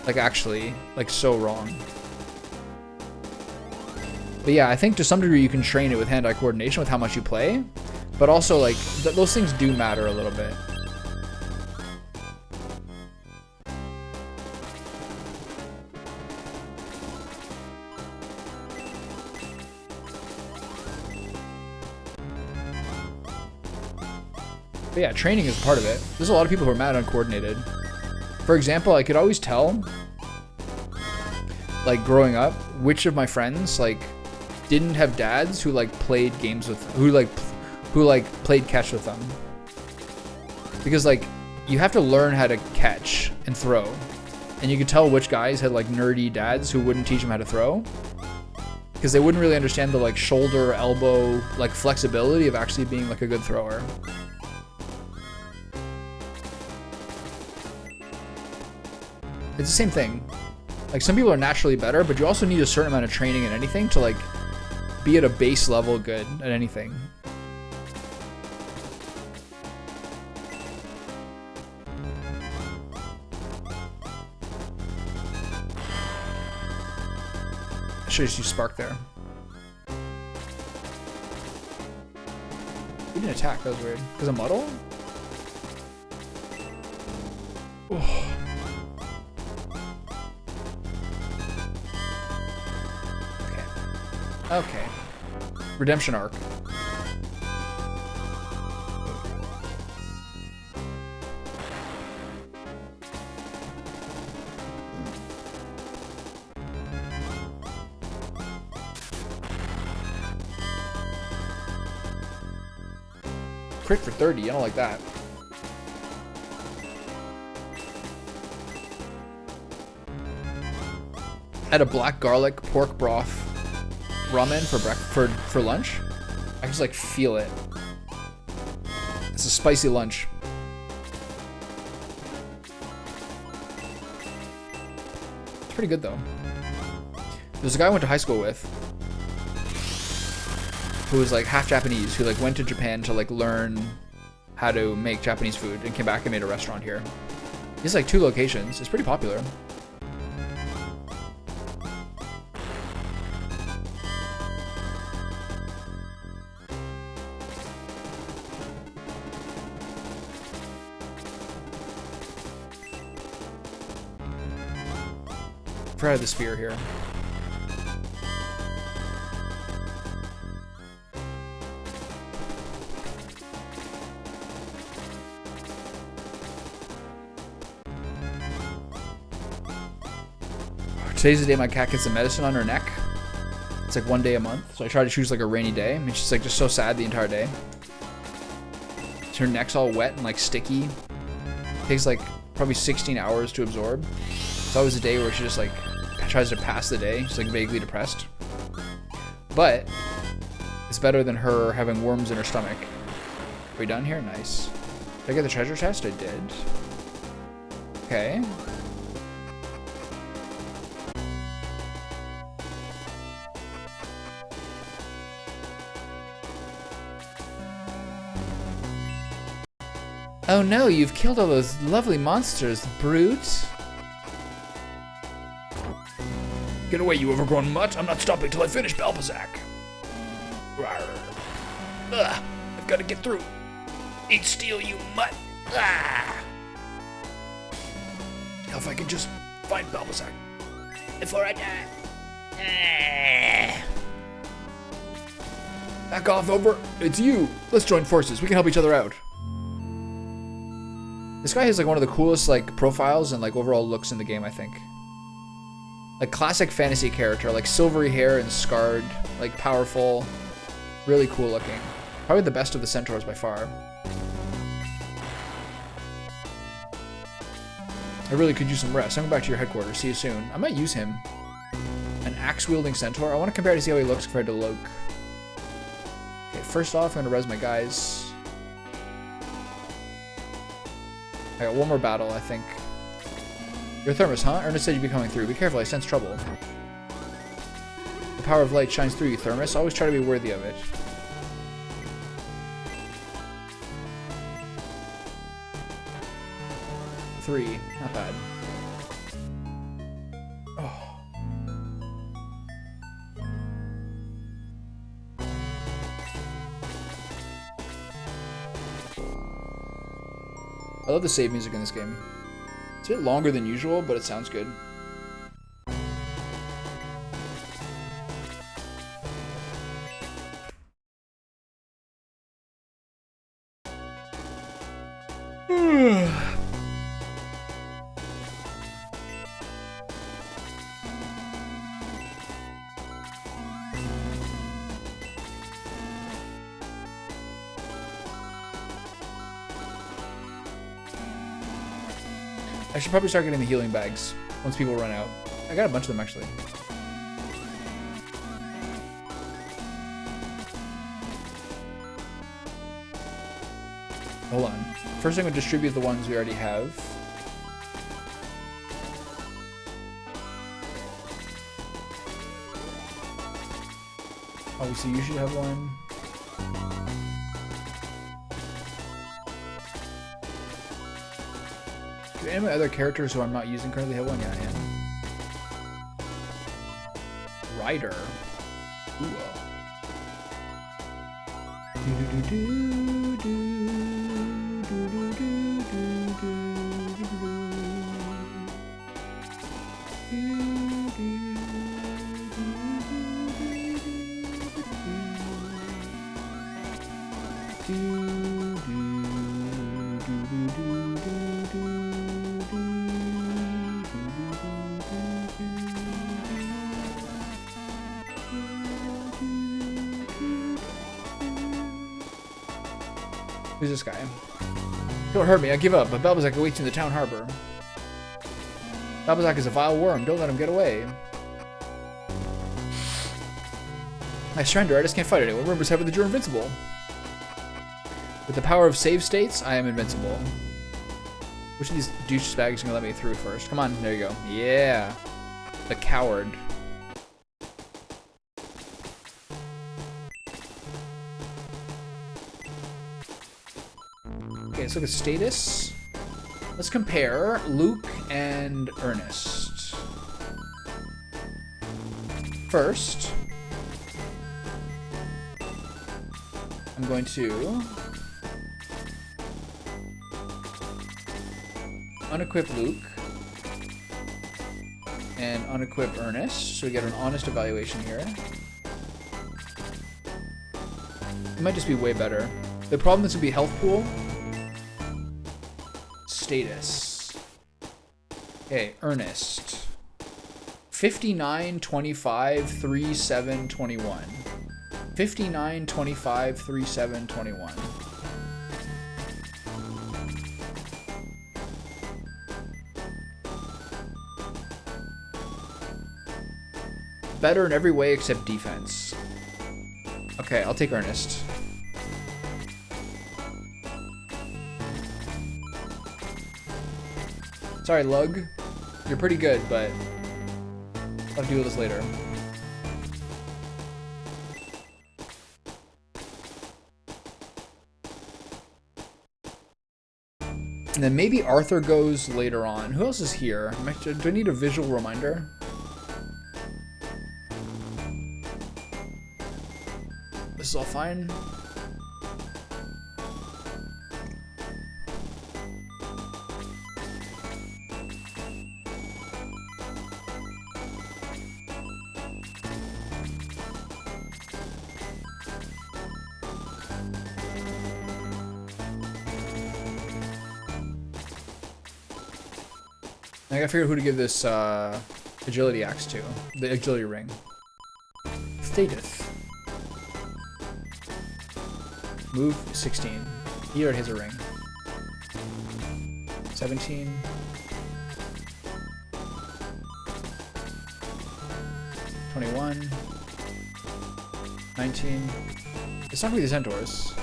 Like actually, like so wrong. But yeah, I think to some degree you can train it with hand-eye coordination with how much you play, but also like those things do matter a little bit. But yeah, training is part of it. There's a lot of people who are mad uncoordinated. For example, I could always tell, like growing up, which of my friends like didn't have dads who like played games with, who played catch with them. Because like you have to learn how to catch and throw, and you could tell which guys had like nerdy dads who wouldn't teach them how to throw, because they wouldn't really understand the like shoulder, elbow, like flexibility of actually being like a good thrower. It's the same thing. Like some people are naturally better, but you also need a certain amount of training in anything to like be at a base level good at anything. I should just use Spark there. We didn't attack, that was weird. Because of Muddle? Oh. Okay. Redemption arc. Crit for 30, I don't like that. Add a black garlic pork broth ramen for lunch. I just like feel it. It's a spicy lunch. It's pretty good though. There's a guy I went to high school with who was like half Japanese, who like went to Japan to like learn how to make Japanese food and came back and made a restaurant here. He has like 2 locations. It's pretty popular. Try the spear here. Today's the day my cat gets the medicine on her neck. It's like 1 day a month, so I try to choose like a rainy day. I mean, she's like just so sad the entire day. Her neck's all wet and like sticky. It takes like probably 16 hours to absorb. It's always a day where she just like tries to pass the day. She's like vaguely depressed. But it's better than her having worms in her stomach. Are we done here? Nice. Did I get the treasure chest? I did. Okay. Oh no, you've killed all those lovely monsters, brute. Get away, you overgrown mutt. I'm not stopping till I finish Balbazak. Ugh, I've got to get through. Eat steel, you mutt. Ah. Now if I could just find Balbazak before I die. Back off, over. It's you. Let's join forces. We can help each other out. This guy has like one of the coolest like profiles and like overall looks in the game, I think. Like classic fantasy character, like silvery hair and scarred, like powerful, really cool looking. Probably the best of the centaurs by far. I really could use some rest. I'm going back to your headquarters. See you soon. I might use him. An axe-wielding centaur. I want to compare to see how he looks compared to Loke. Okay, first off, I'm going to res my guys. I got one more battle, I think. You're Thermos, huh? Ernest said you'd be coming through. Be careful, I sense trouble. The power of light shines through you, Thermos. Always try to be worthy of it. Three. Not bad. Oh. I love the save music in this game. It's a bit longer than usual, but it sounds good. I should probably start getting the healing bags once people run out. I got a bunch of them, actually. Hold on. First, I'm going to distribute the ones we already have. Obviously, you should have one. Do any of my other characters who I'm not using currently have one? Yeah, I am. Ryder. Ooh. Who's this guy? Don't hurt me, I give up, but Balbazak awaits in the town harbor. Balbazak is a vile worm, don't let him get away. I surrender, I just can't fight it. What rumors have it that you're invincible? With the power of save states, I am invincible. Which of these douchebags is gonna let me through first? Come on, there you go. Yeah. The coward. Okay, let's look at status. Let's compare Luke and Ernest. First, I'm going to unequip Luke and unequip Ernest, so we get an honest evaluation here. It might just be way better. The problem is going to be health pool. Status. Okay, Ernest. 59, 25, 37, 21. 59, 25, 37, 21. Better in every way except defense. Okay, I'll take Ernest. Sorry, Lug. You're pretty good, but I'll deal with this later. And then maybe Arthur goes later on. Who else is here? Do I need a visual reminder? This is all fine. I gotta figure out who to give this agility axe to. The agility ring. Status. Move 16. He already has a ring. 17. 21. 19. It's not gonna be the Centaurs.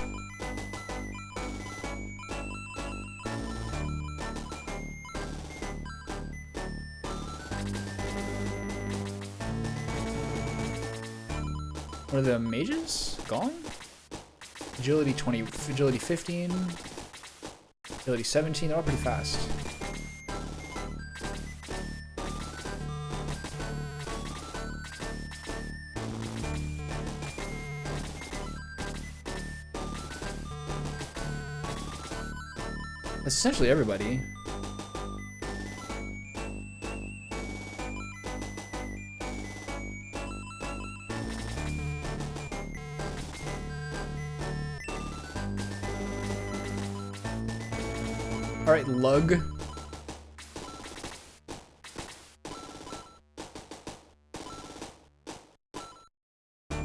What are the mages? Gone? Agility 20, agility 15, agility 17, they're all pretty fast. That's essentially everybody. Alright, Lug. I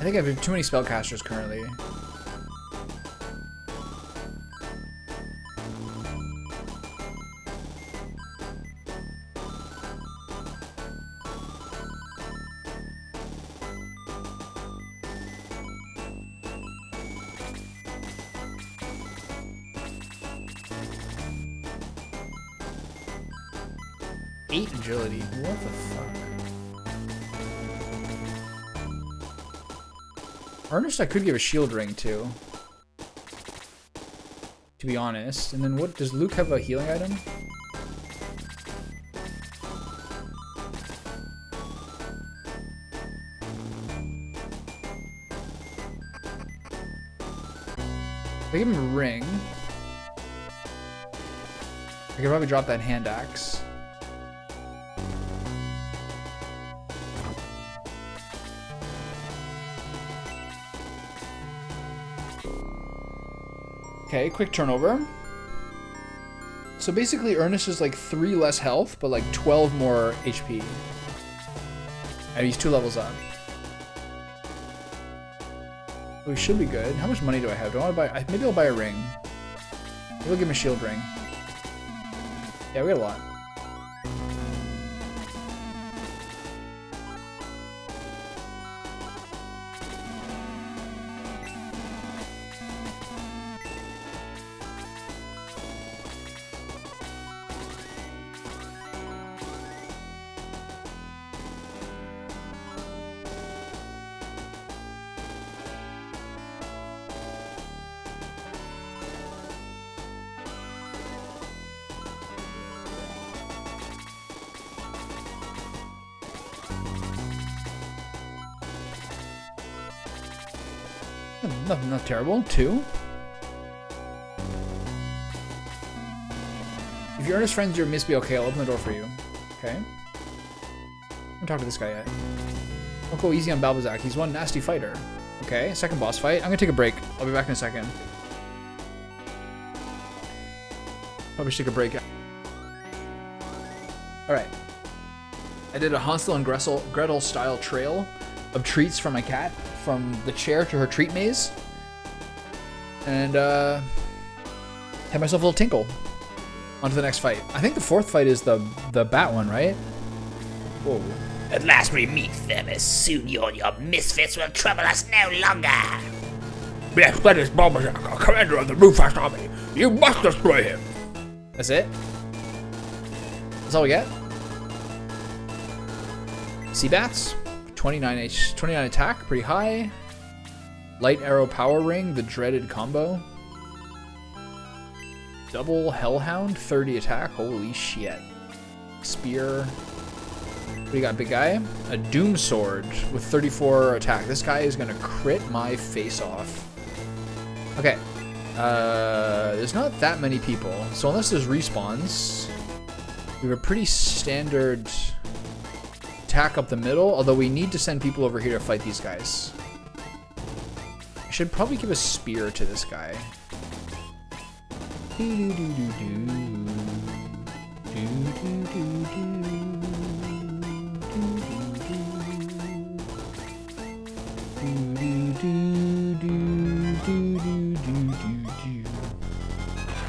think I have too many spellcasters currently. Agility. What the fuck? Ernest I could give a shield ring to be honest. And then what does Luke have a healing item? I give him a ring. I could probably drop that hand axe. Okay, quick turnover. So basically Ernest is like 3 less health, but like 12 more HP. And he's 2 levels up. We should be good. How much money do I have? Do I want to buy? Maybe I'll buy a ring. Maybe I'll give him a shield ring. Yeah, we got a lot. Not terrible. 2. If you're Ernest's friends, you're Miss B. Okay, I'll open the door for you. Okay. I haven't talked to this guy yet. Don't go easy on Balbazak. He's one nasty fighter. Okay, second boss fight. I'm gonna take a break. I'll be back in a second. Probably should take a break. Alright. I did a Hansel and Gretel style trail of treats for my cat. From the chair to her treat maze. And had myself a little tinkle. On to the next fight. I think the 4th fight is the bat one, right? Whoa. At last we meet, Themis. Soon you and your misfits will trouble us no longer. Yes, that is Balbazak, commander of the Rufast army. You must destroy him. That's it? That's all we get? Sea bats? 29 attack, pretty high. Light arrow power ring, the dreaded combo. Double hellhound, 30 attack, holy shit. Spear. What do you got, big guy? A doom sword with 34 attack. This guy is gonna crit my face off. Okay. There's not that many people, so unless there's respawns, we have a pretty standard attack up the middle, although we need to send people over here to fight these guys. I should probably give a spear to this guy.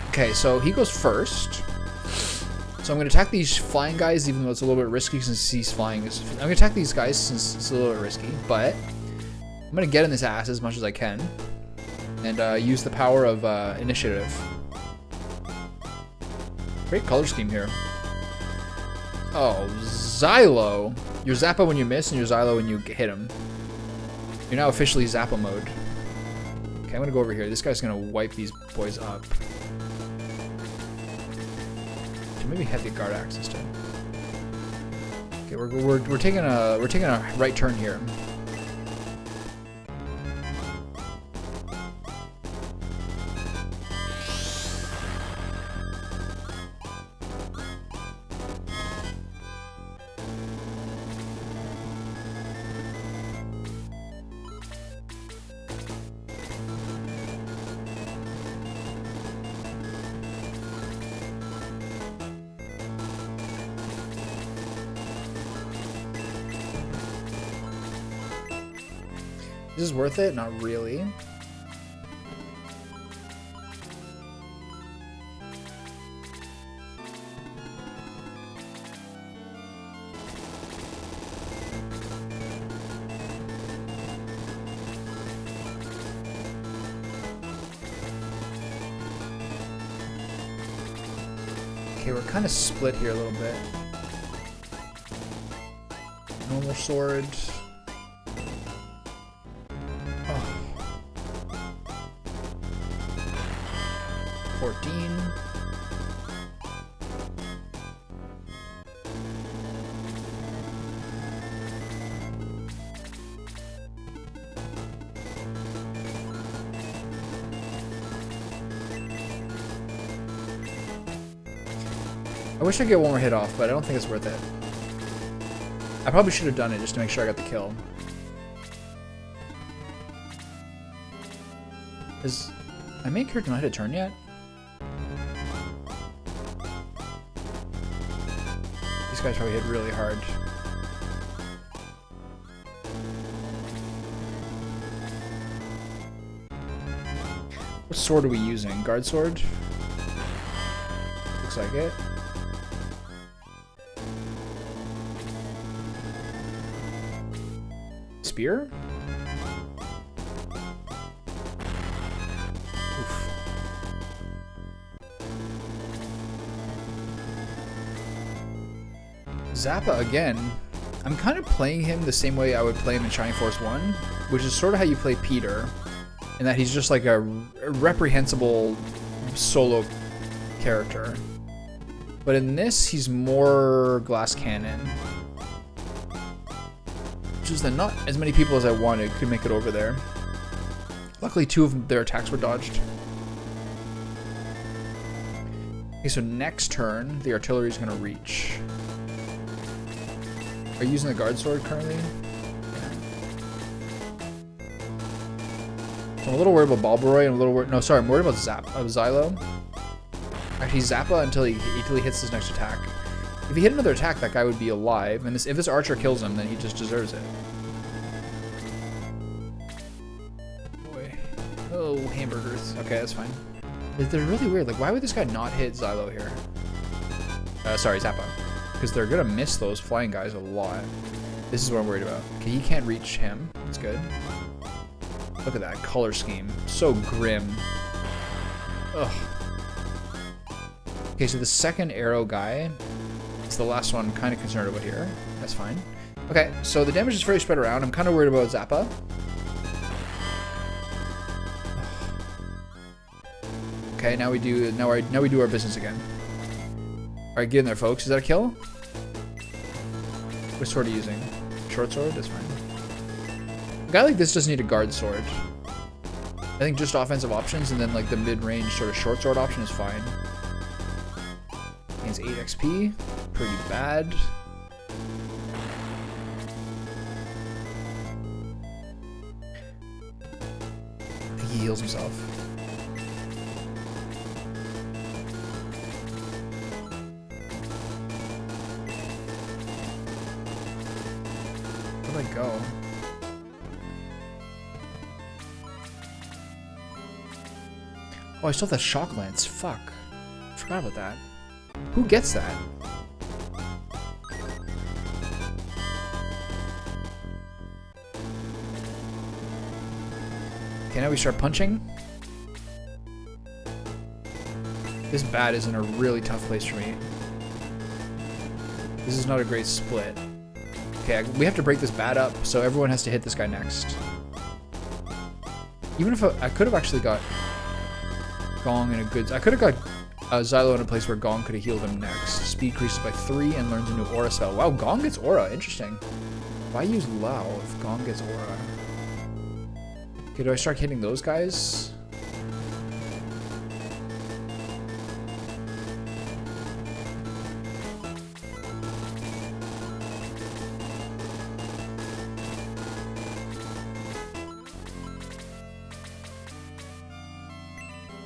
Okay, so he goes first. So I'm going to attack these flying guys, even though it's a little bit risky since he's flying. I'm going to attack these guys since it's a little bit risky, but I'm going to get in this ass as much as I can and use the power of initiative. Great color scheme here. Oh, Xylo. You're Zappa when you miss and you're Xylo when you hit him. You're now officially Zappa mode. Okay, I'm going to go over here. This guy's going to wipe these boys up. Maybe heavy guard axe instead. Okay, we're taking a right turn here. Is this worth it? Not really. Okay, we're kind of split here a little bit. Normal sword. 14. I wish I could get one more hit off, but I don't think it's worth it. I probably should have done it just to make sure I got the kill. Is my main character not hit a turn yet? These guys probably hit really hard. What sword are we using? Guard sword? Looks like it. Spear? Oof. Zappa again. I'm kind of playing him the same way I would play him in Shining Force 1, which is sort of how you play Peter, in that he's just like a reprehensible solo character. But in this, he's more glass cannon. Which is that not as many people as I wanted could make it over there. Luckily, 2 of their attacks were dodged. Okay, so next turn, the artillery is going to reach. Are you using the guard sword currently? Yeah. So I'm a little worried about Balboroy and a little worried. No, sorry, I'm worried about Xylo. Actually, Zappa until he hits his next attack. If he hit another attack, that guy would be alive, and if this archer kills him, then he just deserves it. Boy. Oh, hamburgers. Okay, that's fine. They're really weird. Like, why would this guy not hit Xylo here? Sorry, Zappa. Because they're gonna miss those flying guys a lot. This is what I'm worried about. Okay, he can't reach him. That's good. Look at that color scheme. So grim. Ugh. Okay, so the second arrow guy is the last one I'm kind of concerned about here. That's fine. Okay, so the damage is fairly spread around. I'm kind of worried about Zappa. Okay, now we do our business again. All right, get in there, folks. Is that a kill? What sword are you using? Short sword? That's fine. A guy like this doesn't need a guard sword. I think just offensive options and then like the mid-range sort of short sword option is fine. Gains 8 XP. Pretty bad. I think he heals himself. Where'd I go? Oh, I still have that shock lance. Fuck. Forgot about that. Who gets that? Okay, now we start punching. This bat is in a really tough place for me. This is not a great split. Okay, we have to break this bat up, so everyone has to hit this guy next. Even if I could have actually got Gong in a good... I could have got Xylo in a place where Gong could have healed him next. Speed increases by 3 and learns a new aura spell. Wow, Gong gets aura. Interesting. Why use Lao if Gong gets aura? Okay, do I start hitting those guys?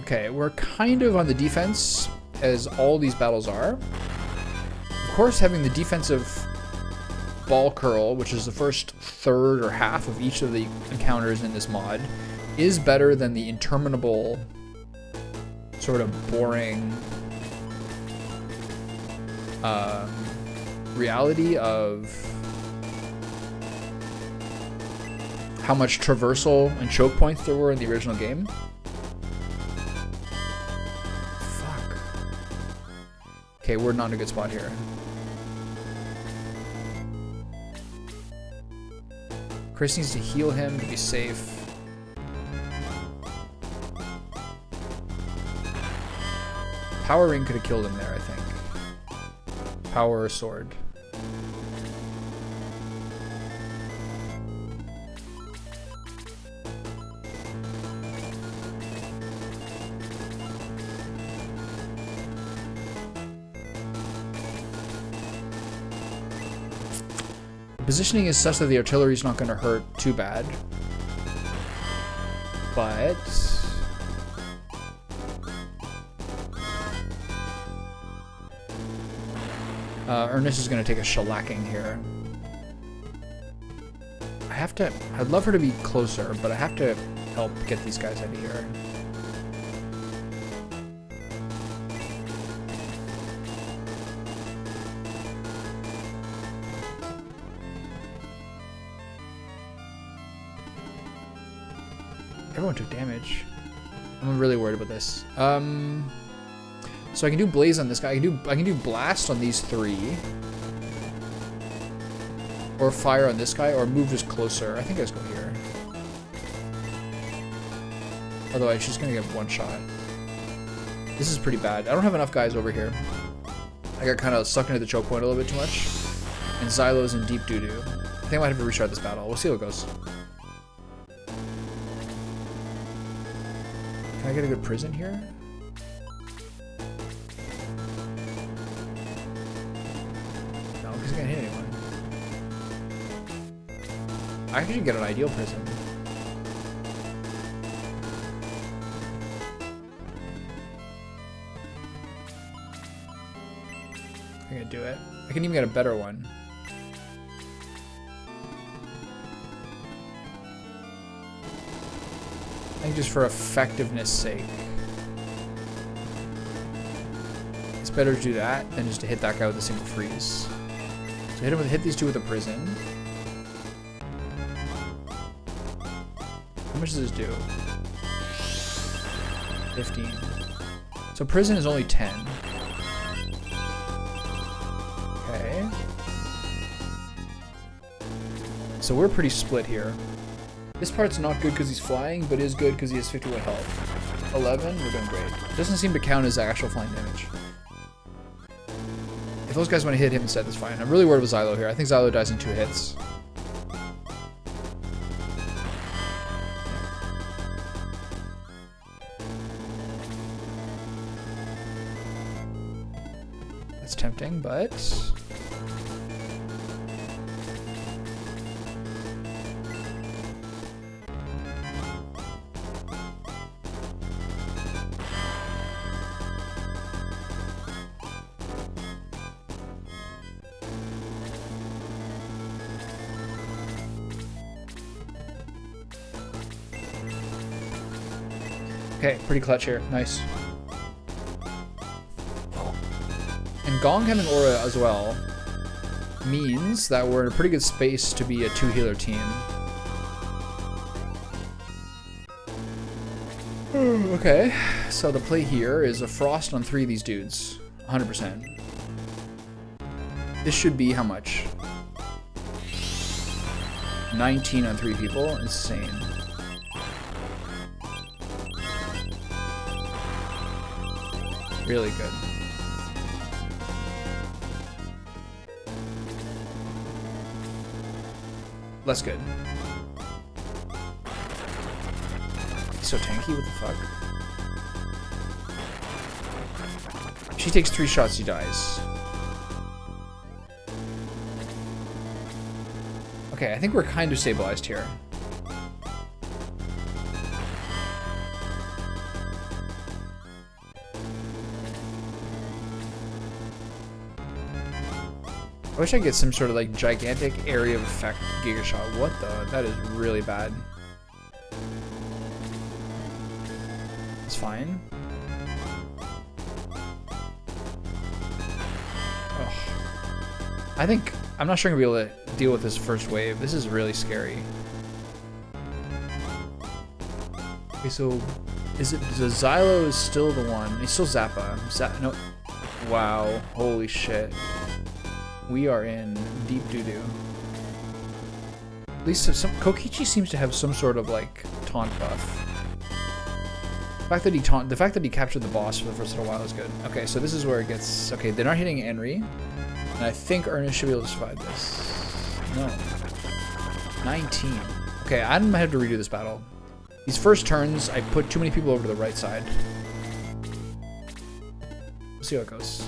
Okay, we're kind of on the defense, as all these battles are. Of course, having the defensive ball curl, which is the first third or half of each of the encounters in this mod, is better than the interminable, sort of boring reality of how much traversal and choke points there were in the original game. Okay, we're not in a good spot here. Chris needs to heal him to be safe. Power Ring could have killed him there, I think. Power or sword. Positioning is such that the artillery is not going to hurt too bad, but Ernest is going to take a shellacking here. I'd love her to be closer, but I have to help get these guys out of here. Everyone took damage. I'm really worried about this. So I can do Blaze on this guy. I can do Blast on these 3. Or Fire on this guy, or move just closer. I think I just go here. Otherwise, she's gonna get one shot. This is pretty bad. I don't have enough guys over here. I got kind of sucked into the choke point a little bit too much. And Xylo's in deep doo-doo. I think I might have to restart this battle. We'll see how it goes. Can I get a good prison here? No, because I can't hit anyone. I actually get an ideal prison. I can do it. I can even get a better one. I think just for effectiveness sake. It's better to do that than just to hit that guy with a single freeze. So hit these two with a prison. How much does this do? 15. So prison is only 10. Okay. So we're pretty split here. This part's not good because he's flying, but is good because he has 51 health. 11, we're doing great. Doesn't seem to count as actual flying damage. If those guys want to hit him instead, that's fine. I'm really worried with Xylo here. I think Xylo dies in 2 hits. That's tempting, but... Okay, pretty clutch here. Nice. And Gong having aura as well means that we're in a pretty good space to be a 2-healer team. Okay, so the play here is a frost on 3 of these dudes. 100%. This should be how much? 19 on 3 people? Insane. Really good. Less good. So tanky, what the fuck? She takes 3 shots, he dies. Okay, I think we're kind of stabilized here. I wish I could get some sort of like gigantic area of effect Giga Shot. What the? That is really bad. It's fine. Ugh. I think I'm not sure I'm gonna be able to deal with this first wave. This is really scary. Okay, so is it the Xylo is still the one? He's still Zappa. No. Wow. Holy shit. We are in deep doo-doo. At least some Kokichi seems to have some sort of like taunt buff. The fact that he captured the boss for the first little while is good. Okay, so this is where it gets okay. They're not hitting Enri, and I think Ernest should be able to survive this. No, 19. Okay, I might have to redo this battle. These first turns, I put too many people over to the right side. We'll see how it goes.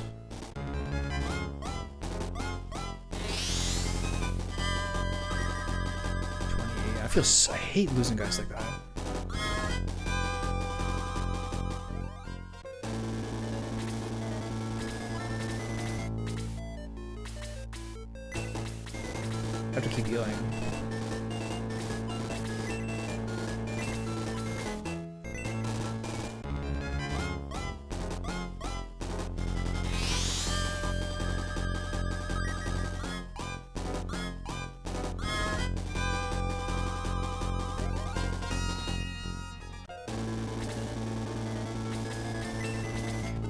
I hate losing guys like that. I have to keep healing.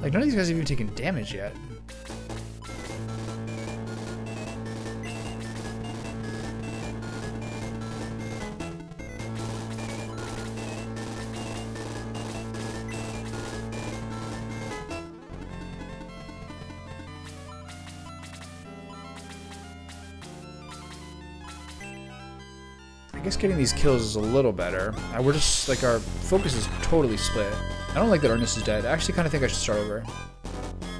Like, none of these guys have even taken damage yet. I guess getting these kills is a little better. We're just, like, our focus is totally split. I don't like that Ernest is dead. I actually kind of think I should start over.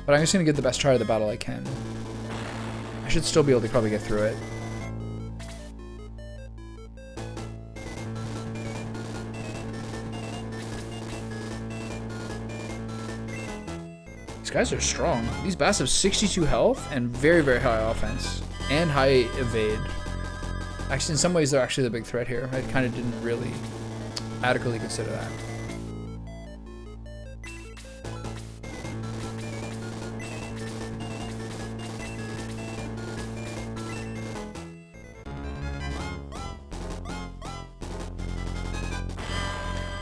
But I'm just going to get the best try of the battle I can. I should still be able to probably get through it. These guys are strong. These bats have 62 health and very, very high offense. And high evade. Actually, in some ways, they're actually the big threat here. I kind of didn't really adequately consider that.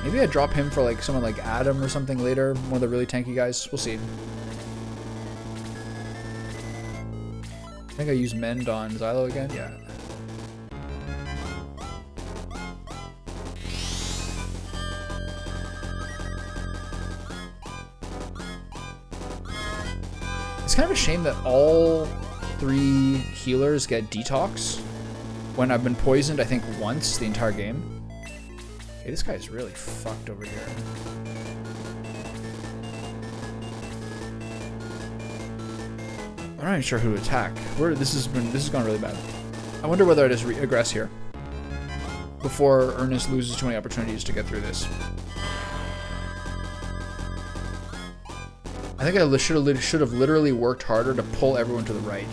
Maybe I drop him for like someone like Adam or something later. One of the really tanky guys. We'll see. I think I use Mend on Xylo again. Yeah. It's kind of a shame that all 3 healers get detox when I've been poisoned, I think, once the entire game. Okay, this guy is really fucked over here. I'm not even sure who to attack. This has gone really bad. I wonder whether I just aggress here before Ernest loses too many opportunities to get through this. I think I should have literally worked harder to pull everyone to the right.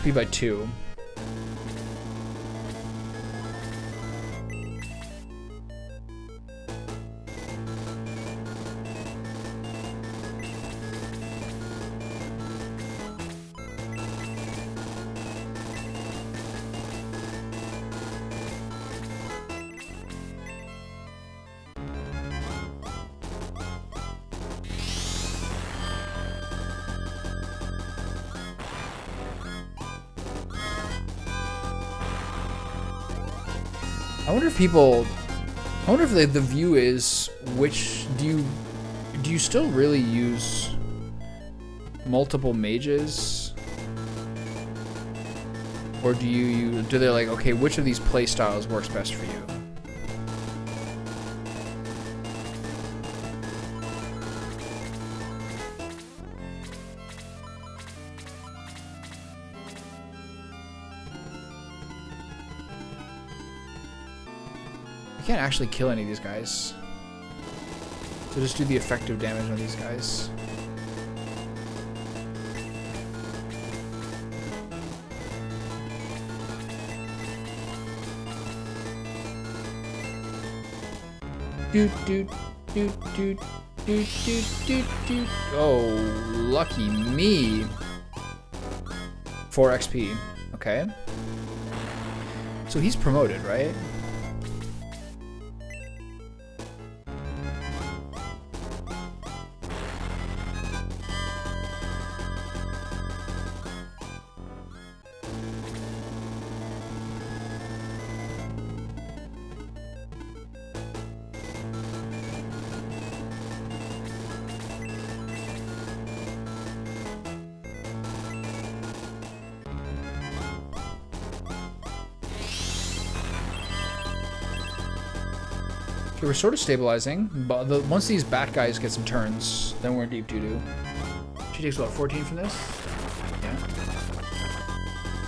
XP by 2. I wonder if people, I wonder if the view is which do you still really use multiple mages, or do they're like, okay, which of these play styles works best for you? I can't actually kill any of these guys. So just do the effective damage on these guys. Doot doot doot doot doot doot doot doot. Oh, lucky me. 4 XP. Okay. So he's promoted, right? Okay, we're sort of stabilizing, but once these bat guys get some turns, then we're in deep doo-doo. She takes what, 14 from this? Yeah.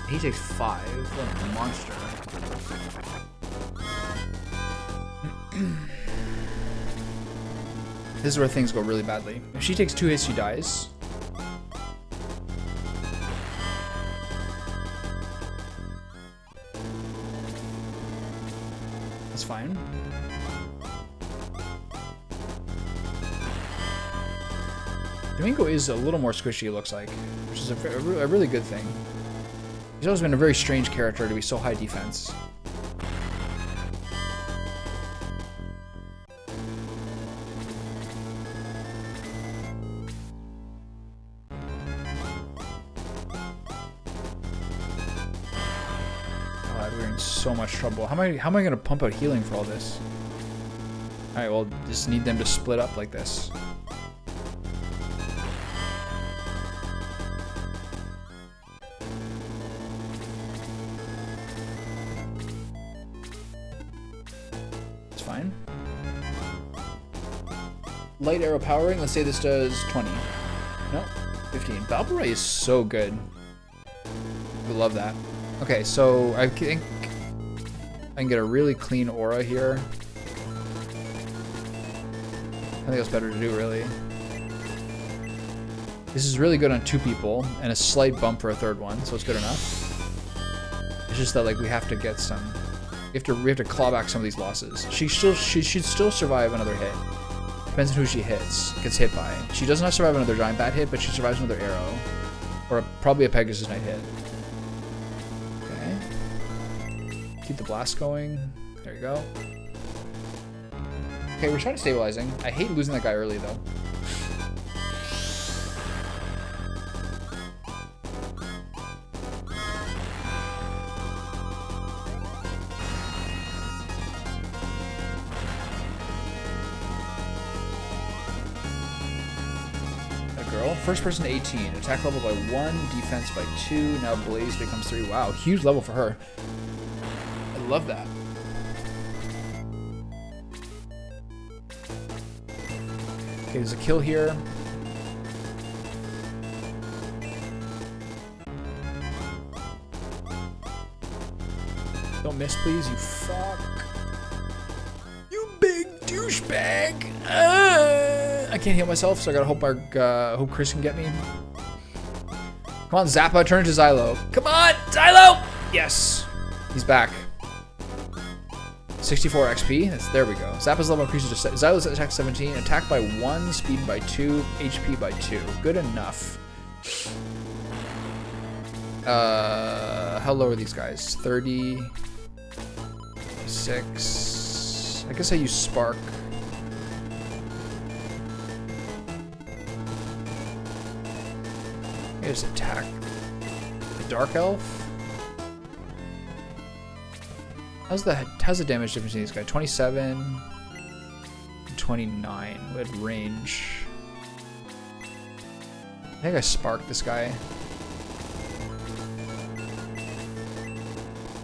He takes 5. What a monster. This is where things go really badly. If she takes 2 hits, she dies. That's fine. Domingo is a little more squishy, it looks like, which is a really good thing. He's always been a very strange character to be so high defense. God, we're in so much trouble. How am I gonna pump out healing for all this? Alright, well, just need them to split up like this. Fine. Light arrow powering, let's say this does 20. No, 15. Balberet is so good. I love that. Okay, so I think I can get a really clean aura here. I think that's better to do, really. This is really good on 2 people, and a slight bump for a 3rd one, so it's good enough. It's just that, like, we have to get some... We have to claw back some of these losses. She should still survive another hit. Depends on who she gets hit by. She does not survive another giant bat hit, but she survives another arrow. Or probably a Pegasus Knight hit. Okay. Keep the blast going. There you go. Okay, we're trying to stabilizing. I hate losing that guy early though. First person to 18. Attack level by 1, defense by 2. Now Blaze becomes 3. Wow, huge level for her. I love that. Okay, there's a kill here. Don't miss, please, you fuck. You big douchebag. I can't heal myself, so I gotta hope Chris can get me. Come on, Zappa, turn into Xylo. Come on, Xylo! Yes. He's back. 64 XP. There we go. Zappa's level increases to Xylo's attack 17, attack by 1, speed by 2, HP by 2. Good enough. How low are these guys? 30, 6. I guess I use Spark. Just attack the Dark Elf. How's the damage difference in these guys? 27, 29 with range. I think I sparked this guy.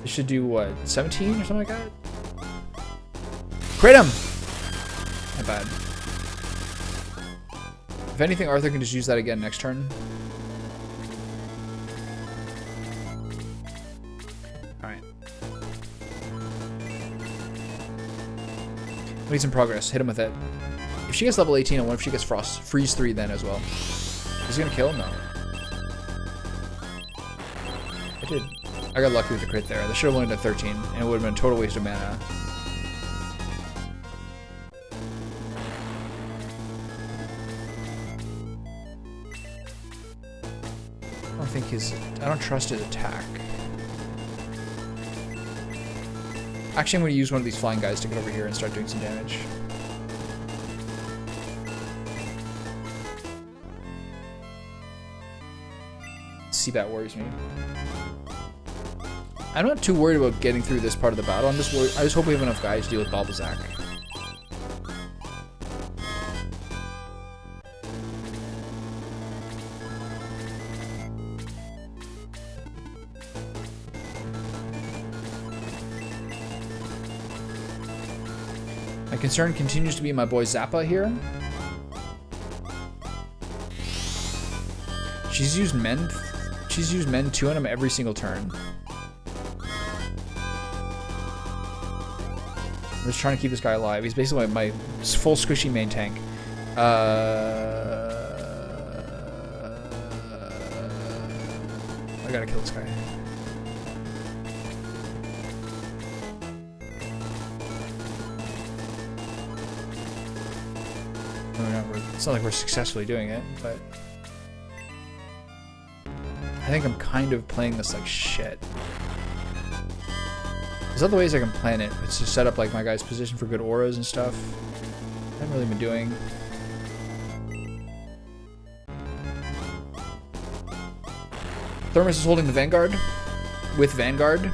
It should do what, 17 or something like that? Crit him! Not bad. If anything, Arthur can just use that again next turn. He's in progress. Hit him with it. If she gets level 18, I wonder if she gets freeze 3 then as well. Is he gonna kill him? No. I did. I got lucky with the crit there. That should have landed at 13, and it would have been a total waste of mana. I don't trust his attack. Actually, I'm going to use one of these flying guys to get over here and start doing some damage. Seabat worries me. I'm not too worried about getting through this part of the battle. I just hope we have enough guys to deal with Balbazak. My concern continues to be my boy Zappa here. She's used men 2 on him every single turn. I'm just trying to keep this guy alive. He's basically my full squishy main tank. I gotta kill this guy. It's not like we're successfully doing it, but I think I'm kind of playing this like shit. There's other ways I can plan it. It's to set up like my guy's position for good auras and stuff. I haven't really been doing. Thermus is holding the Vanguard with Vanguard.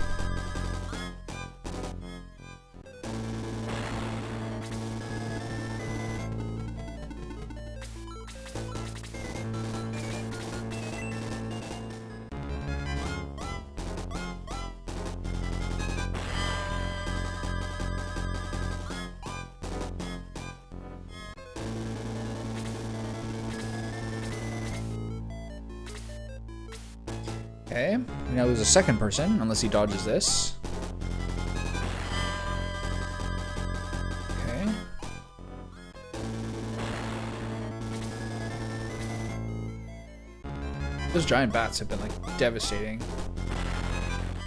Okay, we now lose a second person, unless he dodges this. Okay. Those giant bats have been, like, devastating.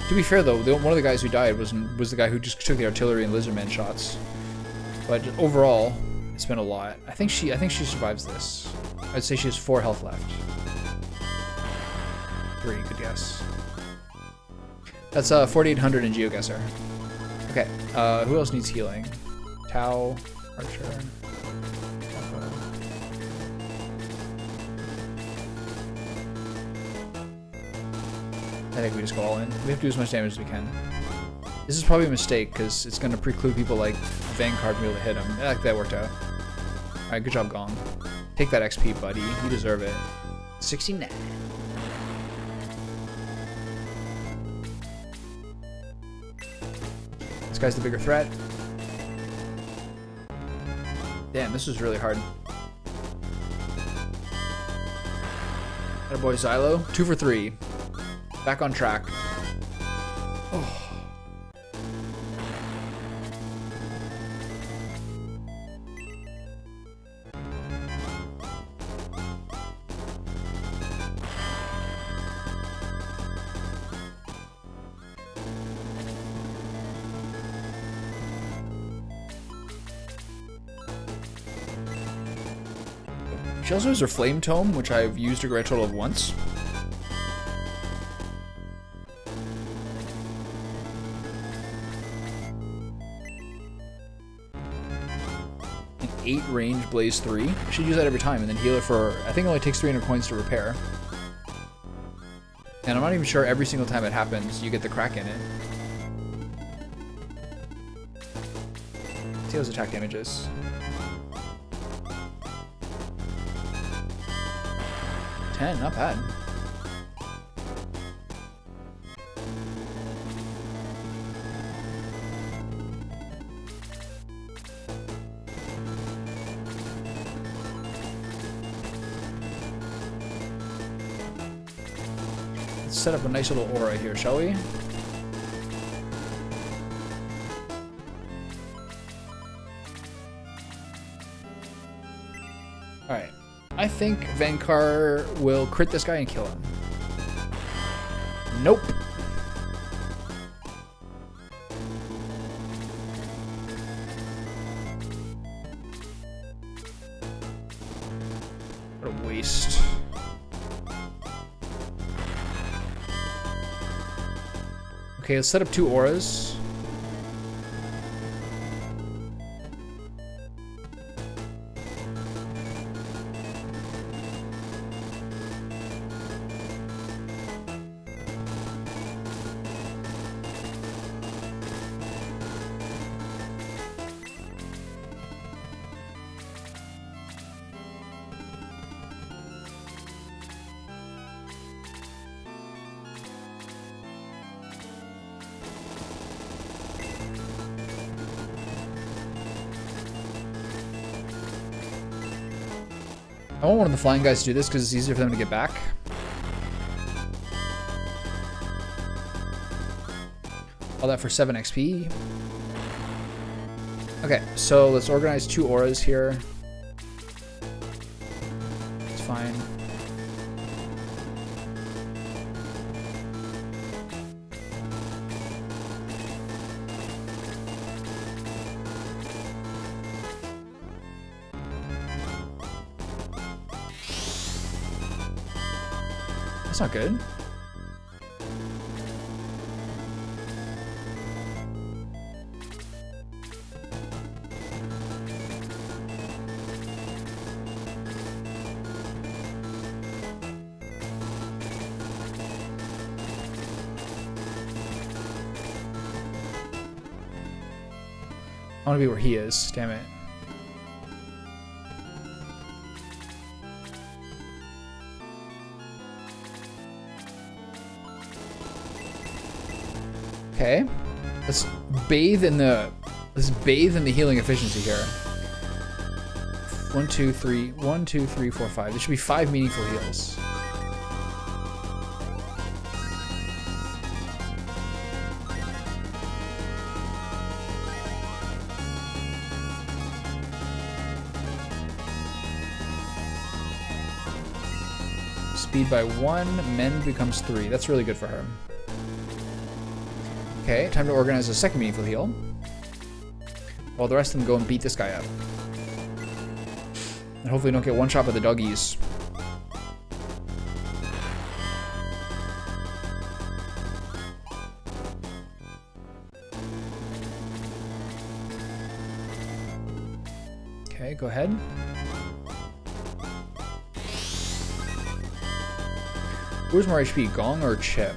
To be fair, though, one of the guys who died was the guy who just took the artillery and lizardman shots. But overall, it's been a lot. I think she survives this. I'd say she has 4 health left. 3, good guess. That's 4,800 in GeoGuessr. Okay, who else needs healing? Tau, Archer. I think we just go all in. We have to do as much damage as we can. This is probably a mistake, because it's going to preclude people like Vanguard from being able to hit him. Yeah, that worked out. Alright, good job, Gong. Take that XP, buddy. You deserve it. 69. This guy's the bigger threat. Damn, this was really hard. Attaboy Xylo. 2 for 3. Back on track. Oh. She also has her Flame Tome, which I've used a grand total of once. An 8 range Blaze 3. I should use that every time and then heal it for, I think it only takes 300 coins to repair. And I'm not even sure every single time it happens you get the crack in it. See those attack damages. Not bad. Let's set up a nice little aura here, shall we? Alright. I think Vankar will crit this guy and kill him. Nope. What a waste. Okay, let's set up 2 auras. I want one of the flying guys to do this because it's easier for them to get back. All that for 7 XP. Okay, so let's organize 2 auras here. It's fine. That's not good. I want to be where he is, damn it. Okay, let's bathe in the healing efficiency here. 1, 2, 3, 1, 2, 3, 4, 5. There should be 5 meaningful heals. Speed by 1, mend becomes 3. That's really good for her. Okay, time to organize a second meaningful heal. While the rest of them go and beat this guy up. And hopefully don't get one shot by the doggies. Okay, go ahead. Who's more HP, Gong or Chip?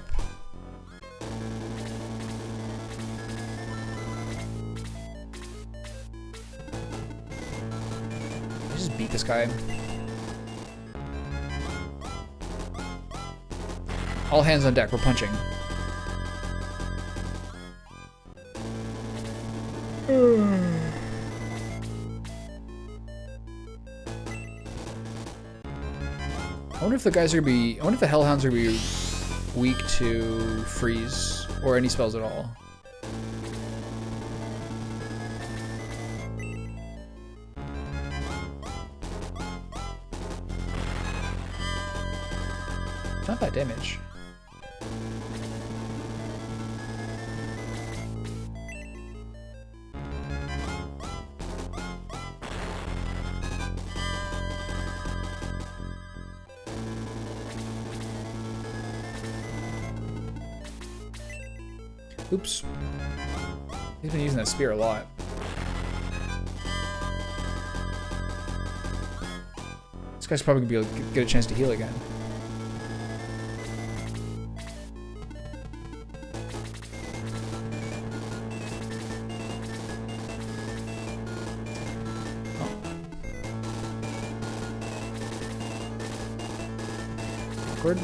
Just beat this guy. All hands on deck, we're punching. I wonder if the guys are gonna be. I wonder if the Hellhounds are gonna be weak to freeze or any spells at all. It's not that damage. Oops. He's been using that spear a lot. This guy's probably gonna be able to get a chance to heal again. Awkward.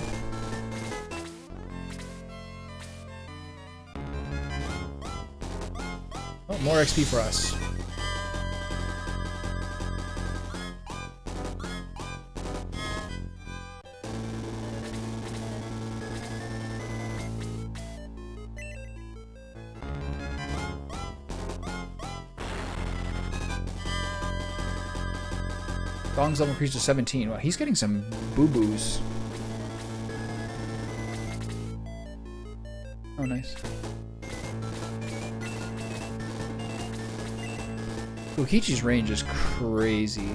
Oh, more XP for us. Gong's level increased to 17. Wow, he's getting some boo-boos. Oh, nice. Kokichi's range is crazy.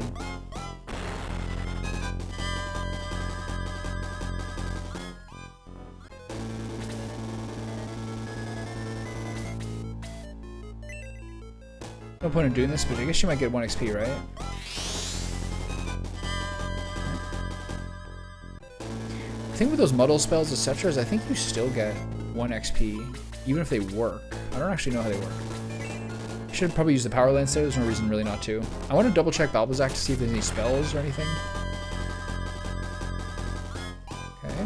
No point in doing this, but I guess you might get 1 XP, right? The thing with those muddle spells, etc., is I think you still get 1 XP, even if they work. I don't actually know how they work. Should probably use the power lance there. There's no reason really not to. I want to double check Balbazak to see if there's any spells or anything. Okay.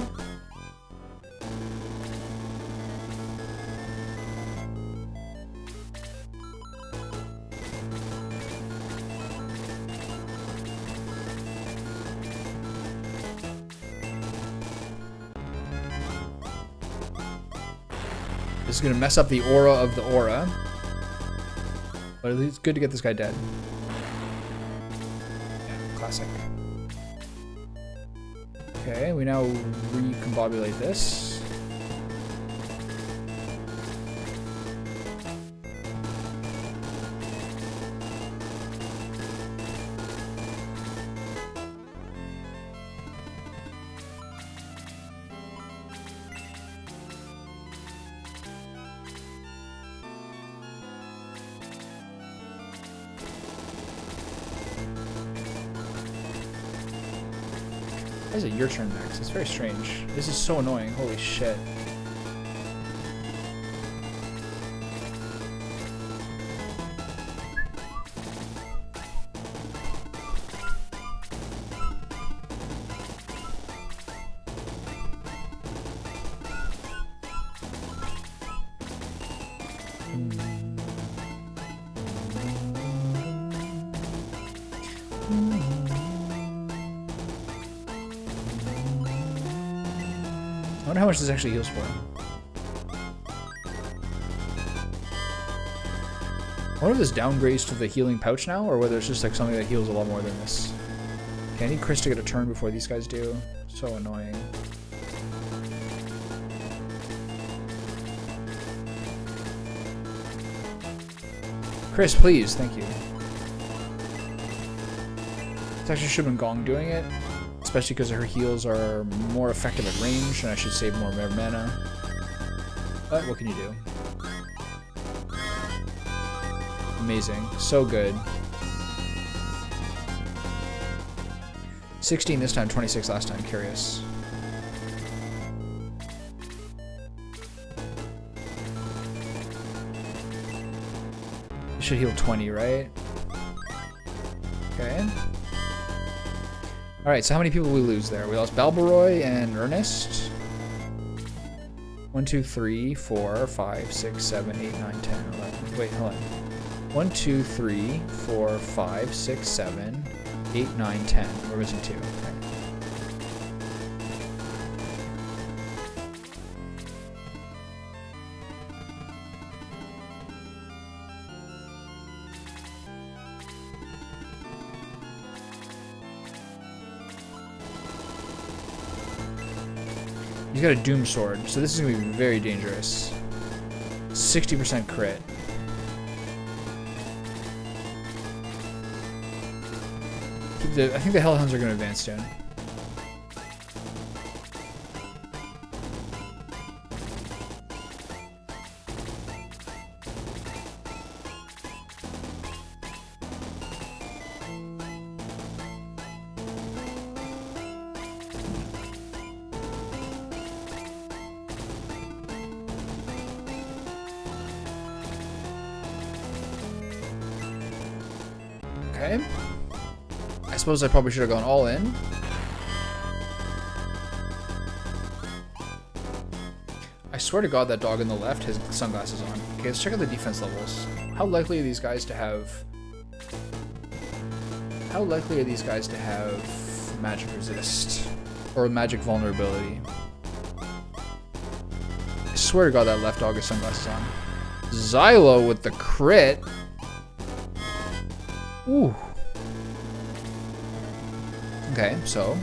This is going to mess up the aura of the aura. But at least it's good to get this guy dead. Yeah, classic. Okay, we now recombobulate this. Why is it your turn next? It's very strange. This is so annoying. Holy shit. I wonder how much this actually heals for. I wonder if this downgrades to the healing pouch now, or whether it's just like something that heals a lot more than this. Okay, I need Chris to get a turn before these guys do. So annoying. Chris, please, thank you. This actually should have been Gong doing it. Especially because her heals are more effective at range, and I should save more mana. But what can you do? Amazing. So good. 16 this time, 26 last time. Curious. It should heal 20, right? Okay. Alright, so how many people we lose there? We lost Balbaroy and Ernest. 1, 2, 3, 4, 5, 6, 7, 8, 9, 10, 11. Wait, hold on. 1, 2, 3, 4, 5, 6, 7, 8, 9, 10. We're missing 2. Okay. He's got a Doom Sword, so this is going to be very dangerous. 60% crit. I think the Hellhounds are going to advance soon. Okay. I suppose I probably should have gone all in. I swear to God that dog on the left has sunglasses on. Okay, let's check out the defense levels. How likely are these guys to have... How likely are these guys to have magic resist? Or magic vulnerability? I swear to God that left dog has sunglasses on. Xylo with the crit. Ooh. Okay, so...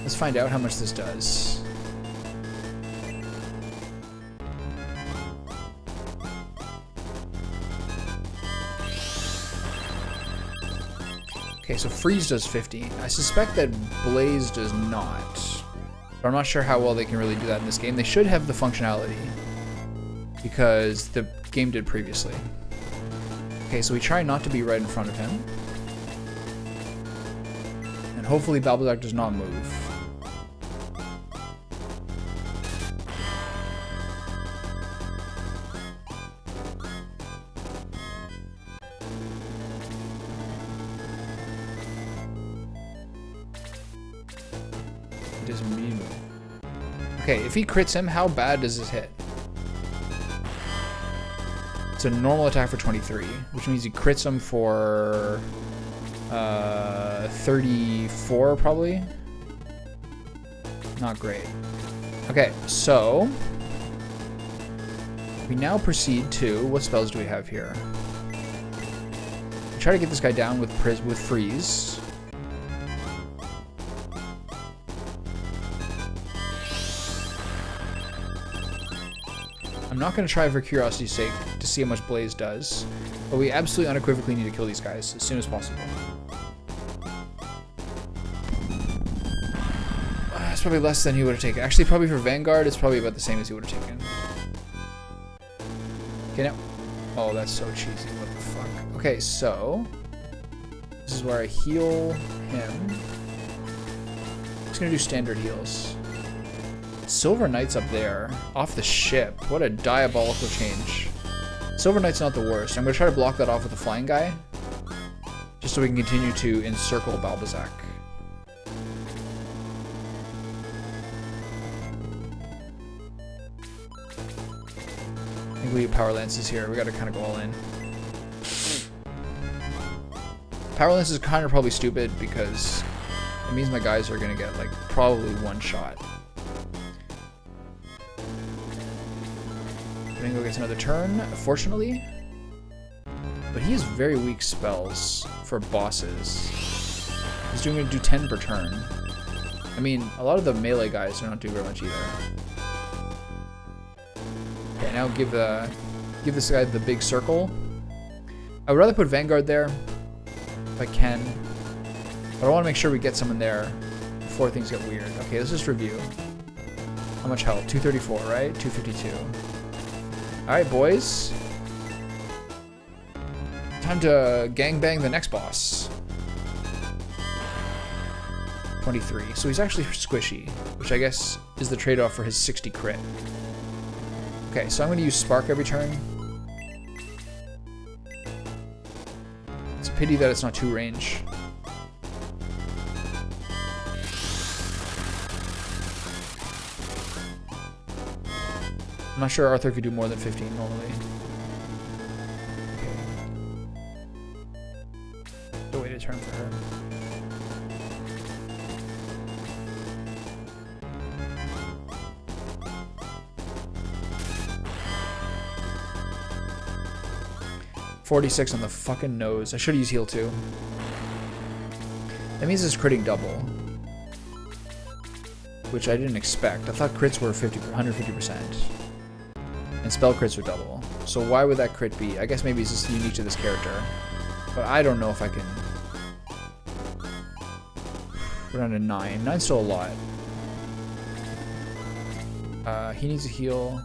let's find out how much this does. Okay, so freeze does 50. I suspect that blaze does not. But I'm not sure how well they can really do that in this game. They should have the functionality because the game did previously. Okay, so we try not to be right in front of him. And hopefully Balbazar does not move. He doesn't move. Okay, if he crits him, how bad does this hit? It's a normal attack for 23, which means he crits him for 34 probably. Not great. Okay, so we now proceed to, what spells do we have here? We try to get this guy down with freeze. I'm not going to try for curiosity's sake to see how much Blaze does, but we absolutely unequivocally need to kill these guys as soon as possible. It's probably less than he would have taken. Actually, probably for Vanguard, it's probably about the same as he would have taken. Okay, now. Oh, that's so cheesy. What the fuck? Okay, so this is where I heal him. I'm just going to do standard heals. Silver Knight's up there, off the ship. What a diabolical change. Silver Knight's not the worst. I'm going to try to block that off with the flying guy, just so we can continue to encircle Balbazak. I think we need Power Lances here. We got to kind of go all in. Power Lance is kind of probably stupid because it means my guys are going to get like probably one shot. Domingo gets another turn, fortunately. But he has very weak spells for bosses. He's going to do 10 per turn. I mean, a lot of the melee guys are not doing very much either. Okay, now give this guy the big circle. I would rather put Vanguard there, if I can. But I want to make sure we get someone there before things get weird. Okay, let's just review. How much health? 234, right? 252. Alright, boys. Time to gangbang the next boss. 23. So he's actually squishy, which I guess is the trade-off for his 60 crit. Okay, so I'm going to use Spark every turn. It's a pity that it's not 2 range. I'm not sure Arthur could do more than 15 normally. Okay. The way to turn for her. $46 on the fucking nose. I should use heal too. That means it's critting double, which I didn't expect. I thought crits were 150%. And spell crits are double. So why would that crit be? I guess maybe it's just unique to this character. But I don't know if I can... We're down to 9. 9's still a lot. He needs a heal.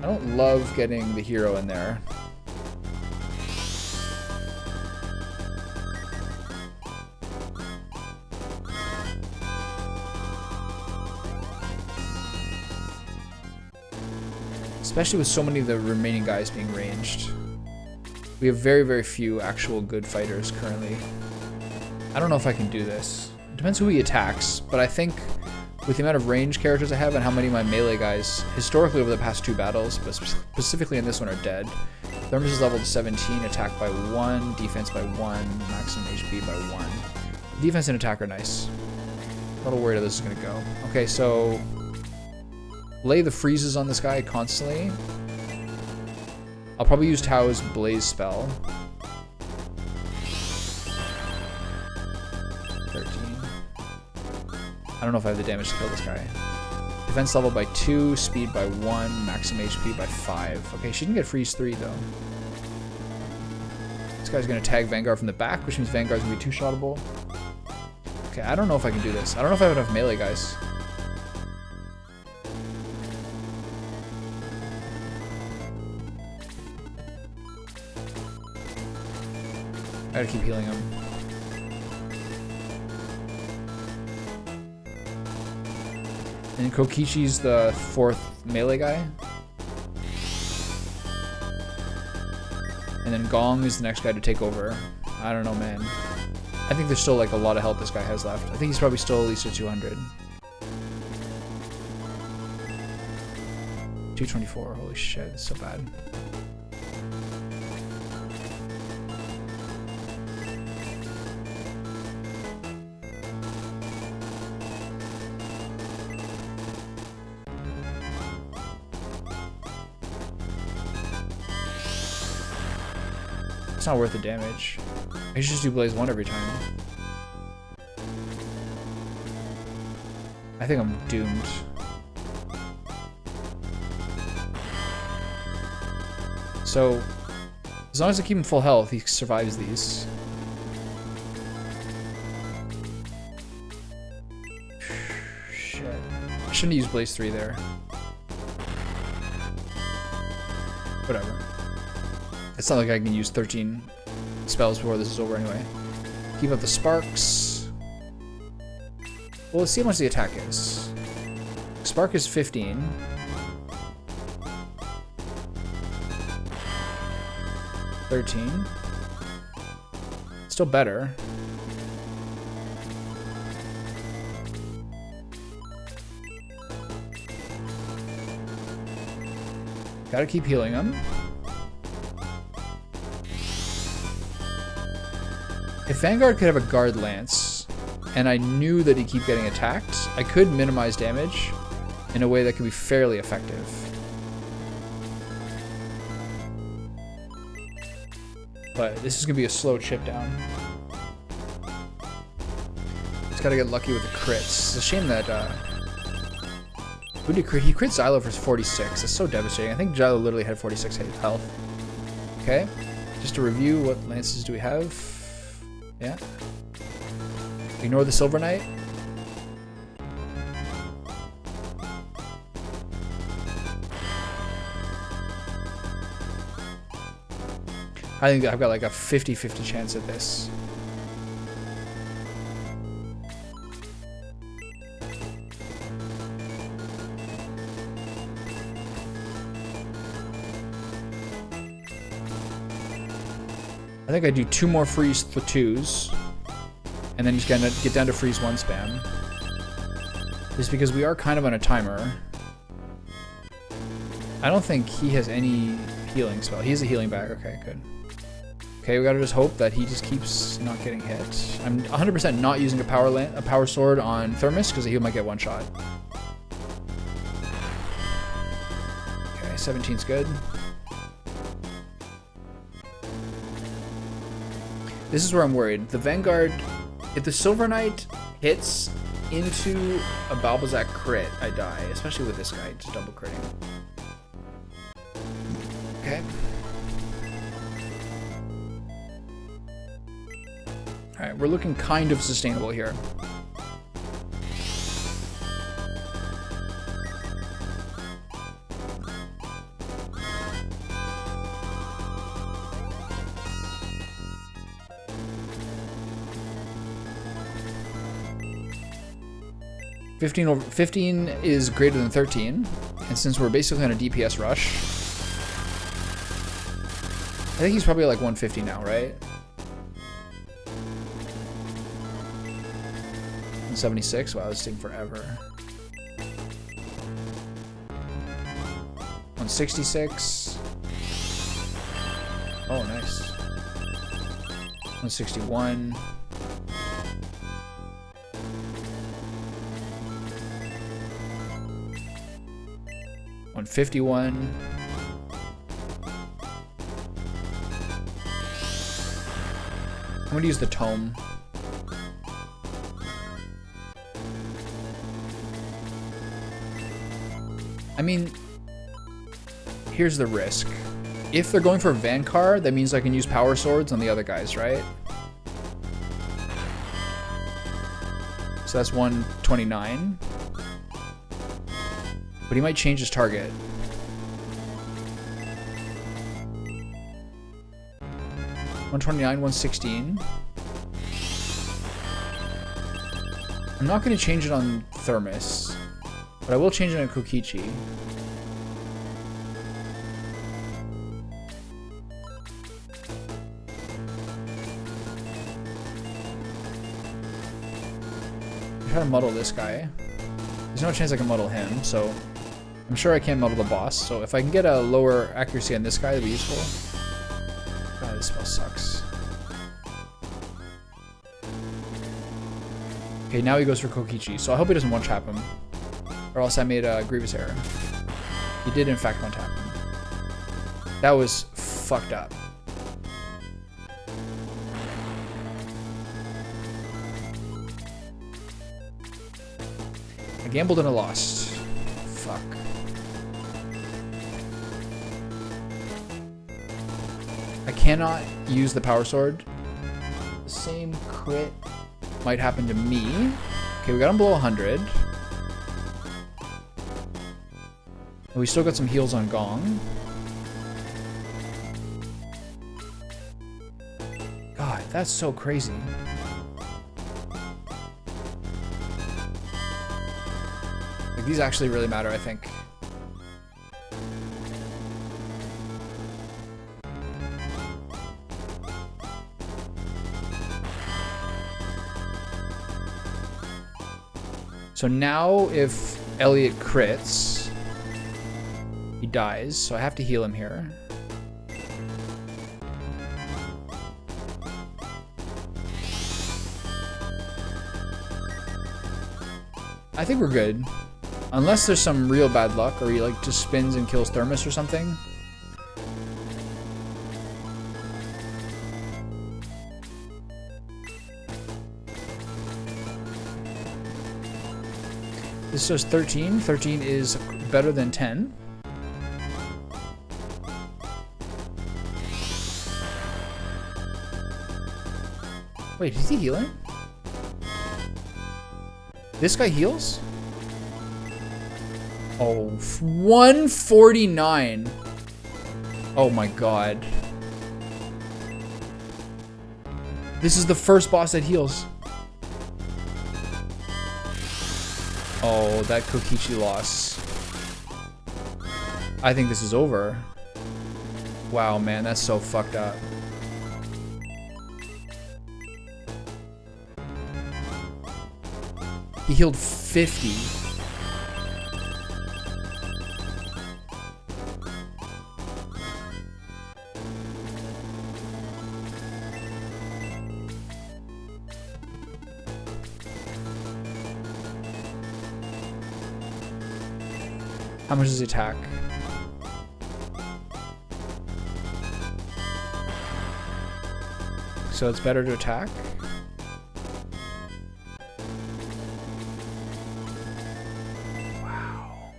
I don't love getting the hero in there. Especially with so many of the remaining guys being ranged. We have very, very few actual good fighters currently. I don't know if I can do this. It depends who he attacks, but I think with the amount of range characters I have and how many of my melee guys, historically over the past 2 battles, but specifically in this one, are dead. Thermus is leveled 17, attack by 1, defense by 1, maximum HP by 1. Defense and attack are nice. A little worried how this is going to go. Okay, so lay the freezes on this guy constantly. I'll probably use Tao's Blaze spell. 13. I don't know if I have the damage to kill this guy. Defense level by 2, speed by 1, maximum HP by 5. Okay, she can get freeze 3 though. This guy's gonna tag Vanguard from the back, which means Vanguard's gonna be 2-shottable. Okay, I don't know if I can do this. I don't know if I have enough melee guys. I gotta keep healing him. And Kokichi's the 4th melee guy. And then Gong is the next guy to take over. I don't know, man. I think there's still like a lot of health this guy has left. I think he's probably still at least at 200. 224, holy shit, it's so bad. It's not worth the damage. I should just do Blaze 1 every time. I think I'm doomed. So, as long as I keep him full health, he survives these. Shit. I shouldn't use Blaze 3 there. Whatever. It's not like I can use 13 spells before this is over anyway. Keep up the sparks. Well, let's see how much the attack is. Spark is 15. $13. Still better. Gotta keep healing him. If Vanguard could have a Guard Lance, and I knew that he'd keep getting attacked, I could minimize damage in a way that could be fairly effective. But this is going to be a slow chip down. Just got to get lucky with the crits. It's a shame that... who did crit? He crit Xylo for 46. That's so devastating. I think Xylo literally had 46 health. Okay. Just to review, what lances do we have? Yeah. Ignore the Silver Knight. I think I've got like a 50-50 chance at this. I think I do 2 more freeze for 2s, and then just gonna get down to freeze 1 spam. Just because we are kind of on a timer. I don't think he has any healing spell. He has a healing bag. Okay, good. Okay, we gotta just hope that he just keeps not getting hit. I'm 100% not using a power sword on Thermus because he might get 1 shot. Okay, 17's good. This is where I'm worried. The Vanguard, if the Silver Knight hits into a Balbazak crit, I die. Especially with this guy, just double critting. Okay. Alright, we're looking kind of sustainable here. Over 15 is greater than 13. And since we're basically on a DPS rush, I think he's probably like 150 now, right? 176? Wow, this is taking forever. 166. Oh, nice. 161. 151. I'm gonna use the tome. I mean, here's the risk. If they're going for Vankar, that means I can use power swords on the other guys, right? So that's 129. But he might change his target. $129, 116. I'm not going to change it on Thermos, but I will change it on Kokichi. I'm trying to muddle this guy. There's no chance I can muddle him, so I'm sure I can't muddle the boss. So if I can get a lower accuracy on this guy, that'd be useful. God, this spell sucks. Okay, now he goes for Kokichi, so I hope he doesn't one-tap him. Or else I made a grievous error. He did in fact one-tap him. That was fucked up. I gambled and I lost. Fuck. I cannot use the power sword. The same crit might happen to me. Okay, we got him below 100. And we still got some heals on Gong. God, that's so crazy. Like, these actually really matter, I think. So now if Elliot crits, he dies, so I have to heal him here. I think we're good. Unless there's some real bad luck, or he like just spins and kills Thermos or something. This says 13. 13 is better than 10. Wait, is he healing? This guy heals? Oh, 149. Oh my god. This is the first boss that heals. Oh, that Kokichi loss. I think this is over. Wow, man, that's so fucked up. He healed 50. How much does he attack? So it's better to attack? Wow.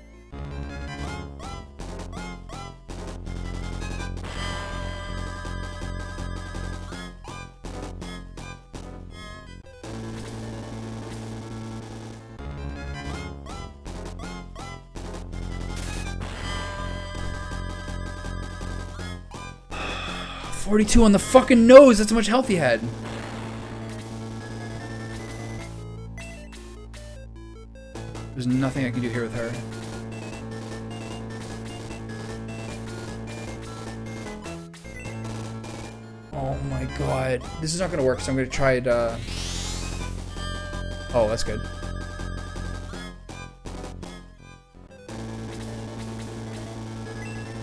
$42 on the fucking nose. That's how much health he had. There's nothing I can do here with her. Oh my god. This is not gonna work, so I'm gonna try it, Oh, that's good.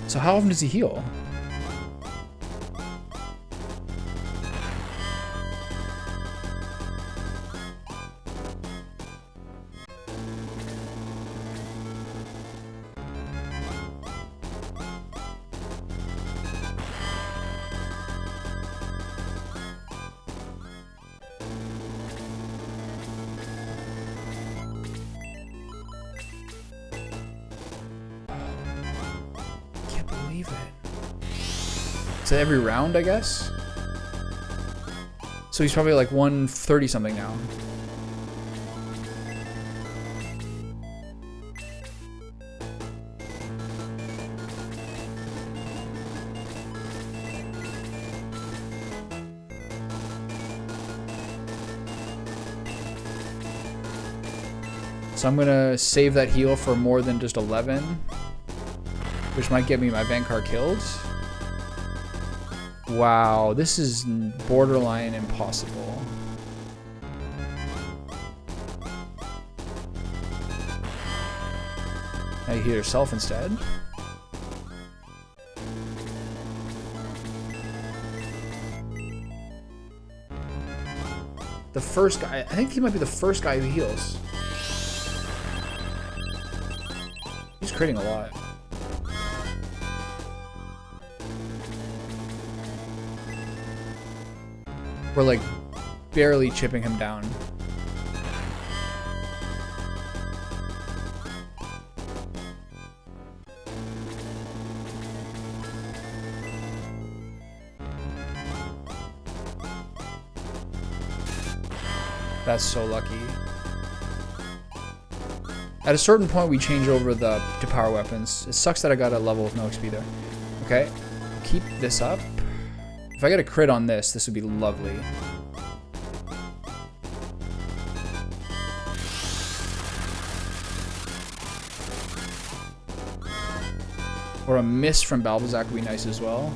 So how often does he heal? Can't believe it. So every round, I guess? So he's probably like 130 something now. So I'm gonna save that heal for more than just 11, which might get me my Vanguard killed. Wow, this is borderline impossible. Now you heal yourself instead. The first guy, I think he might be the first guy who heals. He's critting a lot. We're like barely chipping him down. That's so lucky. At a certain point, we change over to power weapons. It sucks that I got a level with no XP there. Okay, keep this up. If I get a crit on this, this would be lovely. Or a miss from Balbazak would be nice as well.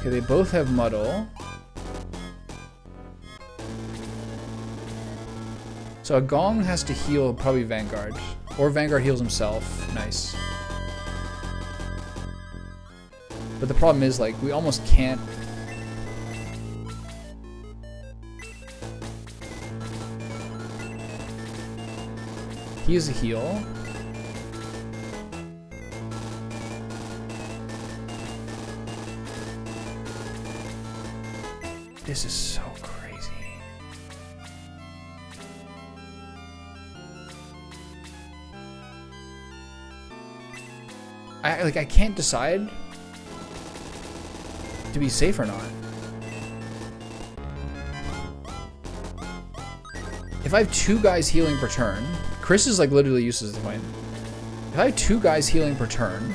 Okay, they both have Muddle. So a Gong has to heal probably Vanguard. Or Vanguard heals himself. Nice. But the problem is, like, we almost can't... He is a heal. This is so crazy. I can't decide to be safe or not. If I have two guys healing per turn, Chris is like literally useless at the point. If I have two guys healing per turn,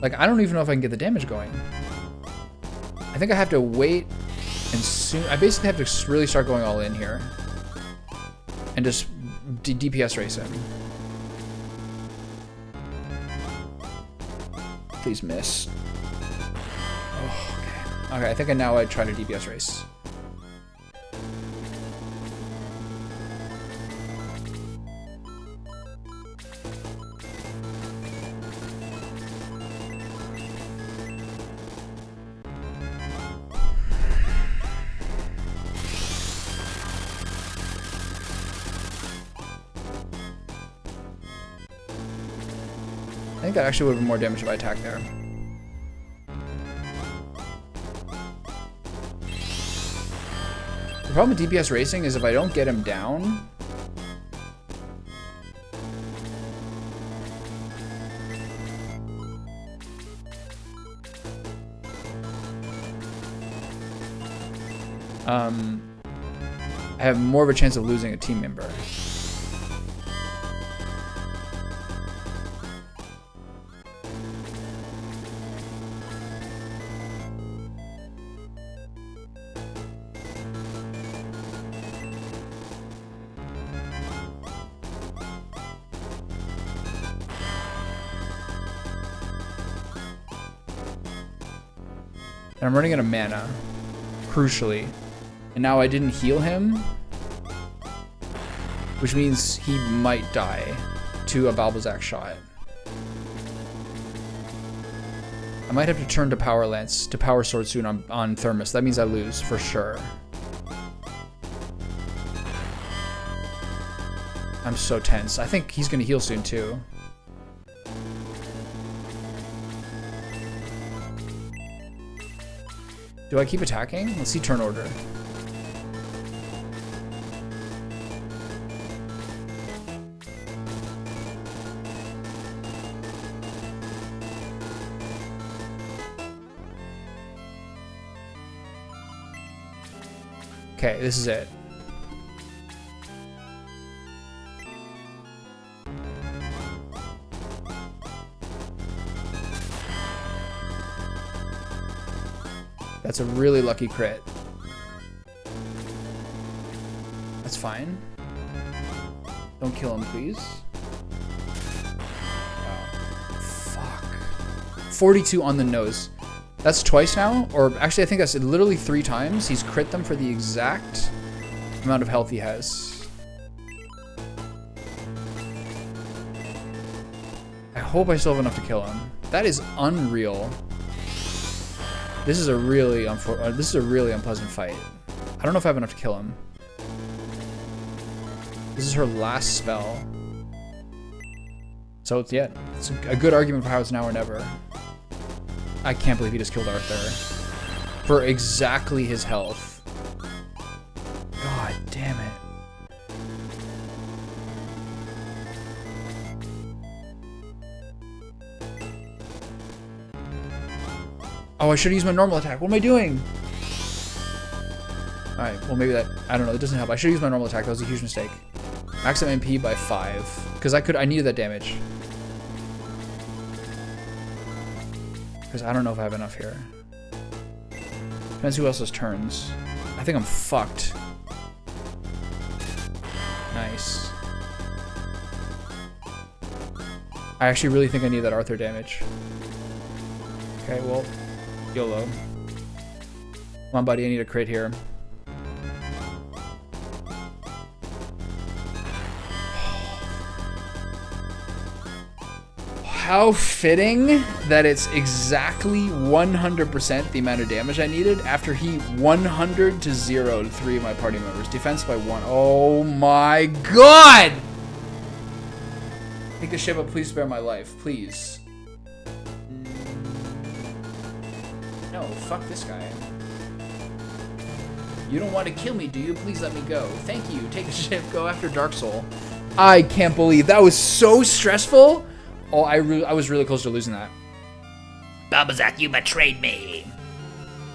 like I don't even know if I can get the damage going. I think I have to wait and soon. I basically have to really start going all in here and just DPS race him. Please miss. Oh, okay. Okay, I think now I try to DPS race. I think that actually would have been more damage if I attacked there. The problem with DPS racing is if I don't get him down, I have more of a chance of losing a team member. And I'm running out of mana, crucially. And now I didn't heal him, which means he might die to a Balbazak shot. I might have to turn to Power Lance, to Power Sword soon on Thermos. That means I lose, for sure. I'm so tense. I think he's going to heal soon, too. Do I keep attacking? Let's see turn order. Okay, this is it. That's a really lucky crit. That's fine. Don't kill him, please. Oh, fuck. 42 on the nose. That's twice now? Or actually, I think that's literally 3 times. He's crit them for the exact amount of health he has. I hope I still have enough to kill him. That is unreal. This is a really unpleasant fight. I don't know if I have enough to kill him. This is her last spell. So it's a good argument for how it's now or never. I can't believe he just killed Arthur for exactly his health. God damn it. Oh, I should have used my normal attack. What am I doing? Alright, well maybe that, I don't know, it doesn't help. I should have used my normal attack. That was a huge mistake. Max up MP by 5. Because I needed that damage. Because I don't know if I have enough here. Depends who else's turns. I think I'm fucked. Nice. I actually really think I need that Arthur damage. Okay, well, YOLO. Come on, buddy, I need a crit here. How fitting that it's exactly 100% the amount of damage I needed after he 100 to 0'd 3 of my party members. Defense by 1. Oh my god! Take the ship up, please spare my life. Please. No, fuck this guy. You don't want to kill me, do you? Please let me go. Thank you. Take the ship, go after Dark Soul. I can't believe that was so stressful. Oh, I was really close to losing that. Balbazak, you betrayed me.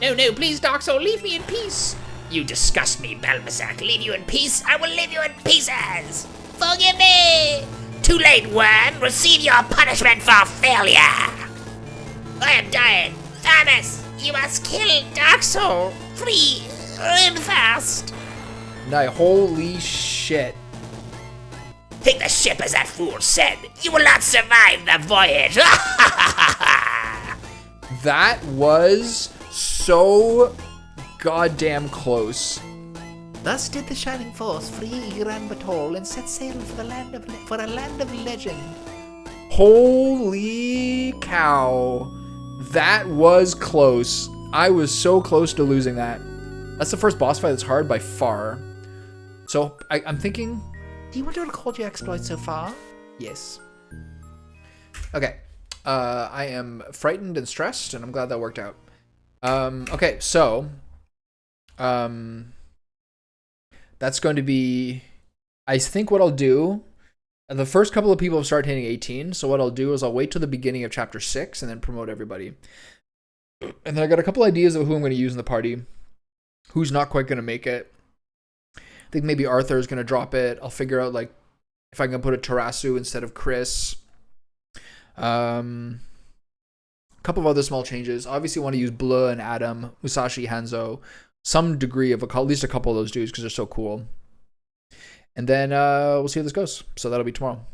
No, please, Dark Soul, leave me in peace. You disgust me, Balbazak. Leave you in peace? I will leave you in pieces. Forgive me. Too late, worm. Receive your punishment for failure. I am dying. Thomas, you must kill Dark Soul. Free and fast. Nah, holy shit. Take the ship as that fool said. You will not survive the voyage. That was so goddamn close. Thus did the Shining Force free Iran Batol and set sail for a land of legend. Holy cow. That was close. I was so close to losing that. That's the first boss fight that's hard by far. So I'm thinking... Do you want to record your exploits so far? Yes. Okay. I am frightened and stressed, and I'm glad that worked out. Okay, so... that's going to be... I think what I'll do... The first couple of people have started hitting 18, so what I'll do is I'll wait till the beginning of Chapter 6 and then promote everybody. And then I got a couple ideas of who I'm going to use in the party. Who's not quite going to make it. I think maybe Arthur is going to drop it. I'll figure out like if I can put a Tarasu instead of Chris. A couple of other small changes. Obviously, want to use Bleu and Adam, Musashi, Hanzo, some degree of at least a couple of those dudes because they're so cool. And then we'll see how this goes. So that'll be tomorrow.